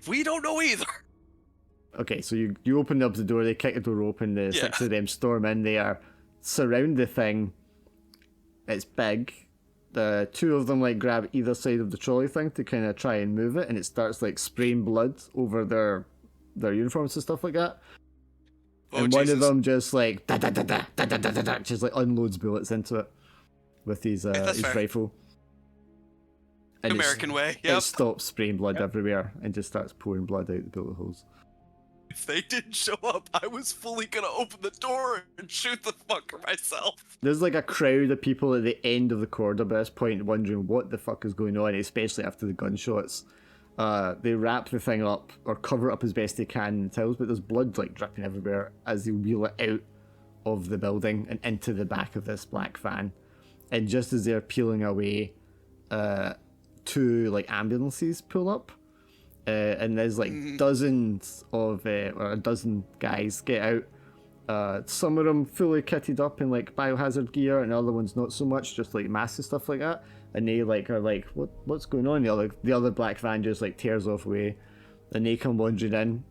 We don't know either. Okay, so you open up the door, they kick the door open, the Yeah. 6 of them storm in there, surround the thing. It's big. The 2 of them like grab either side of the trolley thing to kind of try and move it, and it starts like spraying blood over their uniforms and stuff like that. Oh, And one of Jesus. them just like da da da da da da da da da, just like unloads bullets into it with his that's fair. rifle. And American way. It Yep. stops spraying blood everywhere and just starts pouring blood out the bullet holes. If they didn't show up, I was fully gonna open the door and shoot the fucker myself. There's like a crowd of people at the end of the corridor by this point wondering what the fuck is going on, especially after the gunshots. They wrap the thing up or cover it up as best they can in the tiles, but there's blood like dripping everywhere as they wheel it out of the building and into the back of this black van. And just as they're peeling away, 2 like ambulances pull up. And there's like dozens of, or a dozen guys get out. Some of them fully kitted up in like biohazard gear, and other ones not so much, just like masks and stuff like that. And they like are like, what's going on? The other black van just like tears off away, and they come wandering in.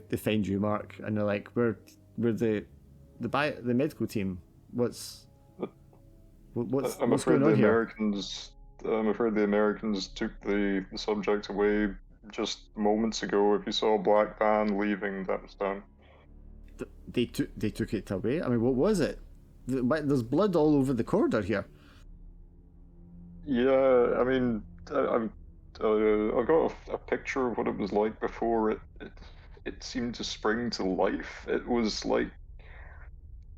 They find you, Mark, and they're like, we're the medical team. What's I'm what's afraid going on here? I'm afraid the Americans took the subject away just moments ago. If you saw a black van leaving, that was them. They took it away. I mean, what was it? There's blood all over the corridor here. Yeah, I mean, I've got a picture of what it was like before it seemed to spring to life. It was like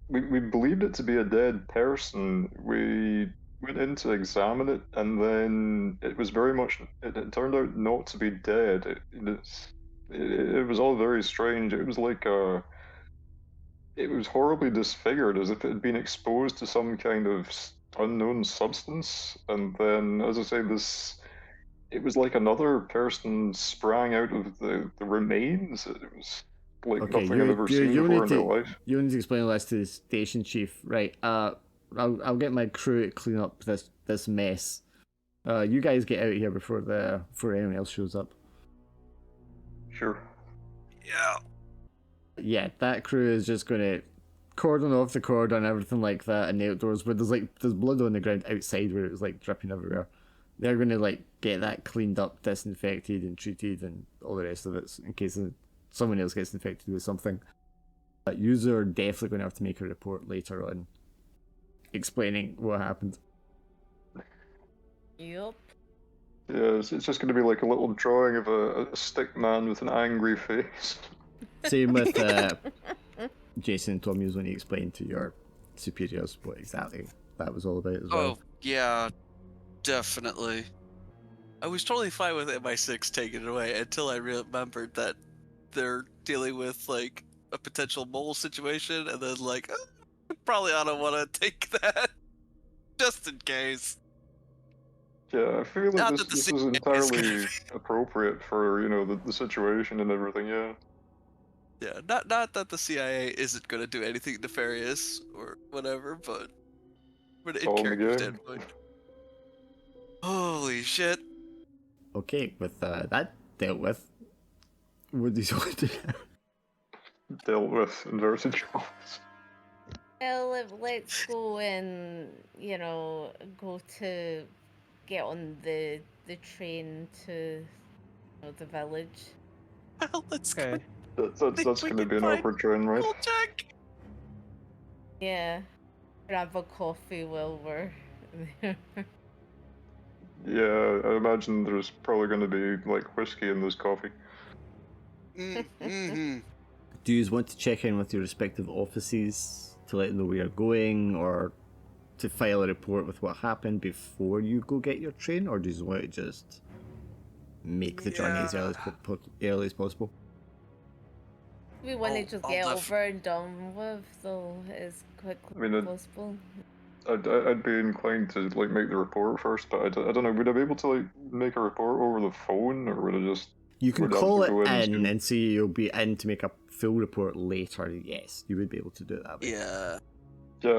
we believed it to be a dead person. We went in to examine it, and then it was very much. It turned out not to be dead. It was all very strange. It was like it was horribly disfigured, as if it had been exposed to some kind of unknown substance. And then, as I say, it was like another person sprang out of the remains. It was like Okay, nothing I've ever seen before in my life. you need to explain this to the station chief, right? I'll get my crew to clean up this mess. You guys get out of here before anyone else shows up. Sure. Yeah. Yeah, that crew is just gonna cordon off the corridor and everything like that in the outdoors, where there's blood on the ground outside where it was like dripping everywhere. They're gonna like get that cleaned up, disinfected and treated and all the rest of it in case someone else gets infected with something. You're definitely gonna have to make a report later on explaining what happened. Yep. Yeah, it's just going to be like a little drawing of a stick man with an angry face. Same with Jason and Tommy when he explained to your superiors what exactly that was all about as well. Oh, yeah, definitely. I was totally fine with MI6 taking it away until I remembered that they're dealing with like a potential mole situation, and then like probably ought to want to take that just in case. Yeah, I feel like Not this that the this CIA is is gonna entirely appropriate for the situation and everything. Yeah. Yeah, not that the CIA isn't gonna do anything nefarious or whatever, but from an It's all in the in-character game. standpoint. Holy shit. Okay, with that dealt with, what do you want to do? Dealt with inverted jobs. Well, let's go and go to get on the train to the village. Well, let's go. Okay. That's See if that's we gonna can be an find awkward train, right? Kolchak. Yeah, grab a coffee while we're there. Yeah, I imagine there's probably gonna be like whiskey in this coffee. Mm-hmm. Do you want to check in with your respective offices to let them know where you're going, or to file a report with what happened before you go get your train, or do you want to just make the journey as early as possible? We want to I'll- just I'll get def- over and done with, so as quickly I mean, as possible. I'd be inclined to like make the report first, but I don't know. Would I be able to like make a report over the phone, or would I just? You can would I have call to it go in see- and say you'll be in to make a full report later. Yes, you would be able to do it that way. Yeah. Yeah,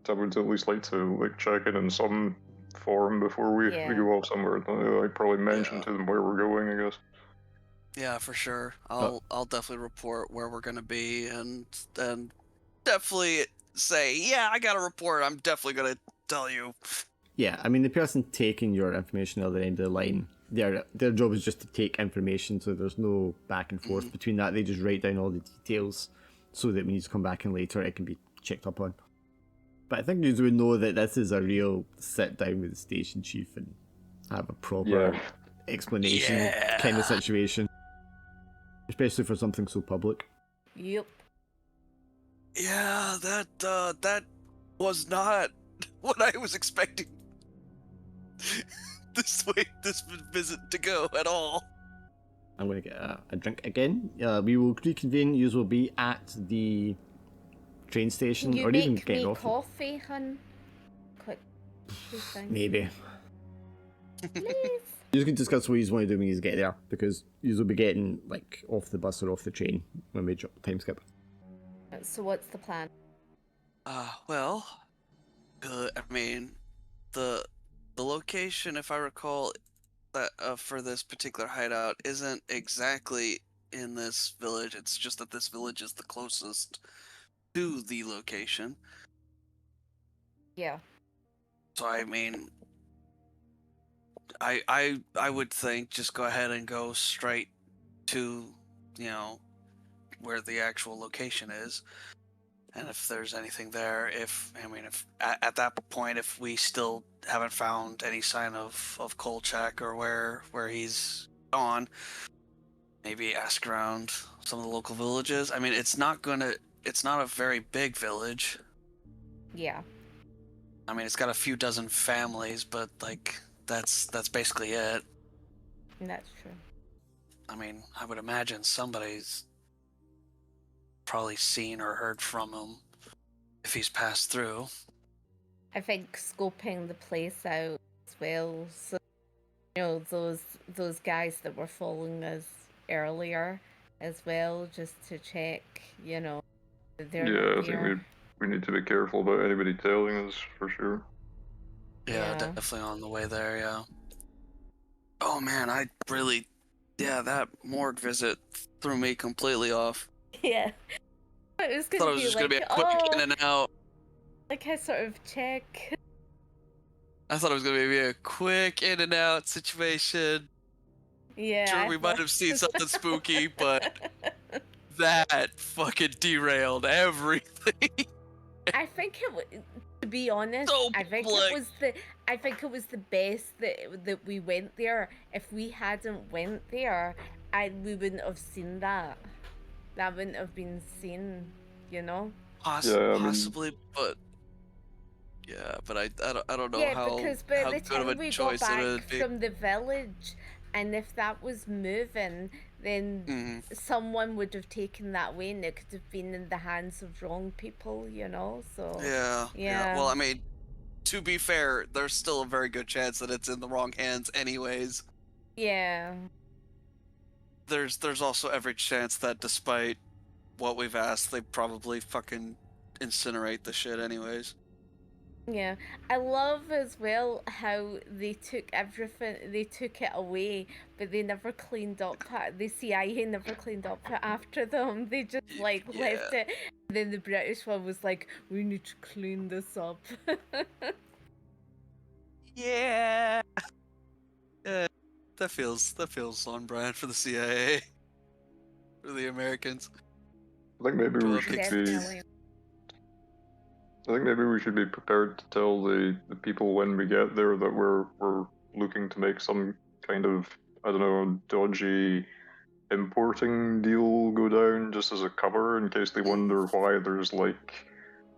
I would at least like to like check in some form before we Yeah. go off somewhere. I'd probably mention Yeah. to them where we're going, I guess. Yeah, for sure. I'll definitely report where we're gonna be and definitely say, yeah, I got a report. I'm definitely gonna tell you. Yeah, I mean, the person taking your information at the end of the line, their job is just to take information, so there's no back and forth between that. They just write down all the details so that when you come back in later, it can be checked up on. But I think you would know that this is a real sit down with the station chief and have a proper Yeah. explanation kind of situation, especially for something so public. Yep. Yeah, that was not what I was expecting this visit to go at all. I'm going to get a drink again. We will reconvene. You will be at the train station, Can you or even make getting me off. coffee, hun? Quick. Please, thanks. Maybe. Please. You can discuss what you want to do when you get there, because you will be getting like off the bus or off the train when we drop time skip. So what's the plan? Well, I mean, the location, if I recall, that for this particular hideout isn't exactly in this village. It's just that this village is the closest to the location. Yeah. So I mean, I would think just go ahead and go straight to, where the actual location is. And if there's anything there, if at that point, if we still haven't found any sign of Kolchak or where he's gone, maybe ask around some of the local villages. I mean, it's not a very big village. Yeah. I mean, it's got a few dozen families, but like that's basically it. That's true. I mean, I would imagine somebody's probably seen or heard from him if he's passed through. I think scoping the place out as well. So, those guys that were following us earlier as well, just to check, that they're Yeah, not I think here. we need to be careful about anybody tailing us for sure. Yeah, Yeah. definitely on the way there, yeah. Oh man, that morgue visit threw me completely off. Yeah. It was I gonna thought it was be just like, gonna be a quick in and out. like I sort of check. I thought it was gonna be a quick in and out situation. Yeah. Sure, I we might thought- have seen something spooky, but that fucking derailed everything. I think it was, to be honest, So I think public. it was the best that we went there. If we hadn't went there, we wouldn't have seen that. That wouldn't have been seen, Yeah, I mean- Possibly, but I don't know yeah, how because by how the good of time a we got choice it back would be. from the village, and if that was moving, then Mhm. someone would have taken that away, and it could have been in the hands of wrong people, you know? So, Yeah. yeah. Well, I mean, to be fair, there's still a very good chance that it's in the wrong hands anyways. Yeah. There's also every chance that despite what we've asked, they probably fucking incinerate the shit anyways. Yeah, I love as well how they took everything, they took it away, but they never cleaned up. The CIA never cleaned up after them. They just like Yeah. left it. And then the British one was like, "We need to clean this up." Yeah. Yeah. That feels on brand for the CIA. For the Americans. I think maybe we Well, should kick- be. Definitely. I think maybe we should be prepared to tell the people when we get there that we're looking to make some kind of, I don't know, dodgy importing deal go down just as a cover in case they wonder why there's like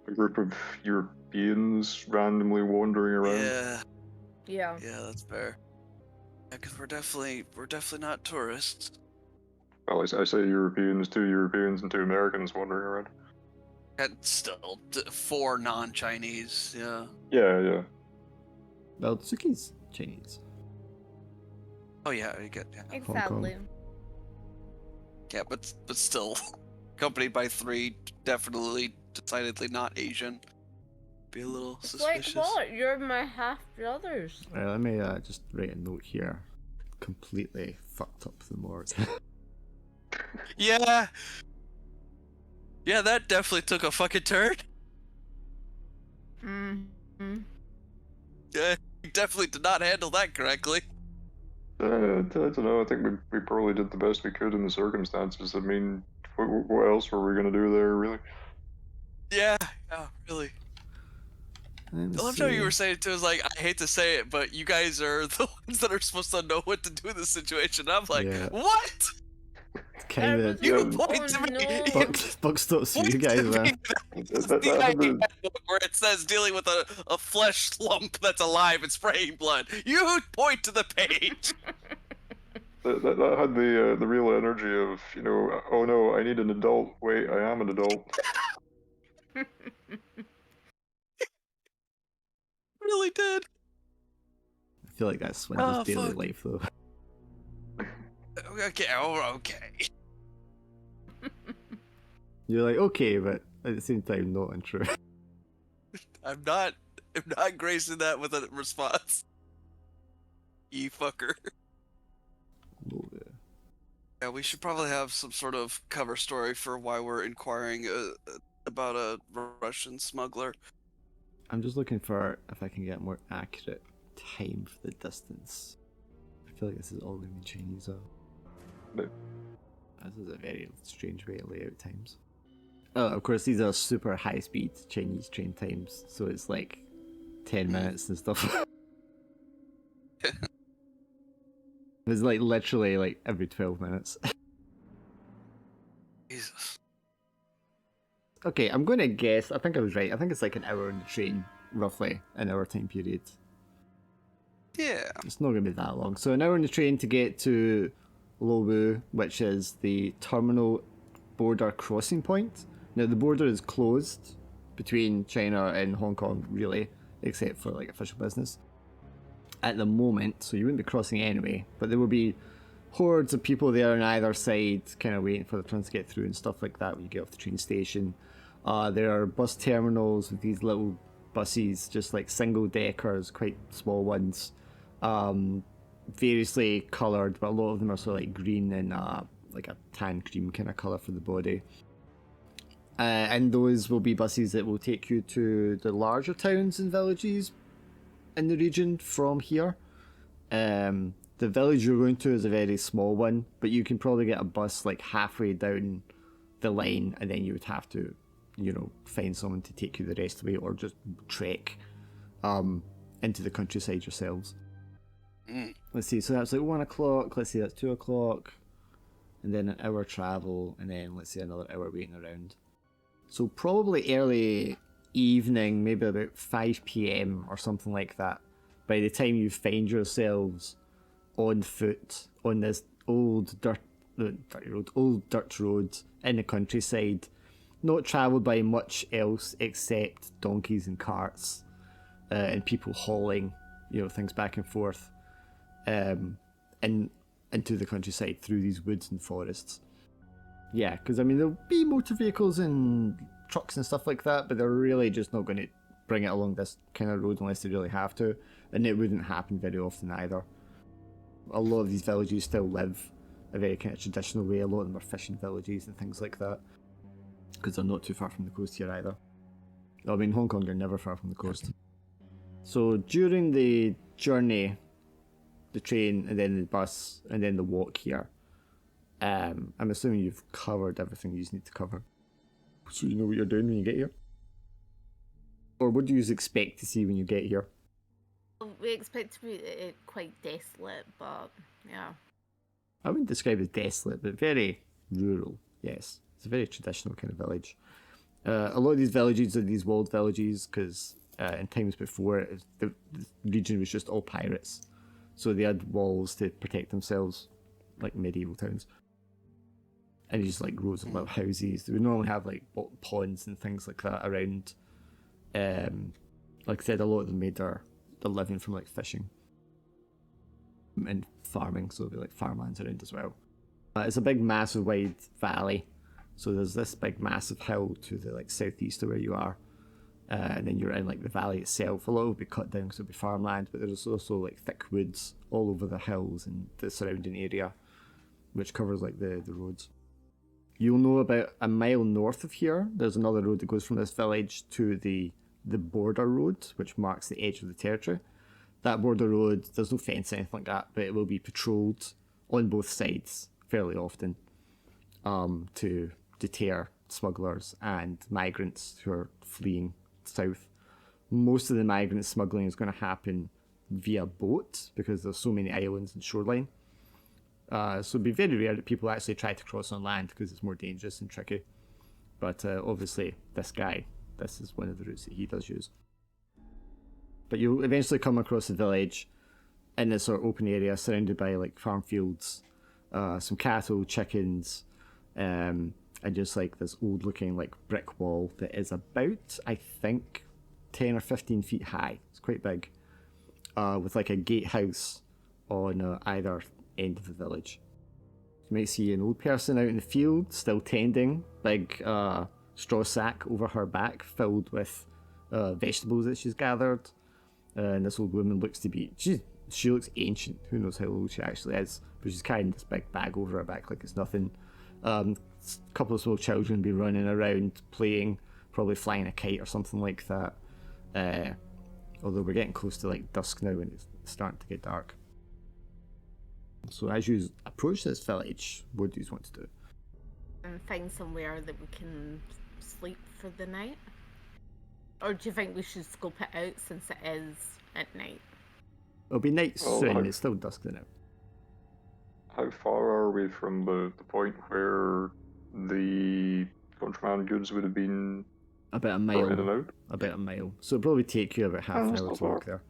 a group of Europeans randomly wandering around. Yeah. Yeah. Yeah, that's fair. Yeah, because we're definitely not tourists. Well, I say Europeans, 2 Europeans and 2 Americans wandering around. And still, 4 non-Chinese. Yeah. Yeah. Well, Tsuki's Chinese. Oh yeah, you get Exactly. yeah, but still, accompanied by 3 definitely decidedly not Asian. Be a little It's like, suspicious. what? You're my half brothers. Let me just write a note here. Completely fucked up the morgue. Yeah. Yeah, that definitely took a fucking turn. Mm-hmm. Yeah, you definitely did not handle that correctly. I don't know. I think we probably did the best we could in the circumstances. I mean, what else were we gonna do there, really? Yeah, really. Let me I love how you see. were saying too. Is like, I hate to say it, but you guys are the ones that are supposed to know what to do in this situation. I'm like, Yeah. what? Kind of. You Yeah. point to me. No. Buck stops for Point you to guys, me. man. That's That the had idea the- where it says dealing with a flesh lump that's alive and spraying blood. You point to the page. That had the real energy of, you know, oh no, I need an adult. Wait, I am an adult. Really did. I feel like that's Swindle's daily fuck. life, though. Okay, okay. You're like, okay, but at the same time, not untrue. I'm not gracing that with a response. You fucker. Yeah, we should probably have some sort of cover story for why we're inquiring about a Russian smuggler. I'm just looking for if I can get a more accurate time for the distance. I feel like this is all going to be Chinese, though. No. This is a very strange way to lay out times. Oh, of course, these are super high-speed Chinese train times, so it's like 10 minutes and stuff. It's like literally like every 12 minutes. Jesus. Okay, I'm going to guess. I think I was right. I think it's like an hour on the train, roughly, an hour time period. Yeah. It's not going to be that long. So an hour on the train to get to Lowu, which is the terminal border crossing point. Now, the border is closed between China and Hong Kong, really, except for like official business at the moment, so you wouldn't be crossing anyway, but there will be hordes of people there on either side kind of waiting for the trains to get through and stuff like that when you get off the train station. There are bus terminals with these little buses, just like single deckers, quite small ones, variously coloured, but a lot of them are sort of like green and like a tan cream kind of colour for the body. And those will be buses that will take you to the larger towns and villages in the region from here. The village you're going to is a very small one, but you can probably get a bus like halfway down the line, and then you would have to, you know, find someone to take you the rest of the way, or just trek into the countryside yourselves. Let's see, so that's like 1 o'clock, let's see, that's 2 o'clock, and then an hour travel, and then let's say another hour waiting around. So probably early evening, maybe about 5 p.m. or something like that, by the time you find yourselves on foot on this old dirt road in the countryside, not travelled by much else except donkeys and carts, and people hauling, things back and forth, into the countryside through these woods and forests. Yeah, because I mean there'll be motor vehicles and trucks and stuff like that, but they're really just not going to bring it along this kind of road unless they really have to, and it wouldn't happen very often either. A lot of these villages still live a very kind of traditional way. A lot of them are fishing villages and things like that, because they're not too far from the coast here either. I mean, Hong Kong are never far from the coast. So during the journey, the train and then the bus and then the walk here, I'm assuming you've covered everything you need to cover, so you know what you're doing when you get here? Or what do you expect to see when you get here? We expect to be quite desolate, but yeah. I wouldn't describe it as desolate, but very rural, yes. It's a very traditional kind of village. A lot of these villages are these walled villages because in times before, the region was just all pirates. So they had walls to protect themselves, like medieval towns. And just like rows of little houses. They would normally have like ponds and things like that around. Like I said, a lot of them made their living from like fishing and farming, so there'll be like farmlands around as well. It's a big, massive, wide valley. So there's this big, massive hill to the like southeast of where you are, and then you're in like the valley itself. A lot will be cut down, so it'll be farmland, but there's also like thick woods all over the hills and the surrounding area, which covers like the roads. You'll know about a mile north of here, there's another road that goes from this village to the border road, which marks the edge of the territory. That border road, there's no fence or anything like that, but it will be patrolled on both sides fairly often to deter smugglers and migrants who are fleeing south. Most of the migrant smuggling is going to happen via boat because there's so many islands and shoreline. So it'd be very rare that people actually try to cross on land because it's more dangerous and tricky. But obviously, this is one of the routes that he does use. But you'll eventually come across a village in this sort of open area surrounded by like farm fields, some cattle, chickens, and just like this old looking like brick wall that is about, I think, 10 or 15 feet high. It's quite big, with like a gatehouse on either end of the village. You might see an old person out in the field still tending, big straw sack over her back filled with vegetables that she's gathered. And this old woman looks to be, she looks ancient. Who knows how old she actually is, but she's carrying this big bag over her back like it's nothing. A couple of small children be running around playing, probably flying a kite or something like that. Although we're getting close to like dusk now and it's starting to get dark. So as you approach this village, what do you want to do? And find somewhere that we can sleep for the night? Or do you think we should scope it out since it is at night? It'll be night soon, it's still dusk now. How far are we from the point where the contraband goods would have been about a mile in and out? About a mile. So it'll probably take you about half an hour to walk there.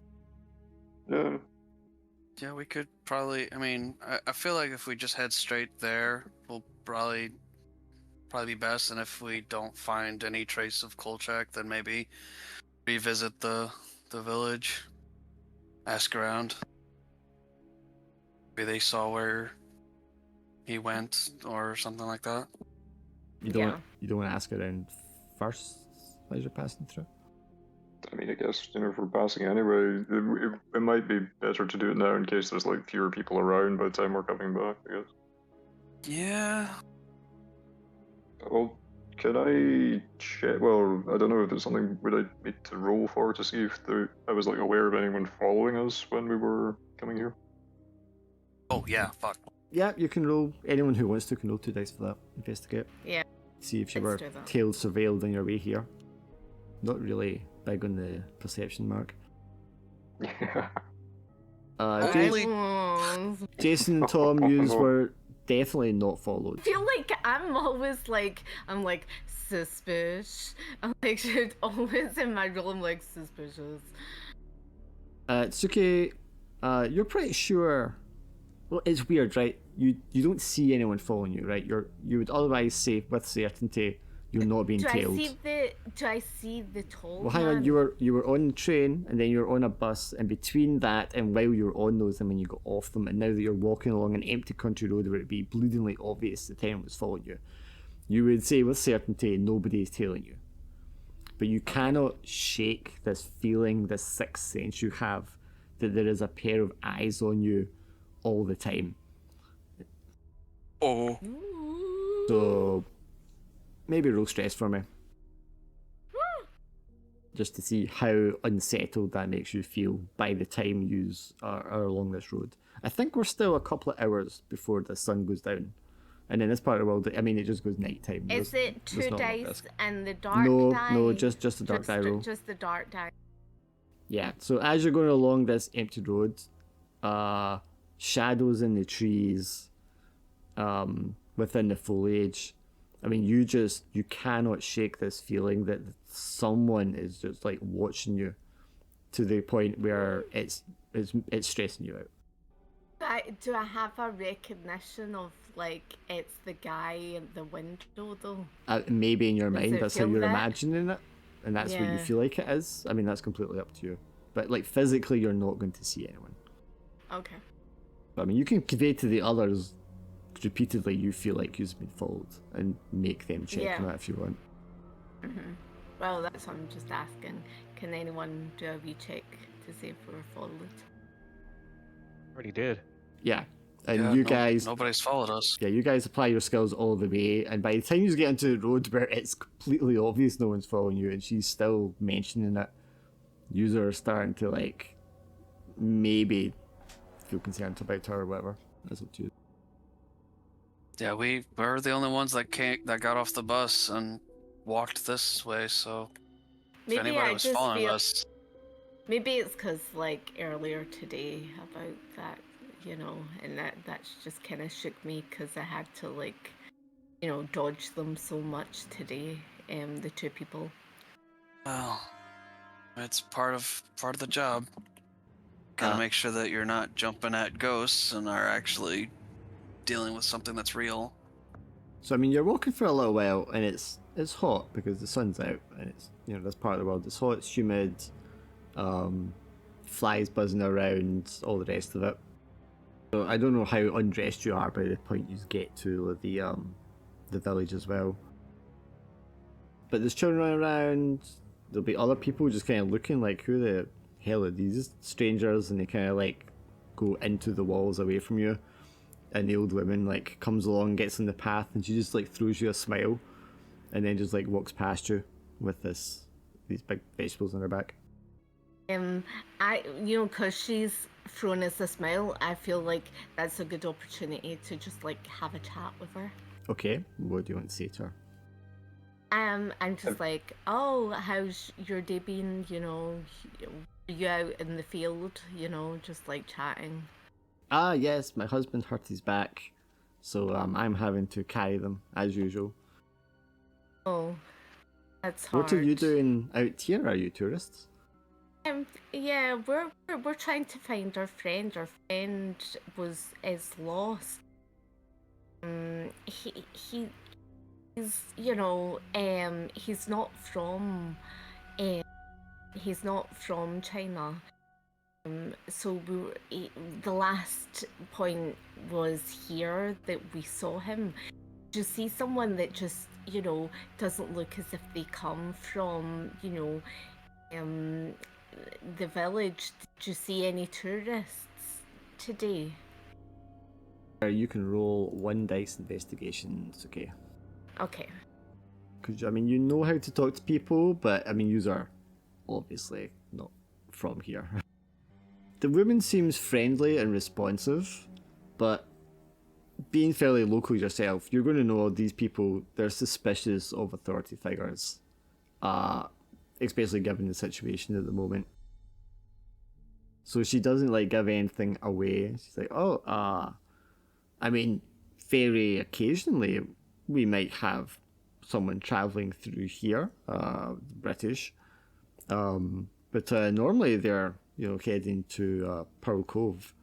Yeah. Yeah, we could probably. I mean, I feel like if we just head straight there, we'll probably be best. And if we don't find any trace of Kolchak, then maybe revisit the village, ask around. Maybe they saw where he went or something like that. You don't want to ask around first as you're passing through? I mean, I guess, if we're passing anyway, it might be better to do it now in case there's, like, fewer people around by the time we're coming back, I guess. Yeah. Well, can I check? Well, I don't know if there's something would I need to roll for to see if I was, like, aware of anyone following us when we were coming here? Oh, yeah, fuck. Yeah, you can roll. Anyone who wants to can roll 2 dice for that. Investigate. Yeah. See if you Let's were do that. tailed surveilled on your way here. Not really big on the perception mark. Yeah. Jason and Tom, yous were definitely not followed. I feel like I'm like suspicious. I'm like always in my role. I'm like suspicious. Tsuki, you're pretty sure Well, it's weird, right? You don't see anyone following you, right? You would otherwise say with certainty you're not being tailed. Do I see the tall Well, hang on. man? You were on the train, and then you were on a bus, and between that and while you were on those, and when you got off them, and now that you're walking along an empty country road where it'd be bleedingly obvious the tenant was following you, you would say with certainty nobody is tailing you. But you cannot shake this feeling, this sixth sense you have that there is a pair of eyes on you all the time. Oh. So maybe roll stress for me. Just to see how unsettled that makes you feel by the time you are along this road. I think we're still a couple of hours before the sun goes down. And in this part of the world, I mean, it just goes nighttime. Is it there's two not much dice risk. and the dark die? No, just the dark die roll. Just the dark die. Yeah, so as you're going along this empty road, shadows in the trees, within the foliage, I mean, you cannot shake this feeling that someone is just like watching you to the point where it's stressing you out. Do I have a recognition of like it's the guy in the window though? Maybe in your Does mind, it that's how feel you're that? imagining it, and that's what you Yeah. feel like it is. I mean, that's completely up to you. But like physically, you're not going to see anyone. Okay. But I mean, you can convey to the others repeatedly you feel like you've been followed and make them check Yeah. on it if you want. Well, that's what I'm just asking. Can anyone do a wee check to see if we're followed? Already did. Yeah. And Yeah, you guys, nobody's followed us. yeah, you guys apply your skills all the way, and by the time you get into the road where it's completely obvious no one's following you, and she's still mentioning it, users are starting to like maybe feel concerned about her or whatever. That's up to you. Yeah, we're the only ones that got off the bus and walked this way. So if Maybe anybody I was just following feel. us, Maybe it's because like earlier today about that, you know, and that's just kind of shook me because I had to like, you know, dodge them so much today. The two people. well, it's part of the job. Gotta make sure that you're not jumping at ghosts and are actually dealing with something that's real. So I mean, you're walking for a little while, and it's hot because the sun's out, and it's, you know, this part of the world. It's hot, it's humid, flies buzzing around, all the rest of it. So I don't know how undressed you are by the point you get to the village as well. But there's children running around. There'll be other people just kind of looking like, who the hell are these strangers? And they kind of like go into the walls away from you. And the old woman like comes along, gets in the path, and she just like throws you a smile, and then just like walks past you with these big vegetables on her back. Because she's thrown us a smile, I feel like that's a good opportunity to just like have a chat with her. Okay, what do you want to say to her? I'm just like, oh, how's your day been? You know, are you out in the field? You know, just like chatting. Ah, yes, my husband hurt his back, so I'm having to carry them as usual. Oh, that's hard. What are you doing out here? Are you tourists? Yeah, we're trying to find our friend. Our friend is lost. He's he's not from China. So the last point was here that we saw him. Did you see someone that just, you know, doesn't look as if they come from, you know, the village? Did you see any tourists today? You can roll 1 dice investigation. It's okay. Okay. Because I mean, you know how to talk to people, but I mean, you are obviously not from here. The woman seems friendly and responsive, but being fairly local yourself, you're going to know these people, they're suspicious of authority figures, especially given the situation at the moment. So she doesn't like give anything away. She's like, I mean, very occasionally we might have someone travelling through here, British, but normally they're, you know, heading to Pearl Cove.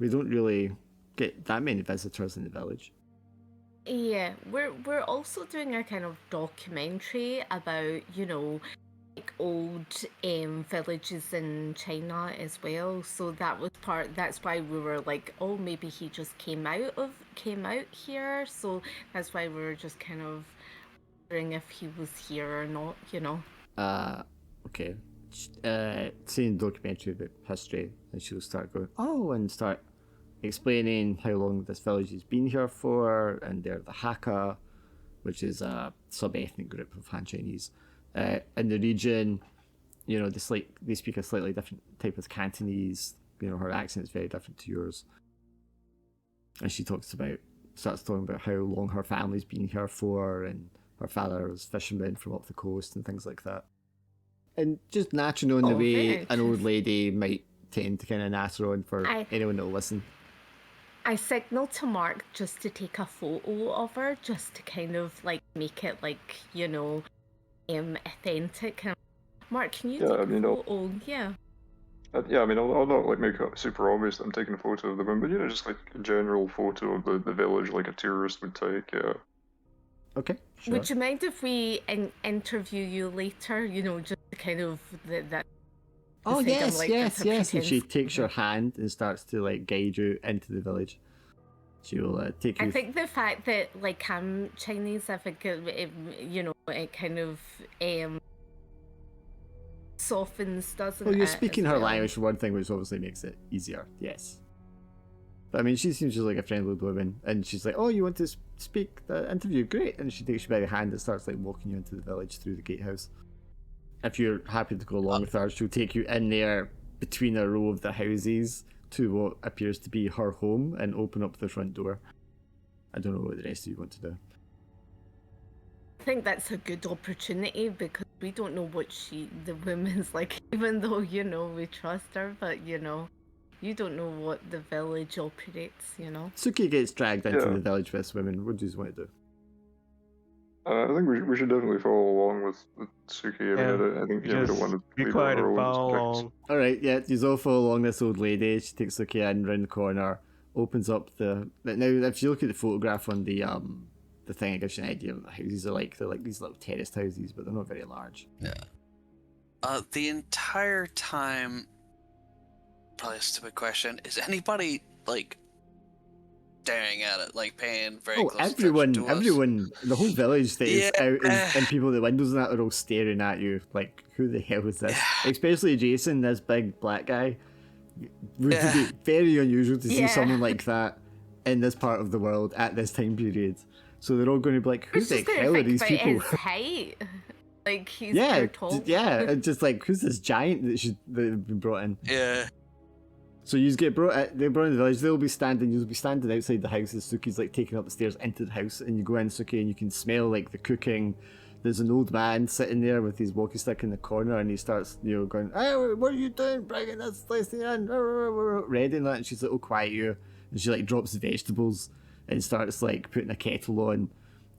We don't really get that many visitors in the village. Yeah, we're also doing a kind of documentary about, like old villages in China as well. So that's why we were like, oh, maybe he just came out here. So that's why we were just kind of wondering if he was here or not. Okay. Seeing the documentary about history, and she'll start going, oh, and start explaining how long this village has been here for, and they're the Hakka, which is a sub-ethnic group of Han Chinese. In the region, they speak a slightly different type of Cantonese. Her accent is very different to yours. And she starts talking about how long her family's been here for, and her father was fisherman from up the coast and things like that. And just naturally knowing the way an old lady might tend to kind of natter on for anyone that'll listen. I signaled to Mark just to take a photo of her, just to kind of like make it like, authentic. Mark, can you take a photo? Yeah. Yeah, I mean, I'll not like make it super obvious that I'm taking a photo of the room, but just like a general photo of the village, like a tourist would take. Yeah. Okay. Sure. Would you mind if we interview you later? Just kind of that. Oh yes. And she takes your hand and starts to like guide you into the village. She will take you. I think the fact that like I'm Chinese, I think it kind of softens, doesn't it? Well, you're speaking her language for one thing, which obviously makes it easier. Yes. But I mean, she seems just like a friendly woman, and she's like, "Oh, you want to speak the interview? Great!" And she takes you by the hand and starts like walking you into the village through the gatehouse. If you're happy to go along with her, she'll take you in there between a row of the houses to what appears to be her home and open up the front door. I don't know what the rest of you want to do. I think that's a good opportunity because we don't know what the woman's like, even though, we trust her, but, you don't know what the village operates, Suki gets dragged into the village with women. What do you want to do? I think we should definitely follow along with Suki. I think we don't want to be quiet and follow along. All right, yeah, you all follow along this old lady. She takes Suki in round the corner, opens up the. Now, if you look at the photograph on the thing, it gives you an idea of what the houses are like. They're like these little terraced houses, but they're not very large. Yeah. The entire time, probably a stupid question. Is anybody like staring at it, like paying very close attention to us? Everyone, the whole village that is out and people at the windows and that are all staring at you like, who the hell is this? Especially Jason, this big black guy. Would be very unusual to see someone like that in this part of the world at this time period. So they're all going to be like, who the hell are these people? His height. Like, he's so tall. Yeah, it's just like, who's this giant that have been brought in? Yeah. So you get they're brought in the village, you'll be standing outside the house as Suki's like taking up the stairs into the house, and you go in, Suki, and you can smell like the cooking. There's an old man sitting there with his walkie stick in the corner, and he starts, going, "Hey, what are you doing? Bringing this place in, ready and that." And she's like, "Oh, quiet you," and she like drops the vegetables and starts like putting a kettle on,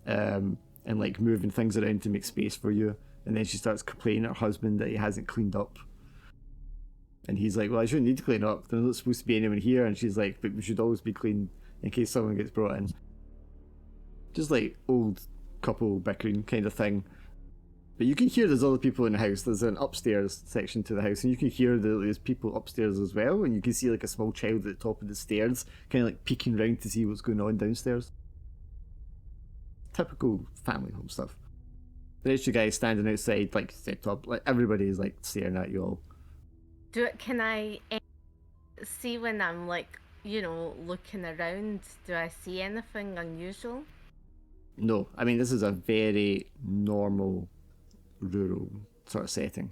and like moving things around to make space for you. And then she starts complaining at her husband that he hasn't cleaned up. And he's like, "Well, I shouldn't need to clean up. There's not supposed to be anyone here." And she's like, "But we should always be clean in case someone gets brought in." Just like old couple bickering kind of thing. But you can hear there's other people in the house. There's an upstairs section to the house, and you can hear that there's people upstairs as well. And you can see like a small child at the top of the stairs, kind of like peeking round to see what's going on downstairs. Typical family home stuff. The rest of you guys standing outside, like set up, like everybody is like staring at you all. Can I see when I'm like, looking around? Do I see anything unusual? No, I mean this is a very normal, rural sort of setting.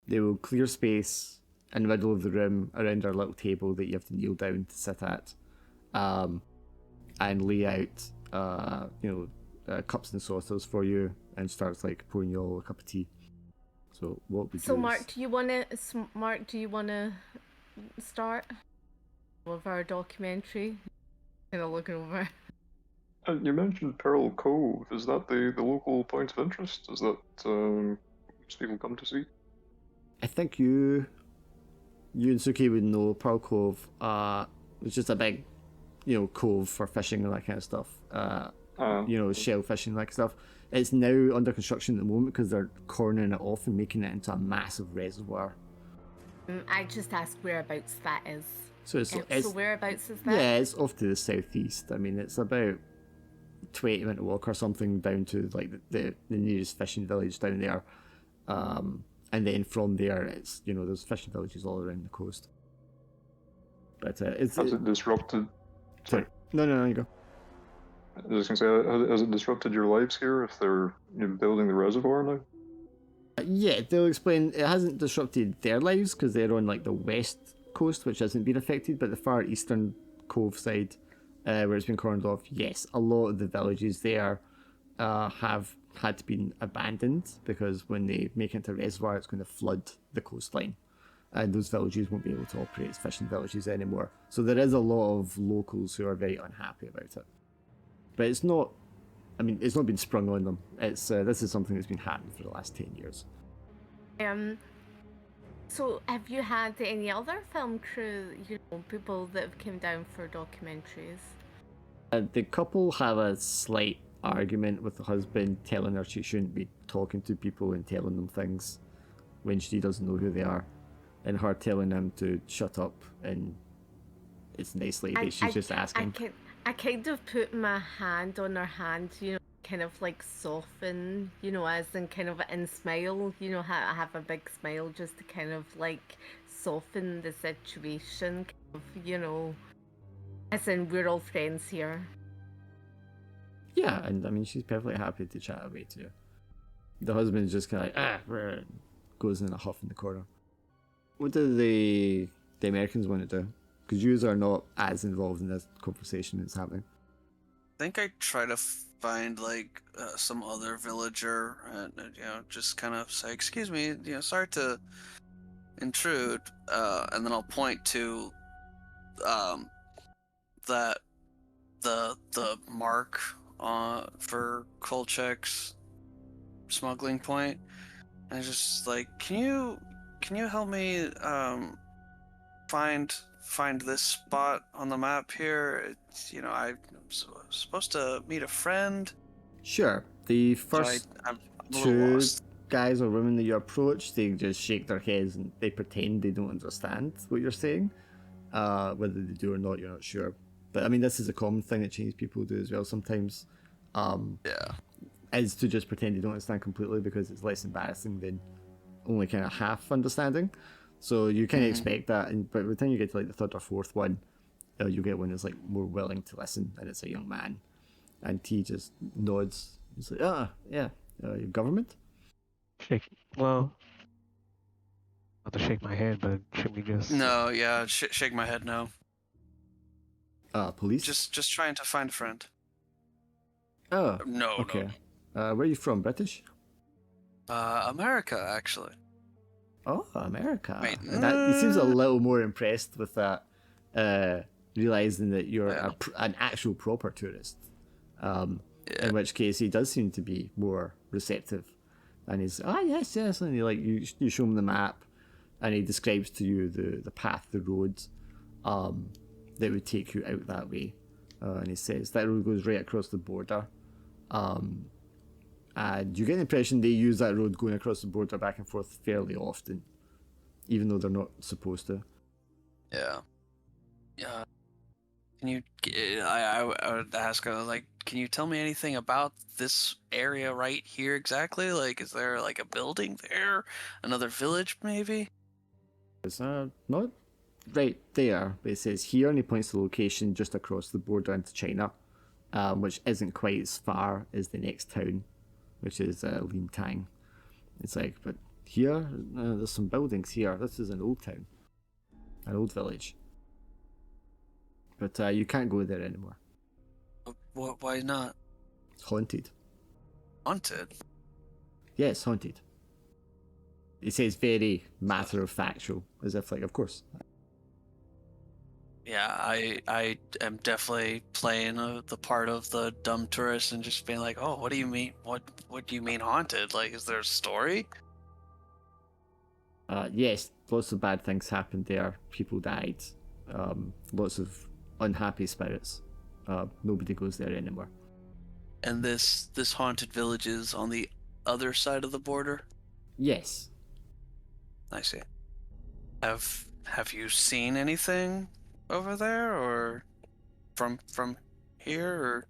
They will clear space in the middle of the room around our little table that you have to kneel down to sit at, and lay out, cups and saucers for you, and starts like pouring you all a cup of tea. So what we do? So Mark, do you wanna start with our documentary? Kind of looking over. You mentioned Pearl Cove. Is that the local point of interest? Is that people come to see? I think you and Suki would know Pearl Cove. It's just a big, cove for fishing and that kind of stuff. Shell fishing, like stuff. It's now under construction at the moment because they're cornering it off and making it into a massive reservoir. I just asked whereabouts that is. So so whereabouts is that? Yeah, it's off to the southeast. I mean, it's about 20-minute walk or something down to like the nearest fishing village down there. And then from there, it's there's fishing villages all around the coast. But has it disrupted? Sorry. No, you go. I was going to say, has it disrupted your lives here if they're building the reservoir now? Yeah, they'll explain. It hasn't disrupted their lives because they're on like the west coast, which hasn't been affected, but the far eastern cove side, where it's been cornered off, yes, a lot of the villages there have had been abandoned because when they make it into a reservoir, it's going to flood the coastline. And those villages won't be able to operate as fishing villages anymore. So there is a lot of locals who are very unhappy about it. But it's not been sprung on them. It's this is something that's been happening for the last 10 years. So have you had any other film crew, people that have come down for documentaries? The couple have a slight argument with the husband telling her she shouldn't be talking to people and telling them things when she doesn't know who they are. And her telling him to shut up, and it's nice lady, she's just asking. I kind of put my hand on her hand, kind of like soften, as in kind of and smile, I have a big smile just to kind of like soften the situation, kind of, as in we're all friends here. Yeah, and I mean, she's perfectly happy to chat away to you. The husband's just kind of like, goes in a huff in the corner. What do the Americans want to do? Because you are not as involved in this conversation that's happening. I think I try to find like some other villager and just kind of say, "Excuse me, sorry to intrude," and then I'll point to that the mark for Kolchak's smuggling point, and just like, can you help me find this spot on the map here? It's, I'm supposed to meet a friend. Sure. The first I'm a little two lost. guys or women that you approach, they just shake their heads and they pretend they don't understand what you're saying. Whether they do or not, you're not sure. But I mean, this is a common thing that Chinese people do as well sometimes. Is to just pretend they don't understand completely because it's less embarrassing than only kind of half understanding. So you kind of expect that, but by the time you get to like the third or fourth one, you get one that's like more willing to listen, and it's a young man, and T just nods. He's like, yeah, your government? Well, not to shake my head, but should we just? No, yeah, shake my head no. Police? Just trying to find a friend. Oh, No, okay. Where are you from? British? America, actually. Oh, America. Wait, He seems a little more impressed with that, realizing that you're an actual proper tourist. In which case, he does seem to be more receptive. And he's, yes. And you show him the map, and he describes to you the path, the road that would take you out that way. And he says that road goes right across the border. And you get the impression they use that road going across the border back and forth fairly often, even though they're not supposed to. Yeah. Can you? I would ask, like, can you tell me anything about this area right here exactly? Like, is there like a building there, another village maybe? It's not right there, but it says here, and he points to the location just across the border into China, which isn't quite as far as the next town, which is Lintang. It's like, but here, there's some buildings here. This is an old town, an old village. But you can't go there anymore. Why not? It's haunted. Haunted? Yes, haunted. He says very matter of factual, as if like, of course. Yeah, I am definitely playing the part of the dumb tourist and just being like, oh, what do you mean? What do you mean haunted? Like, is there a story? Yes, lots of bad things happened there. People died. Lots of unhappy spirits. Nobody goes there anymore. And this haunted village is on the other side of the border? Yes. I see. Have you seen anything over there, or from here,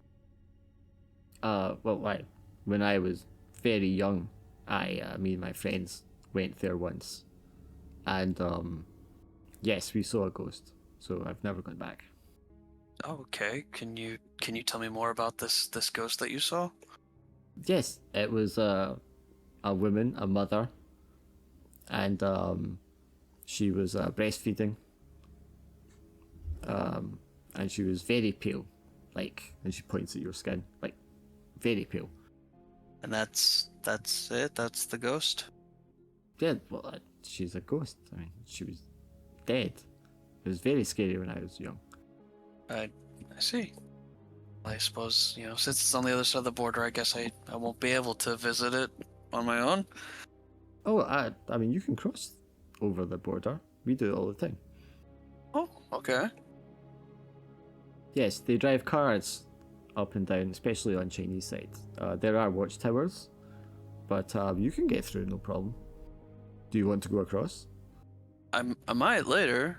or? Well, when I was very young, me and my friends went there once, and yes, we saw a ghost. So I've never gone back. Okay. Can you tell me more about this ghost that you saw? Yes, it was a woman, a mother, and she was breastfeeding, and she was very pale, and she points at your skin, very pale. And that's it. That's the ghost. Yeah, well, she's a ghost. I mean, she was dead. It was very scary when I was young. I see. I suppose, since it's on the other side of the border, I guess I won't be able to visit it on my own. Oh, I mean, you can cross over the border. We do it all the time. Oh, okay. Yes, they drive cars up and down, especially on Chinese side. There are watchtowers, but you can get through, no problem. Do you want to go across? I might later.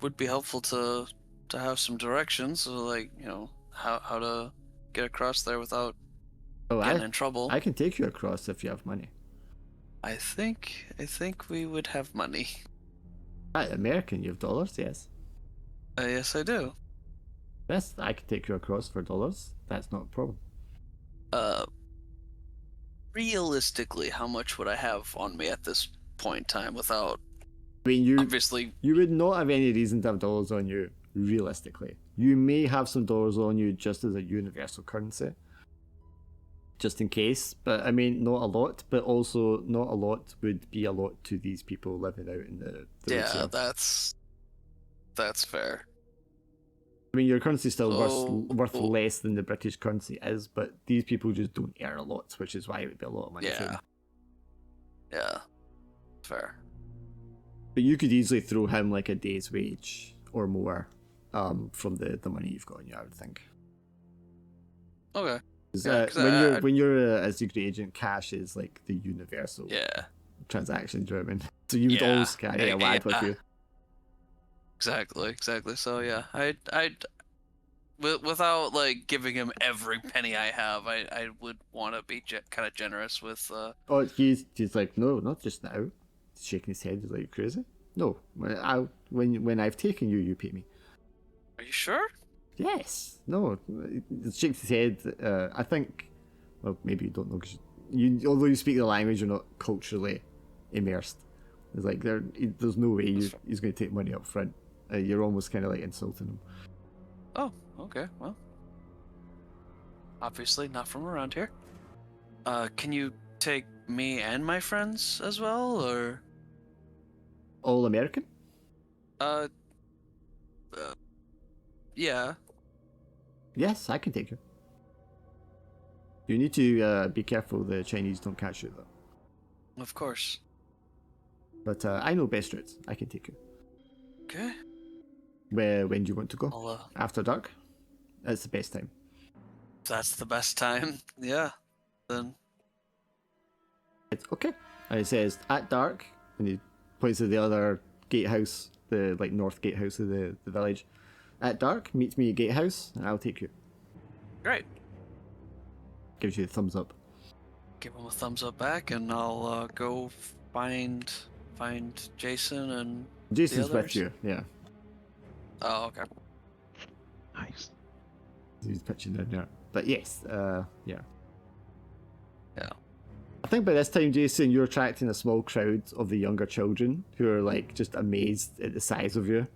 Would be helpful to have some directions, so how to get across there without getting in trouble. I can take you across if you have money. I think we would have money. American, you have dollars, yes. Yes, I do. Yes, I can take you across for dollars. That's not a problem. Realistically, how much would I have on me at this point in time without? I mean, obviously you would not have any reason to have dollars on you. Realistically, you may have some dollars on you just as a universal currency, just in case. But I mean, not a lot. But also, not a lot would be a lot to these people living out in the yeah, retail. that's fair. I mean, your currency is still worth less than the British currency is, but these people just don't earn a lot, which is why it would be a lot of money. Yeah. Yeah. Fair. But you could easily throw him like a day's wage or more from the money you've got on you, I would think. Okay. When you're a secret agent, cash is like the universal transaction German. So you would always carry a wad with you. Exactly. So yeah, I'd without giving him every penny I have, I would want to be kind of generous with. Oh, he's like, no, not just now. He's shaking his head. He's like, crazy? No, when I've taken you, you pay me. Are you sure? Yes. No. He shakes his head. I think. Well, maybe you don't know because although you speak the language, you're not culturally immersed. It's like there's no way he's going to take money up front. You're almost kind of like insulting him. Oh, okay. Well, obviously not from around here. Can you take me and my friends as well, or? All American? Yeah. Yes, I can take you. You need to be careful the Chinese don't catch you though. Of course. But I know best routes. I can take you. Okay. When do you want to go? After dark? That's the best time. That's the best time. Yeah. Then. It's okay. And it says at dark, and he points to the other gatehouse, the north gatehouse of the village. At dark, meet me at gatehouse, and I'll take you. Great. Gives you a thumbs up. Give him a thumbs up back, and I'll go find Jason and. Jason's with you, yeah. Oh, okay. Nice. He's pitching in there. But yes, yeah. Yeah. I think by this time, Jason, you're attracting a small crowd of the younger children who are just amazed at the size of you.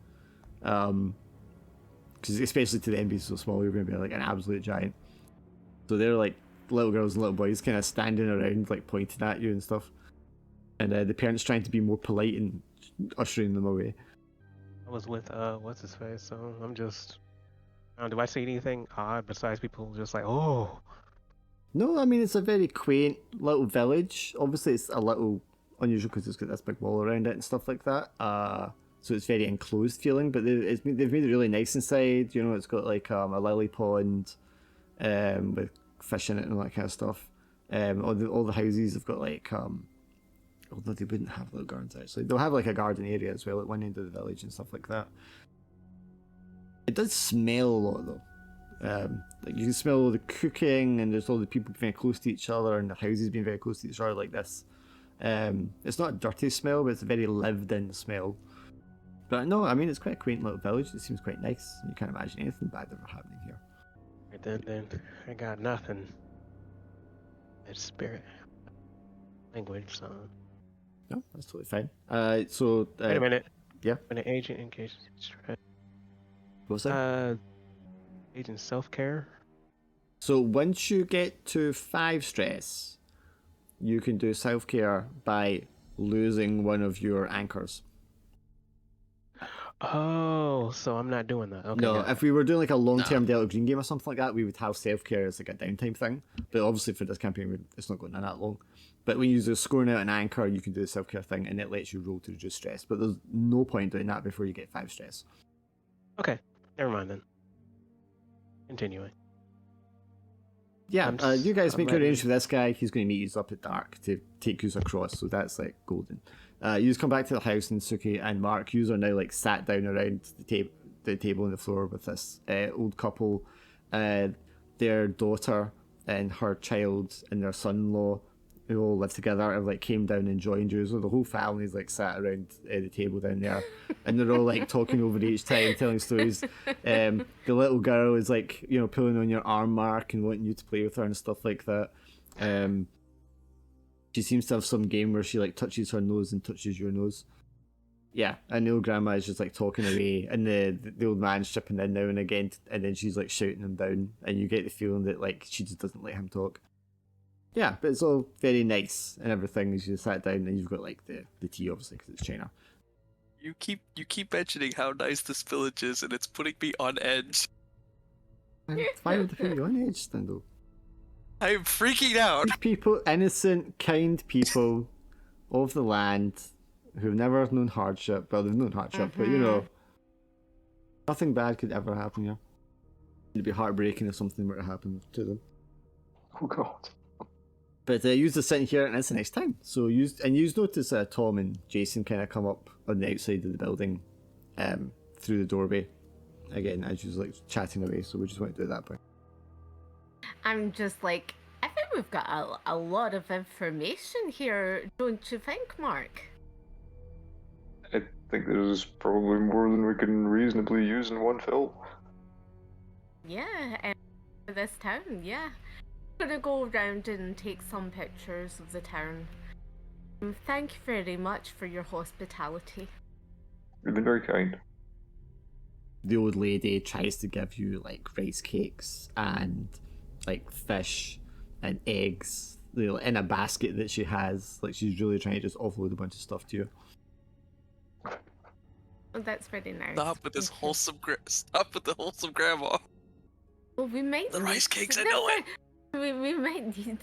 Because especially to them being so small, you're going to be an absolute giant. So they're little girls and little boys kind of standing around, pointing at you and stuff. And the parents trying to be more polite and ushering them away. I was with what's his face, so I'm just. Do I see anything odd besides people just oh? No, I mean it's a very quaint little village. Obviously, it's a little unusual because it's got this big wall around it and stuff like that. so it's very enclosed feeling. But they've made it really nice inside. You know, it's got like a lily pond, with fish in it and all that kind of stuff. All the houses have got like although they wouldn't have little gardens actually, they'll have like a garden area as well at one end of the village and stuff like that. It does smell a lot though. Like you can smell all the cooking, and there's all the people very close to each other, and the houses being very close to each other like this. It's not a dirty smell, but it's a very lived-in smell. But no, I mean it's quite a quaint little village. It seems quite nice. You can't imagine anything bad ever happening here. Then I got nothing. It's spirit language, so. No, that's totally fine. So Wait a minute. Yeah. When an agent engages What's that? Agent self-care. So once you get to 5 stress, you can do self-care by losing one of your anchors. Oh, so I'm not doing that. Okay. No, got it. if we were doing like a long-term Delta Green game or something like that, we would have self-care as like a downtime thing. But obviously for this campaign, it's not going on that long. But when you're scoring out an anchor, you can do the self-care thing, and it lets you roll to reduce stress. But there's no point doing that before you get 5 stress. Okay, never mind then. Continuing. Yeah, you guys I'm make ready. arrangements with this guy. He's going to meet you up at dark to take you across, so that's like golden. You just come back to the house, and Suki and Mark, you are now like sat down around the table on the floor with this old couple, their daughter and her child and their son-in-law, who all live together, and like came down and joined you. So the whole family's like sat around the table down there, and they're all like talking over each time, telling stories. The little girl is like, you know, pulling on your arm, Mark, and wanting you to play with her and stuff like that. She seems to have some game where she like touches her nose and touches your nose. Yeah, and the old grandma is just like talking away, and the old man's chipping in now and again, and then she's like shouting him down, and you get the feeling that like she just doesn't let him talk. Yeah, but it's all very nice and everything as you sat down, and you've got like the tea obviously because it's China. You keep mentioning how nice this village is, and it's putting me on edge. Why would they put you on edge, Stindle? I'm freaking out. People, innocent, kind people of the land who've never known hardship. Well, they've known hardship, but you know, nothing bad could ever happen here. It'd be heartbreaking if something were to happen to them. Oh god. But you just sitting here, and it's a nice time. So you notice Tom and Jason kind of come up on the outside of the building, through the doorway, again as you like chatting away. So we just went to do that point. I'm just like, I think we've got a lot of information here, don't you think, Mark? I think there's probably more than we can reasonably use in one film. Yeah, for this town, yeah. I'm gonna go around and take some pictures of the town. Thank you very much for your hospitality. You've been very kind. The old lady tries to give you like rice cakes and like fish and eggs, you know, in a basket that she has. Like she's really trying to just offload a bunch of stuff to you. Oh, that's very nice. Stop with this Thank you. Stop with the wholesome grandma. Well, we might The need rice cakes, I the know it. We might need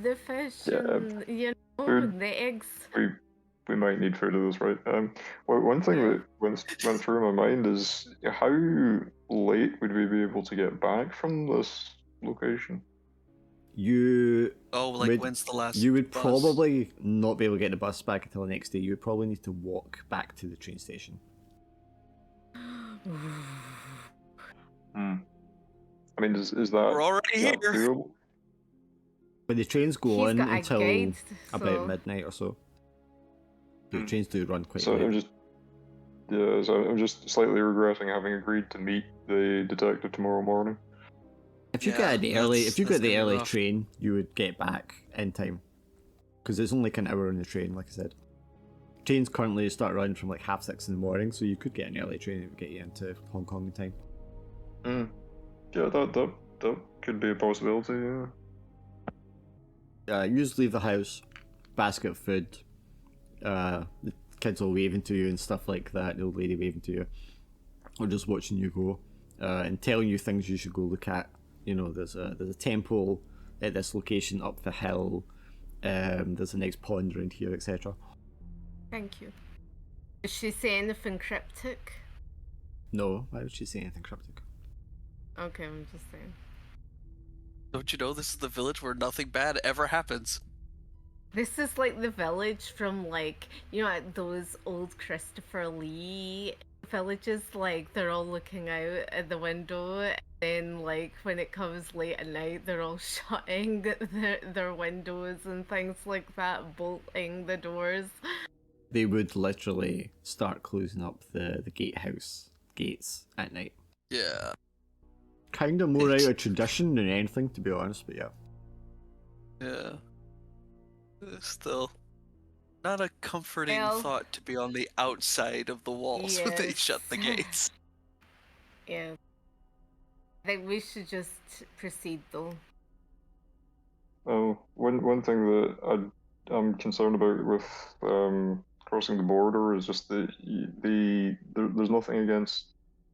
the fish Yeah, and food. the eggs. We might need food of those, right? Well, one thing that went through my mind is how late would we be able to get back from this location? You Oh, like when's the last? you would bus? probably not be able to get the bus back until the next day. You would probably need to walk back to the train station. I mean, is that We're already that here. doable? But the trains go He's on got a until guide, about so- midnight or so. The trains do run quite So late. I'm just slightly regretting having agreed to meet the detective tomorrow morning. If you Yeah, get the early, that's- if you that's got the gonna be early rough. train, you would get back in time, because it's only like an hour on the train. Like I said, trains currently start running from like 6:30 in the morning, so you could get an early train that would get you into Hong Kong in time. Yeah, that could be a possibility. Yeah. You just leave the house, basket of food, the kids all waving to you and stuff like that, the old lady waving to you, or just watching you go, and telling you things you should go look at. You know, there's a temple at this location up the hill, there's a nice pond around here, etc. Thank you. Did she say anything cryptic? No, why would she say anything cryptic? Okay, I'm just saying. Don't you know this is the village where nothing bad ever happens? This is like the village from like, you know, those old Christopher Lee villages, like they're all looking out at the window, and then like when it comes late at night they're all shutting their windows and things like that, bolting the doors. They would literally start closing up the gatehouse gates at night. Yeah. Kind of more out of tradition than anything, to be honest, but yeah. Yeah. Still, not a comforting Well, thought to be on the outside of the walls when they shut the yes. gates. Yeah. I think we should just proceed though. Oh, one thing that I'm concerned about with crossing the border is just there's nothing against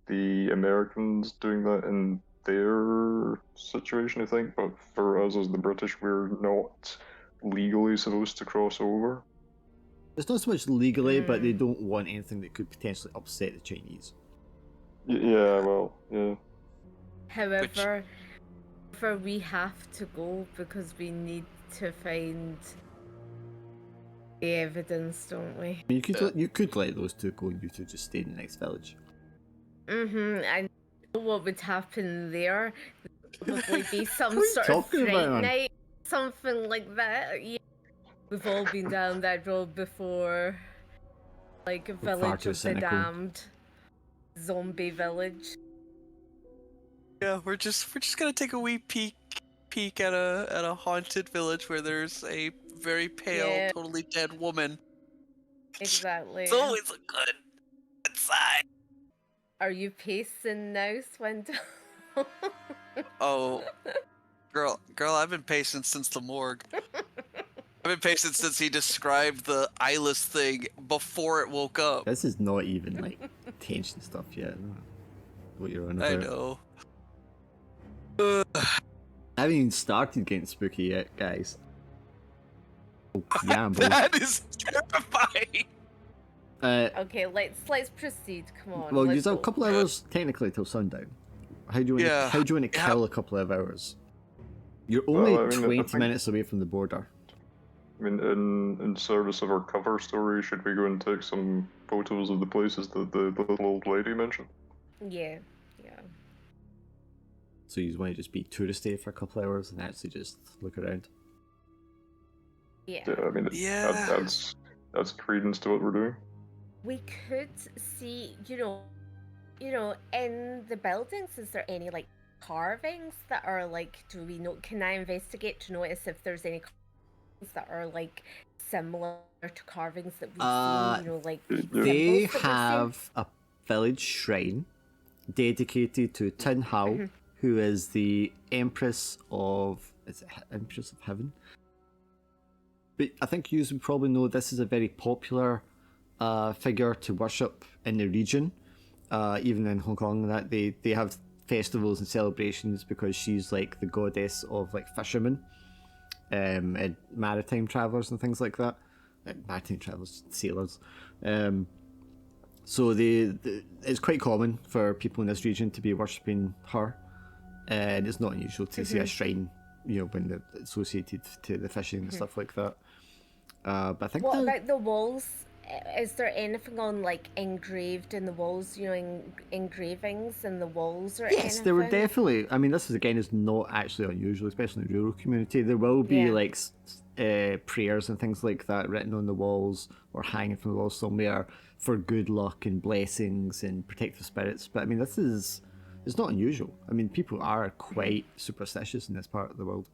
the Americans doing that in their situation, I think, but for us as the British, we're not legally supposed to cross over. It's not so much legally, but they don't want anything that could potentially upset the Chinese. Yeah, well, yeah. However, we have to go because we need to find the evidence, don't we? I mean, you could let those two go and you two just stay in the next village. I know what would happen there. There'd probably be some What are you sort of talking about, fright man? night, something like that. Yeah. We've all been down that road before. Like a We're far village too of the cynical. damned. Zombie village. Yeah, we're just gonna take a wee peek at a haunted village where there's a very pale, Yeah. totally dead woman. Exactly. It's always a good sign. Are you pacing now, Swindle? Oh, girl, I've been patient since the morgue. I've been patient since he described the eyeless thing before it woke up. This is not even like tension stuff yet. What you're on about. I know. I haven't even started getting spooky yet, guys. Oh, yeah, bro. That is terrifying. Okay, let's proceed. Come on. Well, let's use a go. couple hours technically till sundown. How do you want? Yeah. How do you want to kill a couple of hours? You're only Well, I mean, I 20 think- minutes away from the border. I mean, in service of our cover story, should we go and take some photos of the places that the little old lady mentioned? Yeah. So you want to just be touristy for a couple of hours and actually just look around. Yeah. Yeah, I mean, Yeah. that's credence to what we're doing. We could see, you know, in the buildings, is there any like carvings that are like, can I investigate to notice if there's any carvings that are like similar to carvings that we've seen, like They symbols that we've seen? have a village shrine dedicated to Tin Hao, who is the Empress of Empress of Heaven. But I think you would probably know this is a very popular figure to worship in the region, even in Hong Kong. That they have festivals and celebrations because she's like the goddess of like fishermen, and maritime travelers and things like that. Maritime travelers, sailors. So it's quite common for people in this region to be worshipping her, and it's not unusual to see a shrine, when they're associated to the fishing and stuff like that. But I think What about the walls? Is there anything on like engraved in the walls? Engravings in the walls or anything? yes, there were definitely. I mean, this is not actually unusual, especially in the rural community. There will be like prayers and things like that written on the walls or hanging from the walls somewhere for good luck and blessings and protective spirits. But I mean, it's not unusual. I mean, people are quite superstitious in this part of the world.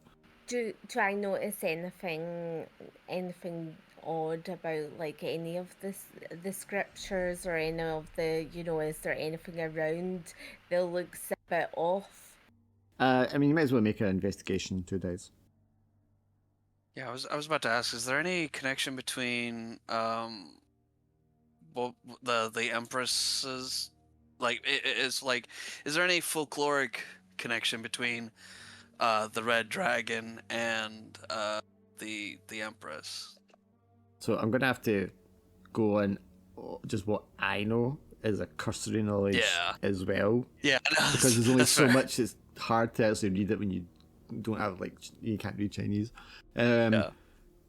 Do I notice anything odd about like any of the scriptures or any of the is there anything around that looks a bit off? I mean, you might as well make an investigation in 2 days. Yeah, I was about to ask, is there any connection between the empresses? Like, is there any folkloric connection between the Red Dragon and the Empress? So I'm gonna have to go and just what I know is a cursory knowledge Yeah. as well. Yeah, no, Because there's only that's so fair. much, it's hard to actually read it when you don't have, like, you can't read Chinese. Yeah.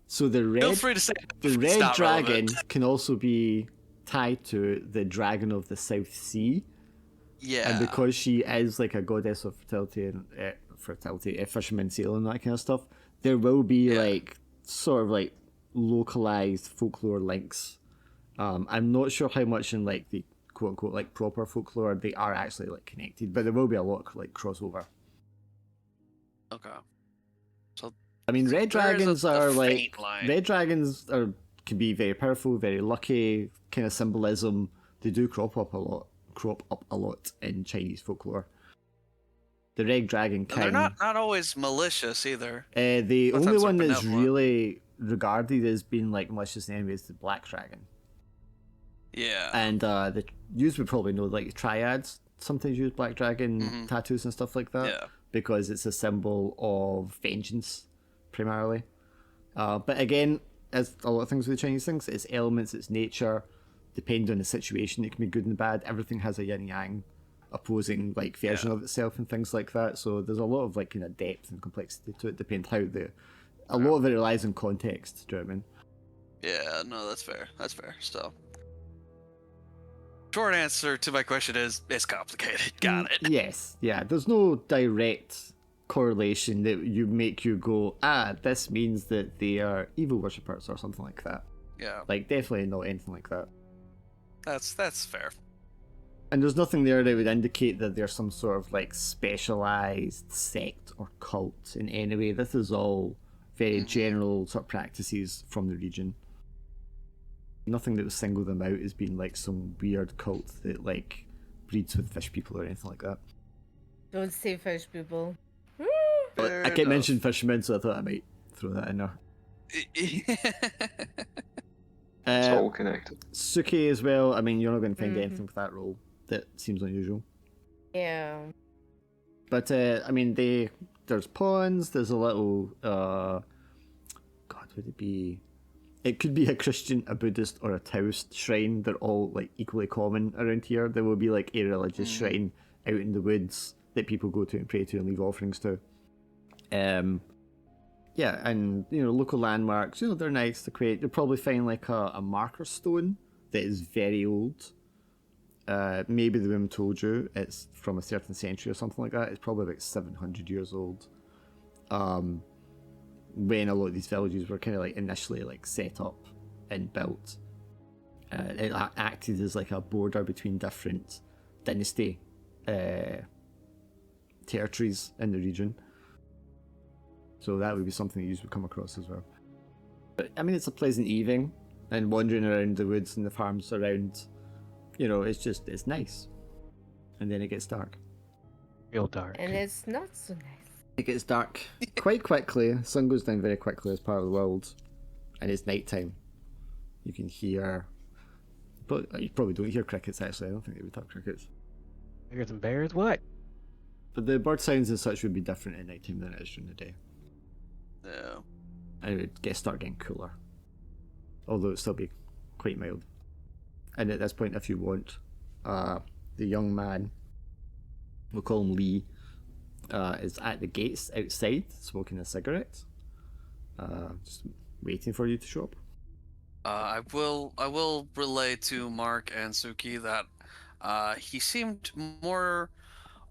So the Feel red, free to say the it's red not dragon relevant. can also be tied to the dragon of the South Sea. Yeah. And because she is like a goddess of fertility and fisherman, sailing, that kind of stuff, there will be Yeah. like sort of like localized folklore links. I'm not sure how much in like the quote unquote like proper folklore they are actually like connected, but there will be a lot of like crossover. Okay. So I mean, red there is dragons a are faint like line. red dragons can be very powerful, very lucky, kind of symbolism. They do crop up a lot in Chinese folklore. The red dragon And king. they're not always malicious either. The Sometimes only they're one that's benevolent. really regarded as being like malicious enemy is the black dragon. Yeah. And the you would probably know like triads sometimes use black dragon tattoos and stuff like that. Yeah. Because it's a symbol of vengeance, primarily. But again, as a lot of things with the Chinese things, it's elements, it's nature, depending on the situation, it can be good and bad. Everything has a yin and yang opposing like version of itself and things like that. So there's a lot of like kind of depth and complexity to it, depending how a lot of it relies on context, do you know what I mean? Yeah, no, that's fair. That's fair. So, short answer to my question is it's complicated. Got it. Yes, yeah. There's no direct correlation that you make you go, this means that they are evil worshippers or something like that. Yeah, Like, definitely not anything like that. that's fair. And there's nothing there that would indicate that they're some sort of like specialized sect or cult in any way. This is all very general sort of practices from the region. Nothing that would single them out as being like some weird cult that like breeds with fish people or anything like that. Don't say fish people. Fair I kept enough. mentioning fishermen, so I thought I might throw that in there. It's all connected. Suke as well. I mean, you're not going to find anything for that role that seems unusual. Yeah. But I mean, there's ponds. There's a little. God, would it be? It could be a Christian, a Buddhist, or a Taoist shrine. They're all like equally common around here. There will be like a religious shrine out in the woods that people go to and pray to and leave offerings to. Yeah, and you know, local landmarks. You know, they're nice. They're great. You'll probably find like a marker stone that is very old. Maybe the woman told you it's from a certain century or something like that. It's probably about 700 years old. When a lot of these villages were kind of like initially like set up and built, it acted as like a border between different dynasty territories in the region. So that would be something you would come across as well. But I mean, it's a pleasant evening and wandering around the woods and the farms around. You know, it's nice. And then it gets dark. Real dark. And it's not so nice. It gets dark quite quickly. The sun goes down very quickly as part of the world. And it's nighttime. You can hear... But you probably don't hear crickets, actually. I don't think they would have crickets. Bears and bears? What? But the bird sounds and such would be different at nighttime than it is during the day. Yeah. And it would start getting cooler. Although it'd still be quite mild. And at this point, if you want, the young man, we'll call him Lee, is at the gates outside smoking a cigarette, just waiting for you to show up. I will relay to Mark and Suki that he seemed more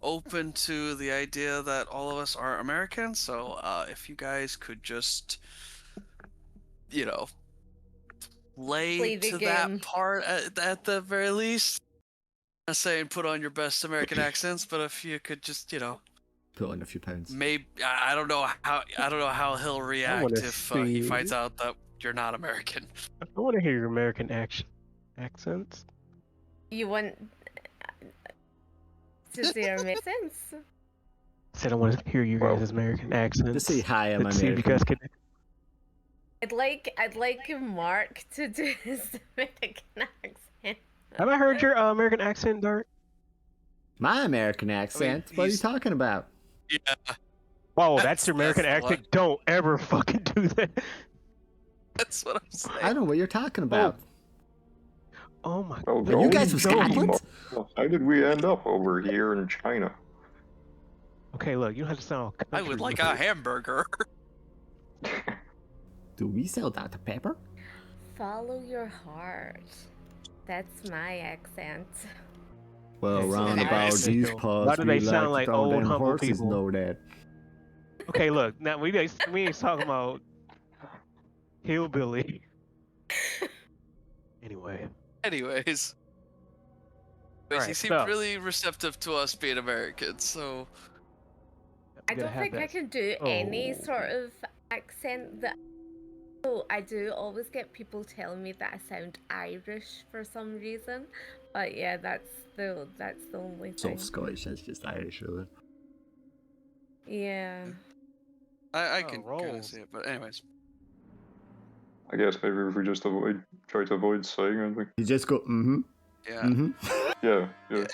open to the idea that all of us are American. So if you guys could just, you know, Play play the to game. that part at the very least. I'm not saying put on your best American accents, but if you could just, you know, Put on a few pounds. maybe I don't know how he'll react wanna if he see- finds out that you're not American. I want to hear your American accents. You want to see our make sense? I said I want to hear you guys' American accents. Just say hi, I'm Let's see if you American. guys can. I'd like Mark to do his American accent. Have I heard your American accent, Dart? My American accent? What are you he's- talking about? Yeah, Whoa, That's- that's your American that's the accent. Don't ever fucking do that. that's what I'm saying. I don't know what you're talking about. Oh my Well, god. You guys from no, Scotland? how did we end up over here in China? Okay, look, you don't have to sound all I country would like with a it. hamburger. Do we sell Dr. Pepper? Follow your heart. That's my accent. Well, Okay, round so about nice. these Why parts, do we they sound like like to old, them humble horses people? know that. Okay, look, now we ain't talking about hillbilly. Anyway, Anyways, he Alright, seemed so- really receptive to us being Americans, so I we gotta don't have think I that. can do any Oh. sort of accent that. Oh, I do always get people telling me that I sound Irish for some reason, but yeah, that's the only It's all thing. Scottish, it's just Irish, really. Yeah. I Oh, can kind rolls. of see it. But anyways, I guess maybe if we just try to avoid saying anything. You just go, yeah, Yeah, yeah.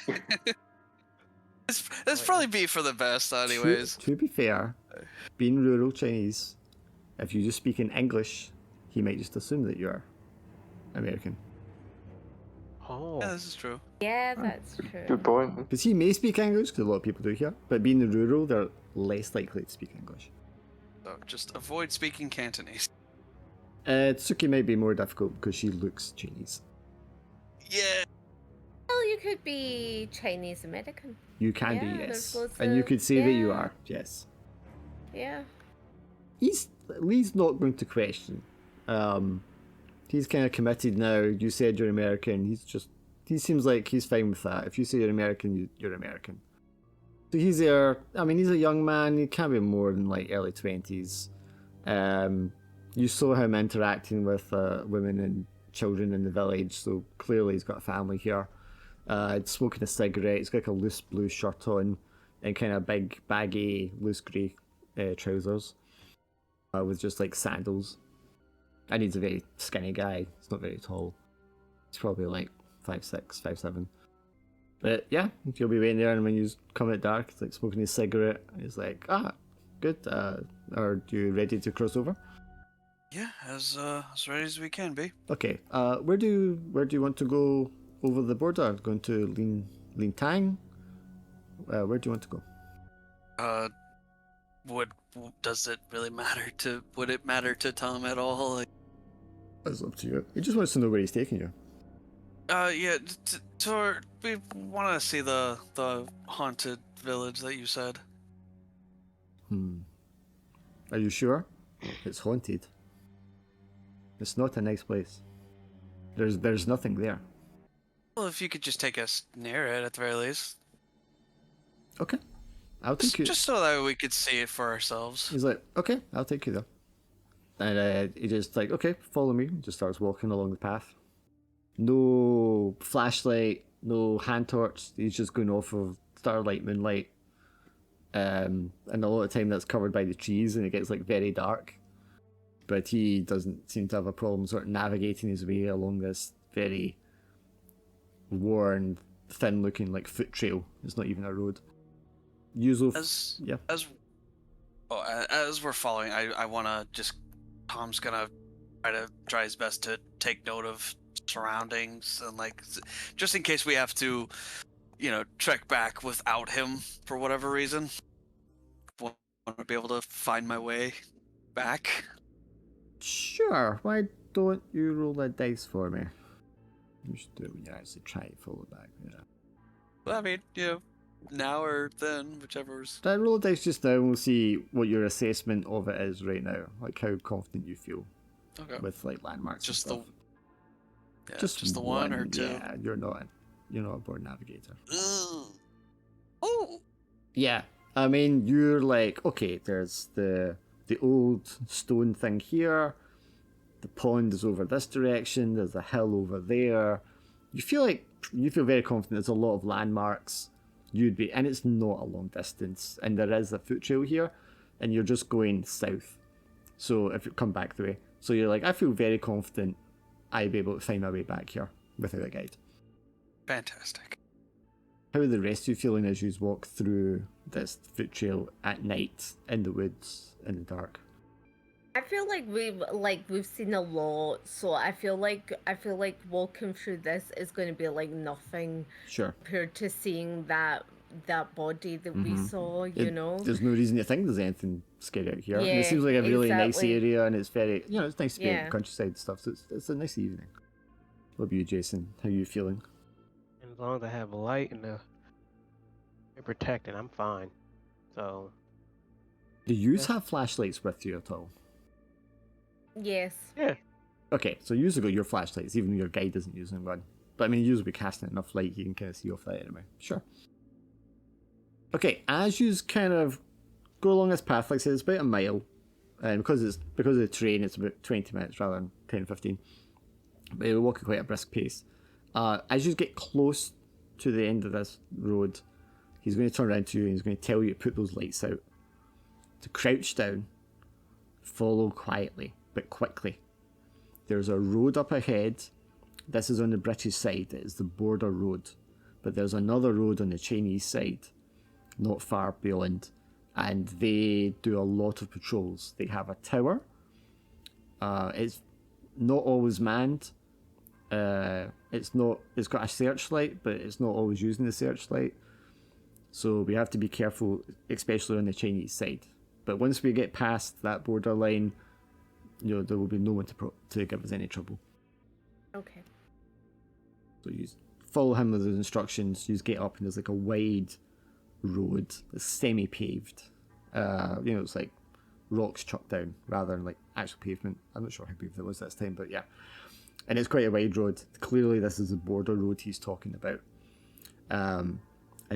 it's probably be for the best, anyways. To be fair, being rural Chinese, if you just speak in English, he might just assume that you're American. Oh. Yeah, this is true. Yeah, that's true. Good point. Because he may speak English, because a lot of people do here, but being rural, they're less likely to speak English. So just avoid speaking Cantonese. Tsuki might be more difficult because she looks Chinese. Yeah. Well, you could be Chinese American. You can Yeah, be, there's yes. loads And you of- could say that you yeah. are, yes. Yeah. Lee's not going to question. He's kind of committed now. You said you're American. He seems like he's fine with that. If you say you're American, you're American. So he's there. I mean, he's a young man. He can't be more than like early 20s. You saw him interacting with women and children in the village, so clearly he's got a family here. Smoking a cigarette. He's got like a loose blue shirt on and kind of big, baggy, loose grey trousers with just like sandals. And he's a very skinny guy. He's not very tall. He's probably like 5'6", 5'7". But yeah, he'll be waiting there, and when you come at dark, he's like smoking his cigarette. He's like, good. Are you ready to cross over? Yeah, as ready as we can be. Okay. Where do you want to go over the border? Going to Lin Tang? Where do you want to go? Does it really matter to? Would it matter to Tom at all? Like, That's up to you. He just wants to know where he's taking you. yeah. We want to see the haunted village that you said. Are you sure? It's haunted. It's not a nice place. There's nothing there. Well, if you could just take us near it at the very least, Okay. I'll take you. just so that we could see it for ourselves. He's like, okay, I'll take you there. And he just like, okay, follow me. Just starts walking along the path. No flashlight, no hand torch. He's just going off of starlight, moonlight. And a lot of time that's covered by the trees, and it gets like very dark. But he doesn't seem to have a problem sort of navigating his way along this very worn, thin-looking like foot trail. It's not even a road. Usual. As we're following, I want to just. Tom's gonna try his best to take note of surroundings and like, just in case we have to, trek back without him for whatever reason. Want to be able to find my way back. Sure. Why don't you roll that dice for me? You should do it when you actually try to follow back. Yeah. Well, I mean, now or then, whichever's. Roll a dice just now, and we'll see what your assessment of it is right now. Like how confident you feel Okay. with like landmarks. Just and the. stuff. Yeah, just the one or two. Yeah, you're not a board navigator. Ugh. Oh. Yeah, I mean you're like, okay, there's the old stone thing here. The pond is over this direction. There's a hill over there. You feel very confident. There's a lot of landmarks. And it's not a long distance, and there is a foot trail here, and you're just going south. So if you come back the way, so you're like, I feel very confident I'll be able to find my way back here without a guide. Fantastic. How are the rest of you feeling as you walk through this foot trail at night in the woods in the dark? I feel like we've seen a lot, so I feel like walking through this is going to be like nothing Sure. compared to seeing that body that we saw. You know. There's no reason to think there's anything scary out here. And it Yeah, seems like a really nice exactly. area, and it's very, it's nice to be out in Yeah. the countryside and stuff. So it's a nice evening. What about you, Jason? How are you feeling? And as long as I have a light and they're protected, I'm fine. So Do you Yeah. have flashlights with you at all? Yes. yeah, Okay, so you got your flashlights, even though your guide isn't using one. But I mean, you will be casting enough light, you can kind of see off that anyway. Sure. Okay, as you kind of go along this path, like I said, it's about a mile, and because of the train, it's about 20 minutes rather than 10, 15. But you're walking quite a brisk pace. As you get close to the end of this road, he's going to turn around to you and he's going to tell you to put those lights out, to crouch down, follow quietly but quickly. There's a road up ahead. This is on the British side. It is the border road. But there's another road on the Chinese side, not far beyond. And they do a lot of patrols. They have a tower. It's not always manned. It's got a searchlight, but it's not always using the searchlight. So we have to be careful, especially on the Chinese side. But once we get past that borderline, there will be no one to give us any trouble. Okay. So you follow him with his instructions. You get up and there's like a wide road that's semi-paved. It's like rocks chucked down rather than like actual pavement. I'm not sure how paved it was this time, but yeah. And it's quite a wide road. Clearly this is the border road he's talking about. And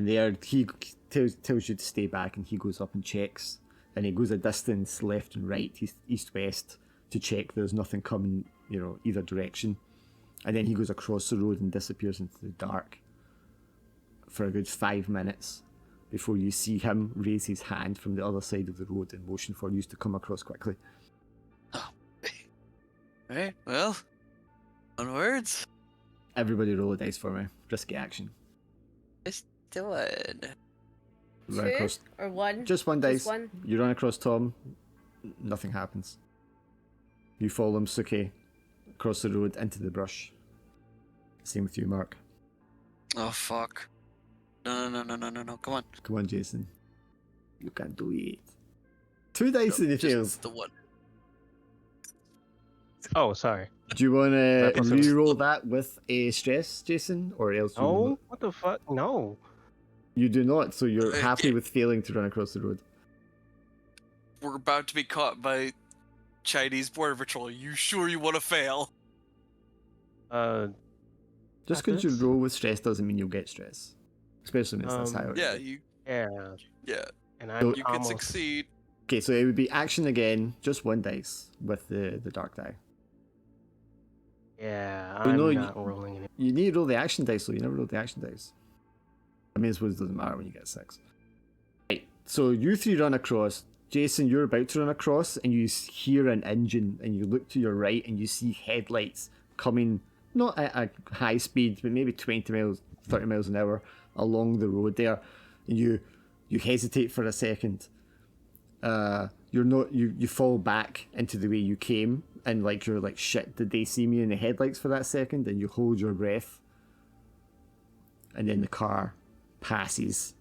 there he tells you to stay back, and he goes up and checks. And he goes a distance left and right, east-west, to check there's nothing coming, either direction. And then he goes across the road and disappears into the dark for a good 5 minutes before you see him raise his hand from the other side of the road in motion for you to come across quickly. Right, well, onwards. Everybody roll a dice for me. Risky action. Let's do it. Run Two across, or one? just one dice. Just one? You run across Tom, nothing happens. You follow him, Suki, across the road into the brush. Same with you, Mark. Oh, fuck. No, come on. Come on, Jason. You can do it. 2 dice in the Just fails. the one. Oh, sorry. Do you want to Plus it was- re-roll that with a stress, Jason, or else you will Oh, not? what the fuck? No. You do not, so you're Uh, happy yeah. with failing to run across the road. We're about to be caught by Chinese border patrol. You sure you want to fail? Just because you Happens. roll with stress doesn't mean you'll get stress, especially when it's this high. Yeah, already. Yeah. And I So- you could almost. succeed. Okay, so it would be action again, just 1 dice with the dark die. Yeah, You I'm know, not rolling it. You need to roll the action dice, so you never roll the action dice. I mean, I suppose it doesn't matter when you get 6. Right, so you 3 run across. Jason, you're about to run across, and you hear an engine, and you look to your right, and you see headlights coming, not at a high speed, but maybe 20 miles, 30 miles an hour along the road there. And you hesitate for a second. You fall back into the way you came, and you're like, shit, did they see me in the headlights for that second? And you hold your breath, and then the car passes,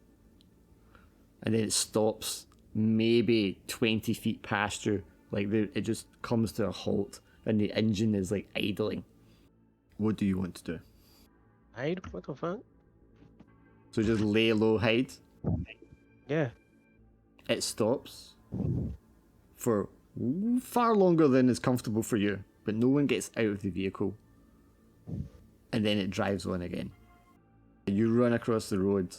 and then it stops maybe 20 feet past you. It just comes to a halt, and the engine is idling. What do you want to do? Hide? What the fuck? So just lay low, hide. Yeah. It stops for far longer than is comfortable for you, but no one gets out of the vehicle, and then it drives on again. You run across the road.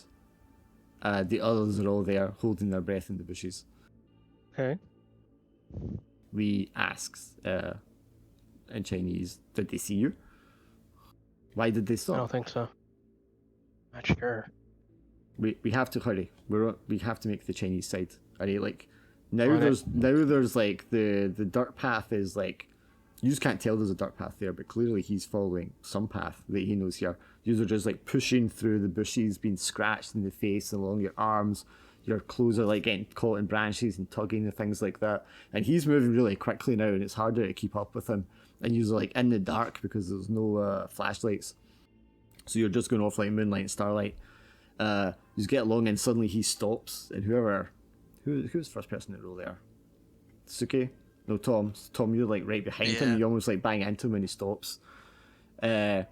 The others are all there holding their breath in the bushes. Okay. We asked in Chinese, did they see you? Why did they I stop? don't think so. Not sure. We have to hurry. We have to make the Chinese side. Are they now Right. there's the dirt path is you just can't tell there's a dirt path there, but clearly he's following some path that he knows here. You are just pushing through the bushes, being scratched in the face along your arms. your clothes are like getting caught in branches and tugging and things like that. And he's moving really quickly now, and it's harder to keep up with him. And you're like in the dark because there's no flashlights, so you're just going off like moonlight and starlight. You get along, and suddenly he stops, and who's the first person to roll there? Suki? No, Tom. Tom, you're like right behind him. You almost like bang into him when he stops. And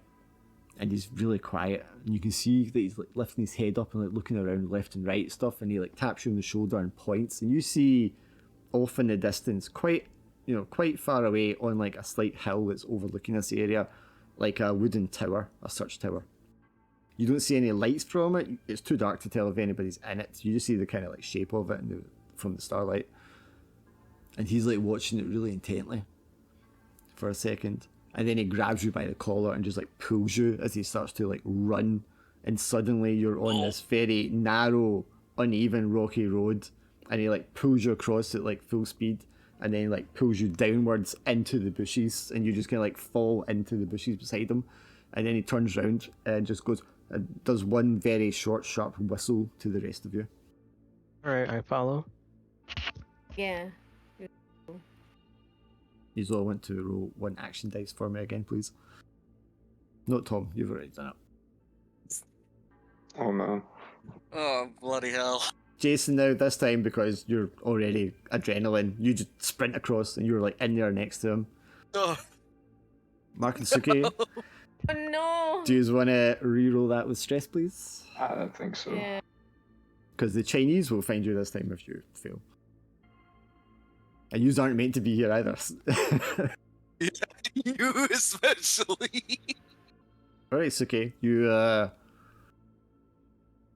he's really quiet, and you can see that he's like lifting his head up and like looking around left and right stuff, and he like taps you on the shoulder and points, and you see off in the distance, quite far away on like a slight hill that's overlooking this area, like a wooden tower, a search tower. You don't see any lights from it. It's too dark to tell if anybody's in it. You just see the kind of like shape of it from the starlight. And he's like watching it really intently for a second. And then he grabs you by the collar and just like pulls you as he starts to like run. And suddenly you're on this very narrow, uneven, rocky road. And he like pulls you across at like full speed. And then like pulls you downwards into the bushes. And you just kind of like fall into the bushes beside him. And then he turns around and just goes, does one very short, sharp whistle to the rest of you. Alright, I follow. Yeah. You all want to roll one action dice for me again, please. No, Tom, you've already done it. Oh man. Oh, bloody hell. Jason, now this time, because you're already adrenaline, you just sprint across and you're like in there next to him. Oh. Mark and Suki, Oh no! do you want to re-roll that with stress, please? I don't think so. Yeah. Because the Chinese will find you this time if you fail. And yous aren't meant to be here either. You especially. Alright, Suki, you,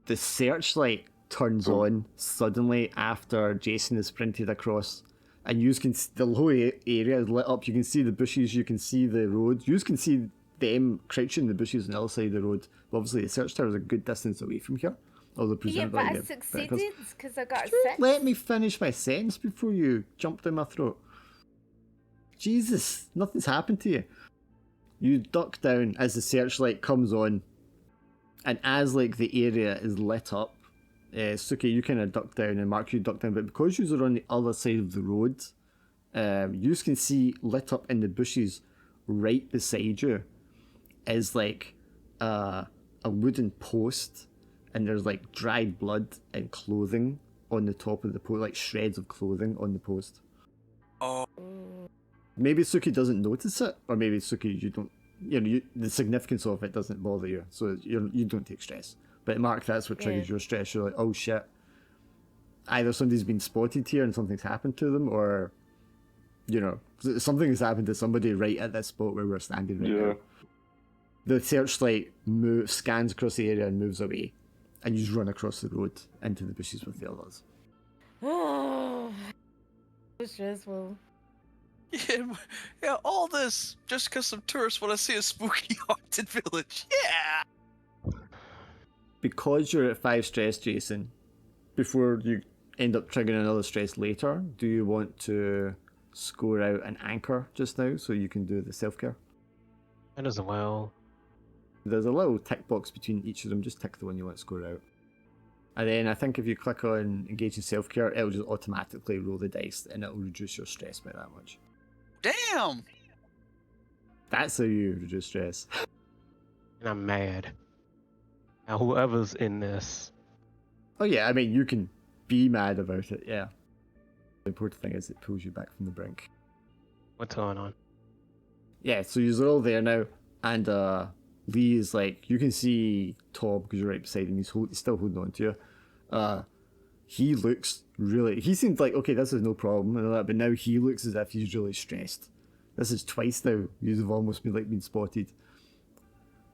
the searchlight turns on suddenly after Jason is sprinted across. And you can the whole area is lit up. You can see the bushes, you can see the road. You can see them crouching in the bushes on the other side of the road. But obviously the search tower is a good distance away from here. Although Yeah, presumably but I they're- succeeded because I got a Just 6. let me finish my sentence before you jump down my throat. Jesus, nothing's happened to you. You duck down as the searchlight comes on, and as like the area is lit up, Suki, you kind of duck down, and Mark, you duck down, but because you are on the other side of the road, you can see lit up in the bushes right beside you is like a wooden post, and there's like dried blood and clothing on the top of the post, like shreds of clothing on the post. Oh. Maybe Suki doesn't notice it, or maybe Suki, you don't, the significance of it doesn't bother you, so you don't take stress. But Mark, that's what triggers your stress. You're like, oh shit, either somebody's been spotted here and something's happened to them, or something has happened to somebody right at this spot where we're standing right now. The searchlight scans across the area and moves away, and you just run across the road into the bushes with the others. Oh, so stressful. Yeah, all this just because some tourists want to see a spooky haunted village. Yeah. Because you're at 5 stress, Jason, before you end up triggering another stress later, do you want to score out an anchor just now so you can do the self-care? That as well. There's a little tick box between each of them. Just tick the one you want to score out. And then I think if you click on engage in self-care, it'll just automatically roll the dice and it'll reduce your stress by that much. Damn. That's how you reduce stress. And I'm mad. Now whoever's in this. Oh yeah, I mean, you can be mad about it, yeah. The important thing is it pulls you back from the brink. What's going on? Yeah, so you're all there now, and Lee is like, you can see Tom because you're right beside him. He's still holding on to you. He looks really. He seemed like, okay, this is no problem and all that, but now he looks as if he's really stressed. This is twice now. You've almost been spotted,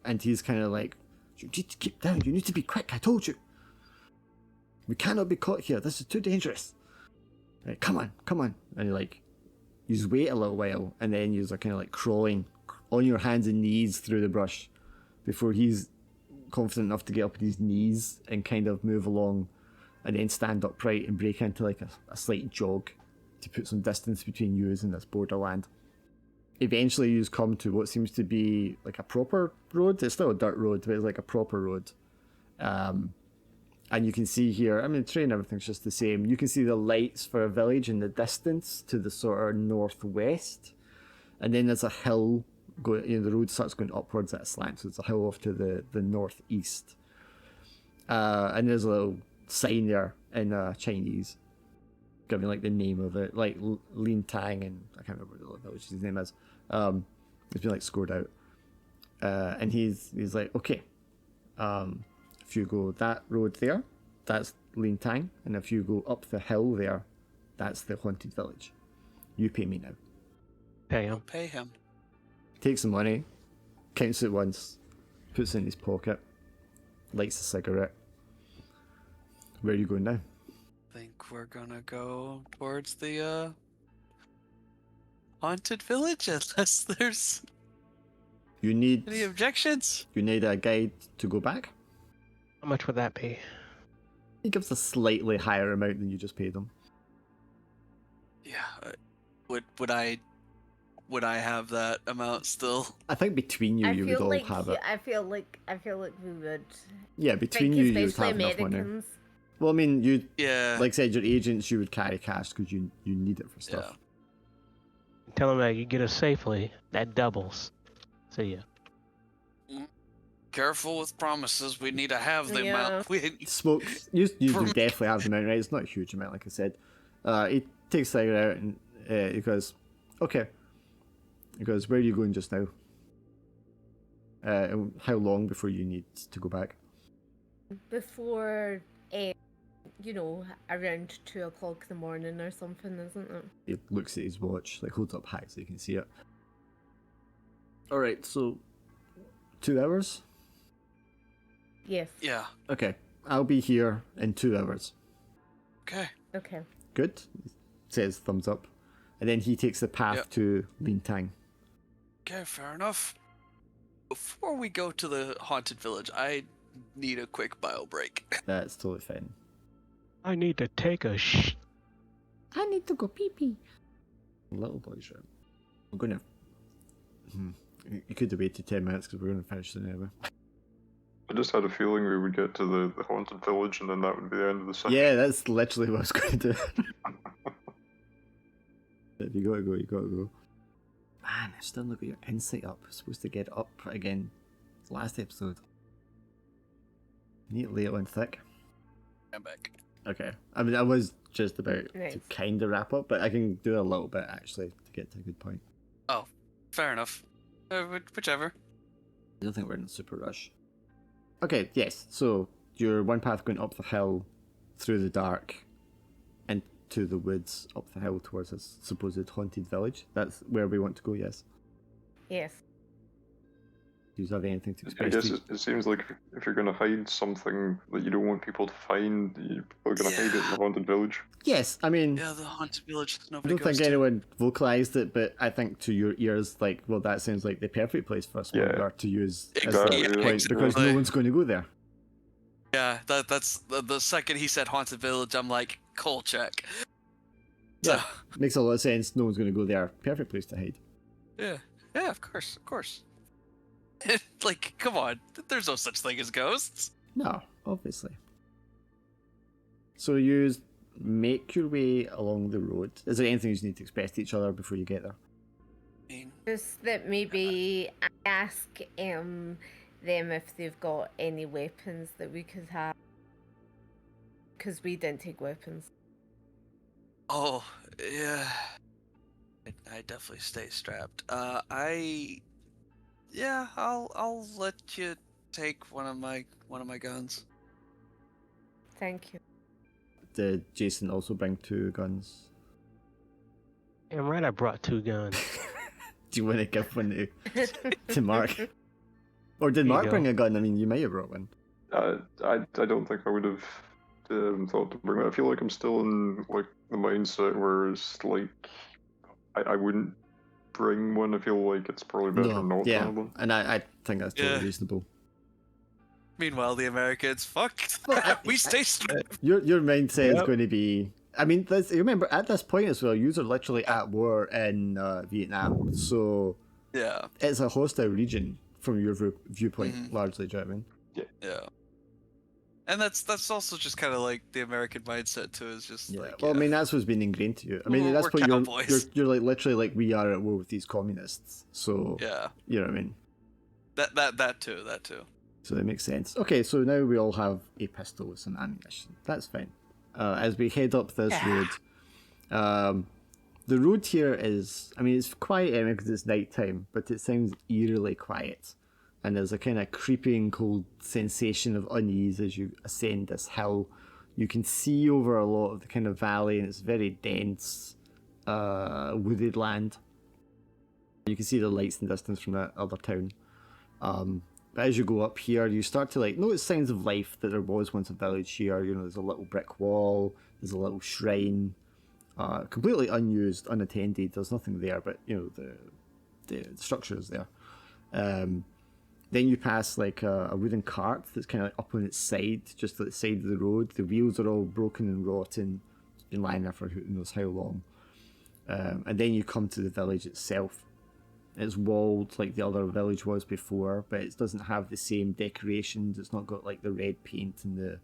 and he's kind of like, you need to keep down. You need to be quick. I told you. We cannot be caught here. This is too dangerous. Right, come on. And you wait a little while, and then you're kind of like crawling on your hands and knees through the brush before he's confident enough to get up on his knees and kind of move along and then stand upright and break into like a slight jog to put some distance between you and this borderland. Eventually you come to what seems to be like a proper road. It's still a dirt road, but it's like a proper road. And And you can see here, I mean, the train, everything's just the same. You can see the lights for a village in the distance to the sort of northwest. And then there's a hill, the road starts going upwards at a slant, so it's a hill off to the northeast. And there's a little sign there in Chinese, giving like the name of it, like Lin Tang, and I can't remember what the village's name is. It's been like scored out. And he's like, okay, if you go that road there, that's Lin Tang, and if you go up the hill there, that's the haunted village. You pay me now. Pay him. Pay him. Takes the money, counts it once, puts it in his pocket, lights a cigarette. Where are you going now? I think we're gonna go towards the haunted village, unless there's You need any objections. a guide to go back. How much would that be? He gives a slightly higher amount than you just paid him. Yeah. Would I have that amount still? I think between you would all have it. I feel like we would. Yeah, between Like, you would especially have enough money. Americans. Well, I mean, you Yeah. like I said, your agents, you would carry cash because you need it for stuff. Yeah. Tell him that you get us safely. That doubles. See ya. Careful with promises. We need to have the Yeah. amount. Smokes. You do For- definitely have the amount, right? It's not a huge amount, like I said. He takes the cigarette out and he goes, okay. He goes, where are you going just now? And how long before you need to go back? Before, around 2 o'clock in the morning or something, isn't it? He looks at his watch, like holds up high so you can see it. Alright, so 2 hours? Yes. Yeah. Okay, I'll be here in 2 hours. Okay. Okay. Good? Says thumbs up. And then he takes the path Yep. to Lin Tang. Okay, fair enough. Before we go to the haunted village, I need a quick bio break. That's totally fine. I need to take a I need to go pee pee. Little boy's room. I'm gonna. You could have waited 10 minutes because we're gonna finish soon anyway. I just had a feeling we would get to the haunted village and then that would be the end of the session. Yeah, that's literally what I was going to do. If you gotta go, you gotta go. Man, I've still not got your insight up. I'm supposed to get it up again. It's last episode. Need to lay it on thick. I'm back. Okay. I mean, I was just about Nice. to kind of wrap up, but I can do a little bit actually to get to a good point. Oh, fair enough. Whichever. I don't think we're in a super rush. Okay, yes. So you're one path going up the hill, through the dark, and to the woods, up the hill towards this supposed haunted village. That's where we want to go, yes. Yes. Do you have anything to I express? guess to- it seems like if you're going to hide something that you don't want people to find, you're probably going to hide it in the haunted village. Yes, I mean, Yeah, the haunted village. I Nobody don't goes think to. anyone vocalized it, but I think to your ears, like, well, that sounds like the perfect place for a smuggler to use as Exactly, a yeah, point because no exactly. one's going to go there. Yeah, that's the second he said haunted village, I'm like, coal check. Yeah. So, Makes a lot of sense. No one's going to go there. Perfect place to hide. yeah, of course. Like, come on, there's no such thing as ghosts. No, obviously. So you make your way along the road. Is there anything you need to express to each other before you get there? I mean, Just that maybe I ask them if they've got any weapons that we could have. Because we didn't take weapons. oh yeah, I definitely stay strapped. I'll let you take one of my guns. Thank you. Did Jason also bring 2 guns? I'm right, I brought 2 guns. Do you want to give one to Mark? Or did Here you Mark go. bring a gun? I mean, you may have brought one. I don't think I would have thought to bring it. I feel like I'm still in like the mindset where it's like I wouldn't bring one. I feel like it's probably better not to yeah, have one. and I think that's totally Yeah. reasonable. Meanwhile, the Americans, fuck, we stay strapped. Your mindset is Yep. going to be. I mean, you remember at this point as well, you are literally at war in Vietnam, so Yeah, it's a hostile region from your viewpoint, Mhm. largely. Do you know what I mean? yeah. And that's also just kind of like the American mindset too. Is just Yeah. like Well, I mean, that's what's been ingrained to you. I mean, We're- at this we're point, cowboys. you're like literally like we are at war with these communists. So yeah, you know what I mean. that too. So that makes sense. Okay, so now we all have a pistol with some ammunition. That's fine. As we head up this road, the road here is, I mean, it's quiet because it's nighttime, but it sounds eerily quiet. And there's a kind of creeping, cold sensation of unease as you ascend this hill. You can see over a lot of the kind of valley, and it's very dense, wooded land. You can see the lights in the distance from that other town. But as you go up here, you start to like notice signs of life that there was once a village here. You know, there's a little brick wall, there's a little shrine, completely unused, unattended. There's nothing there, but you know the structure is there. Then you pass like a wooden cart that's kind of like up on its side, just at the side of the road. The wheels are all broken and rotten, been lying there for who knows how long. And then you come to the village itself. It's walled like the other village was before, but it doesn't have the same decorations. It's not got like the red paint and the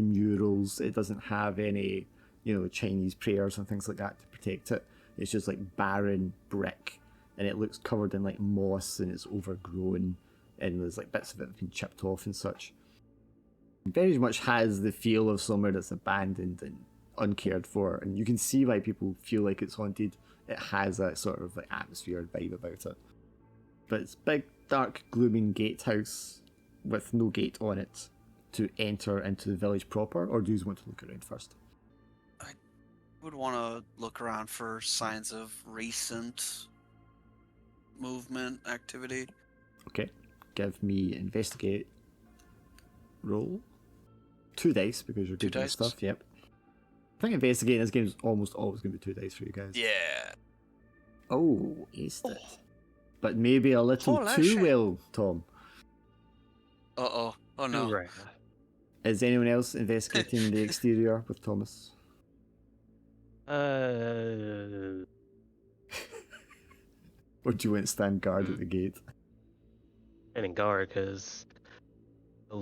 murals. It doesn't have any, you know, Chinese prayers and things like that to protect it. It's just like barren brick, and it looks covered in like moss, and it's overgrown, and there's like bits of it have been chipped off and such. It very much has the feel of somewhere that's abandoned and uncared for, and you can see why people feel like it's haunted. It has that sort of like atmosphere and vibe about it. But it's big, dark, glooming gatehouse with no gate on it to enter into the village proper, or do you want to look around first? I would want to look around for signs of recent movement activity. Okay, give me investigate roll. 2 dice because you're Two good at dice? stuff, yep. I think investigating this game is almost always going to be 2 dice for you guys. Yeah. Oh, aced it. But maybe a little Holy too shit. well, Tom. Oh no. Right. Is anyone else investigating the exterior with Thomas? Uh, Or do you want to stand guard at the gate? and in guard, because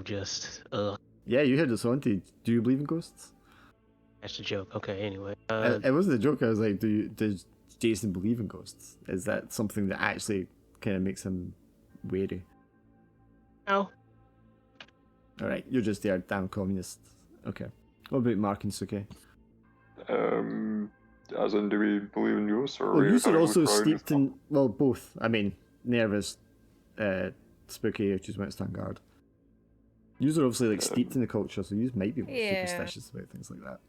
just Yeah, you heard it's haunted. Do you believe in ghosts? that's a joke. Okay, anyway. It wasn't a joke. I was like, does Jason believe in ghosts? Is that something that actually kind of makes him wary? No. All right, you're just there, damn communist. Okay. What about Mark and Suki? As in, do we believe in ghosts, or Well, you are also look around steeped and in, well, both. I mean, nervous, spooky, which is when it's stand guard. You are obviously like steeped in the culture, so you might be more Yeah. superstitious about things like that.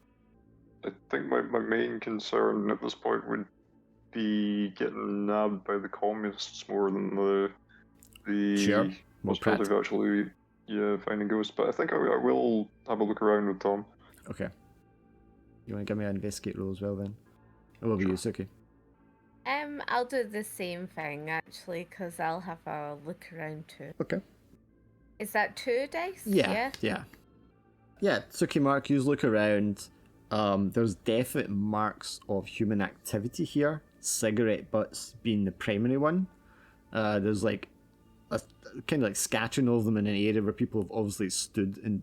I think my main concern at this point would be getting nabbed by the communists more than the Sure. More possibility of practical. actually finding ghosts. But I think I will have a look around with Tom. Okay. You want to give me an investigate roll as well then? Or will be you, Suki? I'll do the same thing actually, because I'll have a look around too. Okay. Is that 2 dice? Yeah. Yeah, Suki, Mark, you look around. There's definite marks of human activity here. Cigarette butts being the primary one. There's like a kind of like scattering of them in an area where people have obviously stood and,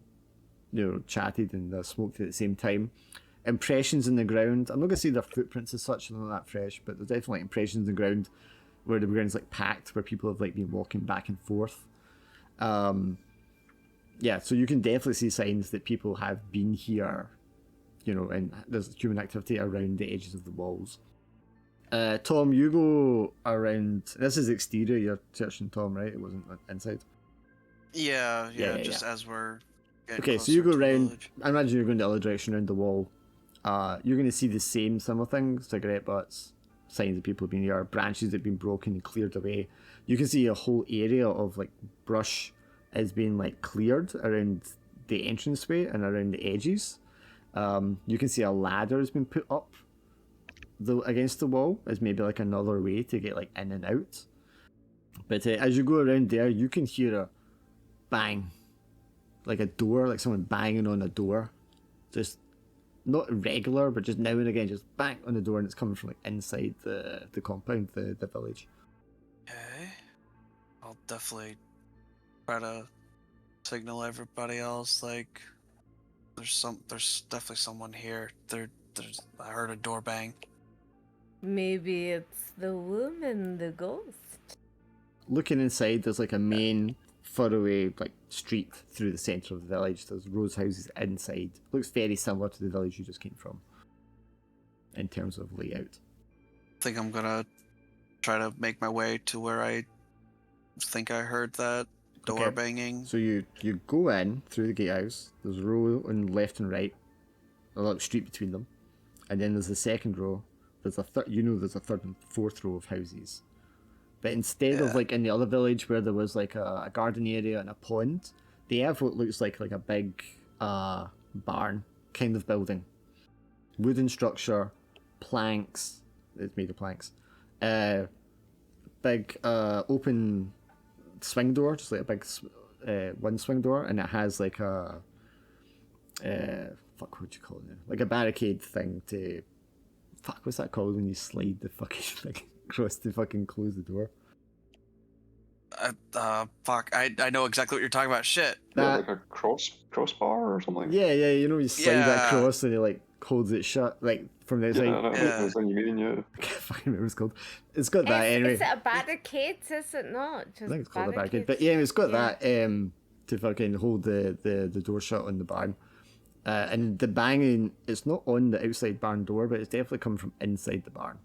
you know, chatted and smoked at the same time. Impressions in the ground. I'm not gonna say their footprints as such, they're not that fresh, but there's definitely impressions in the ground where the ground's like packed, where people have like been walking back and forth. Yeah, so you can definitely see signs that people have been here, you know, and there's human activity around the edges of the walls. Tom, you go around. This is exterior you're searching, Tom, right? It wasn't inside. Yeah, Yeah, just as we're getting Okay, so you go closer to the around. village. I imagine you're going the other direction around the wall. You're going to see the same similar things: cigarette butts, signs that people have been here, branches that have been broken and cleared away. You can see a whole area of like brush is being like cleared around the entranceway and around the edges. You can see a ladder has been put up against the wall as maybe like another way to get like in and out. But as you go around there, you can hear a bang, like a door, like someone banging on a door. Just not regular, but just now and again, just bang on the door, and it's coming from like inside the compound, the village. Okay. I'll definitely try to signal everybody else, like, There's definitely someone here. I heard a door bang. Maybe it's the woman, the ghost. Looking inside, there's like a main faraway like street through the centre of the village. There's rows of houses inside. Looks very similar to the village you just came from in terms of layout. I think I'm gonna try to make my way to where I think I heard that door Okay. banging. So you go in through the gatehouse. There's a row on left and right, a little street between them, and then there's the second row. There's a third. There's a third and fourth row of houses. But instead of like in the other village where there was like a garden area and a pond, they have what looks like a big barn kind of building. Wooden structure, planks. It's made of planks. Big open swing door, just like a big one swing door, and it has like a fuck, what do you call it now? Like a barricade thing to fuck. What's that called when you slide the fucking thing across to fucking close the door? Fuck. I know exactly what you're talking about. Shit. Yeah, That, like a crossbar or something. yeah, you slide that Yeah. across and it like holds it shut, like from the outside. Yeah, I know Yeah. what you mean, yeah. I can't fucking remember what it's called. It's got that anyway. Is it a barricade? Is it not? Just I think it's called a barricade. barricades? But yeah, it's got Yeah. that to fucking hold the door shut on the barn. And the banging, it's not on the outside barn door, but it's definitely coming from inside the barn.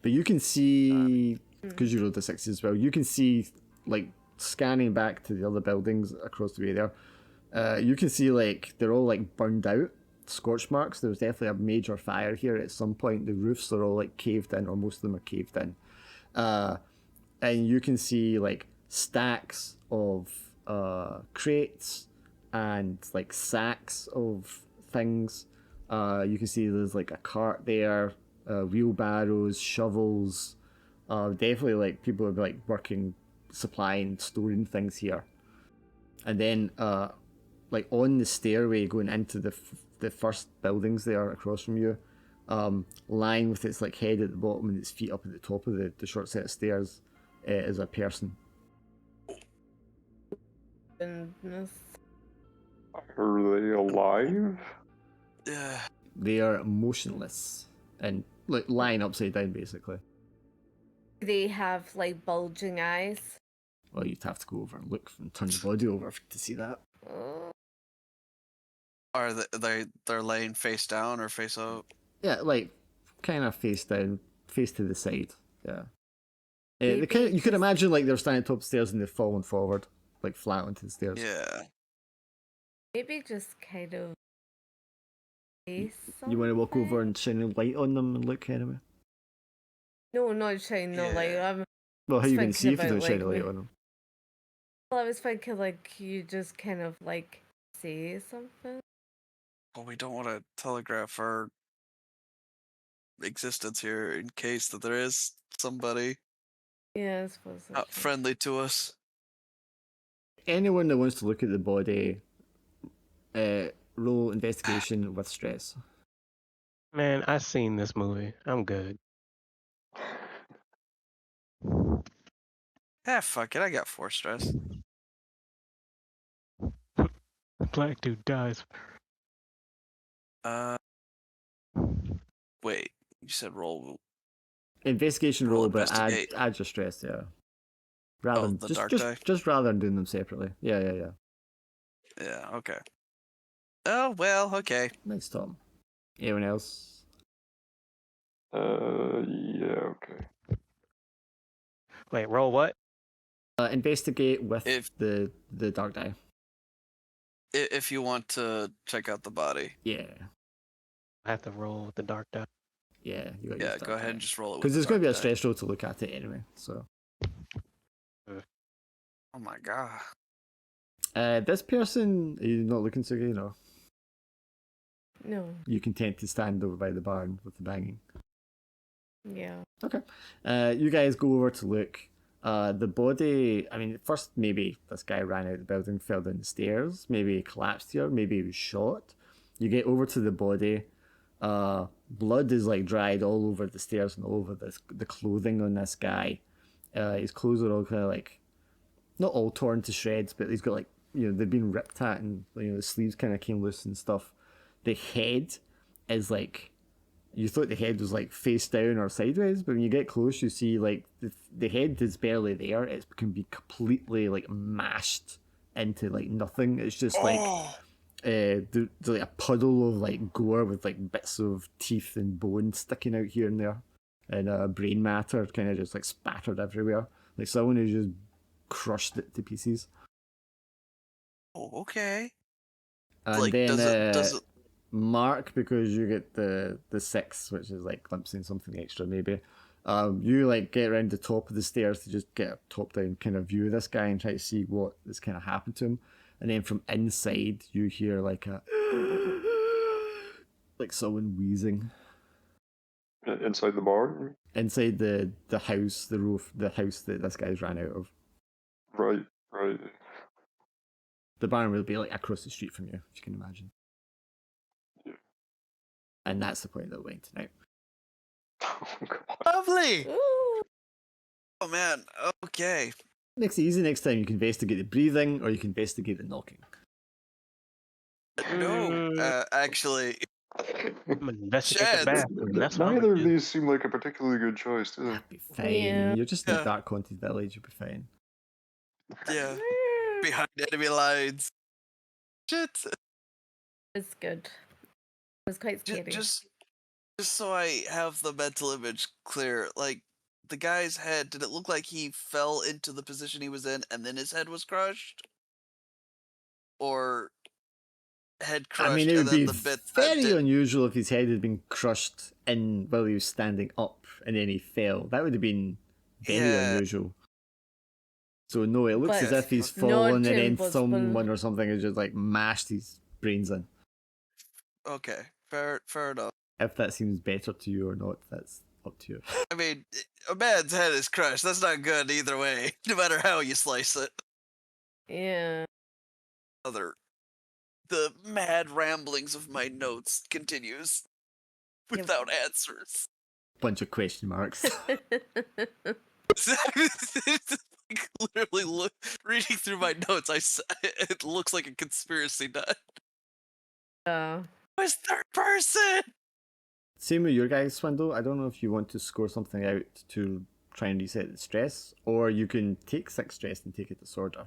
But you can see, because you rolled the 6 as well, you can see, like, scanning back to the other buildings across the way there, you can see, like, they're all, like, burned out, scorch marks. There was definitely a major fire here at some point. The roofs are all, like, caved in, or most of them are caved in. And you can see, like, stacks of crates and like sacks of things. You can see there's like a cart there, wheelbarrows, shovels. Definitely like people are like working, supplying, storing things here. And then like on the stairway going into the first buildings there across from you, lying with its like head at the bottom and its feet up at the top of the short set of stairs, is a person. Goodness. Are they alive? Yeah. They are motionless and like lying upside down basically. They have like bulging eyes. Well, you'd have to go over and look and turn the body over to see that. Oh. Are they're laying face down or face up? Yeah, like kind of face down, face to the side. Yeah. Maybe You could imagine like they're standing top of the stairs and they've fallen forward, like flat onto the stairs. Yeah. Maybe just kind of face You want to walk over something? and shine a light on them and look anyway? No, not shine no light. Yeah. Well, how are you going to see thinking if you don't about, shine a like, light on them? Well, I was thinking like you just kind of like say something. Well, we don't want to telegraph our existence here in case that there is somebody Yeah, I suppose. not friendly to us. Anyone that wants to look at the body, roll investigation with stress. Man, I seen this movie. I'm good. Ah, fuck it. I got 4 stress. The black dude dies. Wait. You said roll. Investigation Roll roll, but investigate. add your stress, yeah. Rather Oh, than the dark die? just rather than doing them separately. Yeah. Yeah. Okay. Oh well. Okay. Nice, Tom. Anyone else? Yeah, okay. Wait, roll what? Investigate with If- the dark die. If you want to check out the body, Yeah, I have to roll with the dark die. yeah. You got yeah, go ahead and just roll it. because there's going to be a stress. stress roll to look at it anyway. So, Oh my god. this person, are you not looking so good? No, No. you content to stand over by the barn with the banging. Yeah. Okay. You guys go over to look. The body, I mean, first maybe this guy ran out of the building, fell down the stairs, maybe he collapsed here, maybe he was shot. You get over to the body. Blood is like dried all over the stairs and all over the clothing on this guy. His clothes are all kind of like, not all torn to shreds, but he's got like they've been ripped at, and the sleeves kind of came loose and stuff. The head is like, you thought the head was like face down or sideways, but when you get close, you see like the head is barely there. It can be completely like mashed into like nothing. It's just like there's like a puddle of like gore with like bits of teeth and bone sticking out here and there, and brain matter kind of just like spattered everywhere. Like someone who just crushed it to pieces. Oh, okay. And Like, then does it? Mark, because you get the 6, which is like glimpsing something extra maybe. You like get around the top of the stairs to just get a top down kind of view of this guy and try to see what has kind of happened to him. And then from inside you hear like a like someone wheezing Inside the barn? inside the house, the roof, the house that this guy's ran out of. Right. The barn will be like across the street from you, if you can imagine. Yeah. And that's the point that we're going tonight. Oh, God. Lovely. Ooh. Oh man. Okay. Makes it easy next time. You can investigate the breathing or you can investigate the knocking. No, actually, I'm gonna investigate Chad. the bathroom. That's what I'm Neither gonna of do. these seem like a particularly good choice, do they? That'd be fine. Yeah. You're just in Yeah. a dark haunted village. You'll be fine. Yeah, behind enemy lines. Shit. It's good. It was quite scary. Just so I have the mental image clear, like the guy's head, did it look like he fell into the position he was in and then his head was crushed? Or head crushed I mean, it and would be then the bits that very did unusual if his head had been crushed in while he was standing up and then he fell. That would have been very Yeah. unusual. So no, it looks But as if he's no fallen and then Jim was someone one- or something has just like mashed his brains in. Okay, fair enough. If that seems better to you or not, that's up to you. I mean, a man's head is crushed. That's not good either way, no matter how you slice it. Yeah. The mad ramblings of my notes continues without answers. Bunch of question marks. Literally reading through my notes, it looks like a conspiracy nut. It's third person. Same with your guys' Swindle. I don't know if you want to score something out to try and reset the stress, or you can take 6 stress and take a disorder.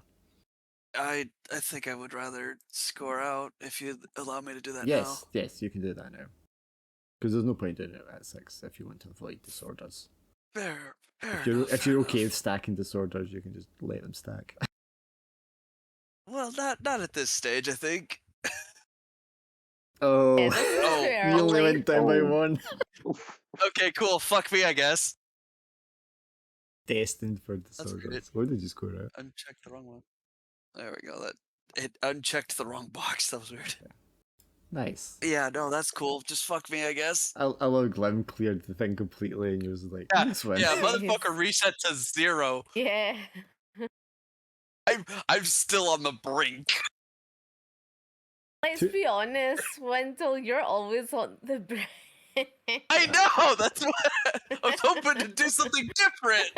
I think I would rather score out if you allow me to do that Yes, you can do that now. Because there's no point doing it at 6 if you want to avoid disorders. now. Fair If you're enough. okay with stacking disorders, you can just let them stack. Well, not at this stage, I think. Oh, Yeah, this is Oh, too you only early. went down by Oh. 1. Okay, cool. Fuck me, I guess. Destined for great. disorders. What did you score out? Unchecked the wrong one. There we go. It unchecked the wrong box. That was weird. Nice. Yeah, no, that's cool. Just fuck me, I guess. I love Glim cleared the thing completely and you was like, Yeah, nice one. Yeah, motherfucker reset to 0. Yeah. I'm still on the brink. Let's Two- be honest, Wendell, you're always on the brink. I know. That's what I was hoping to do something different.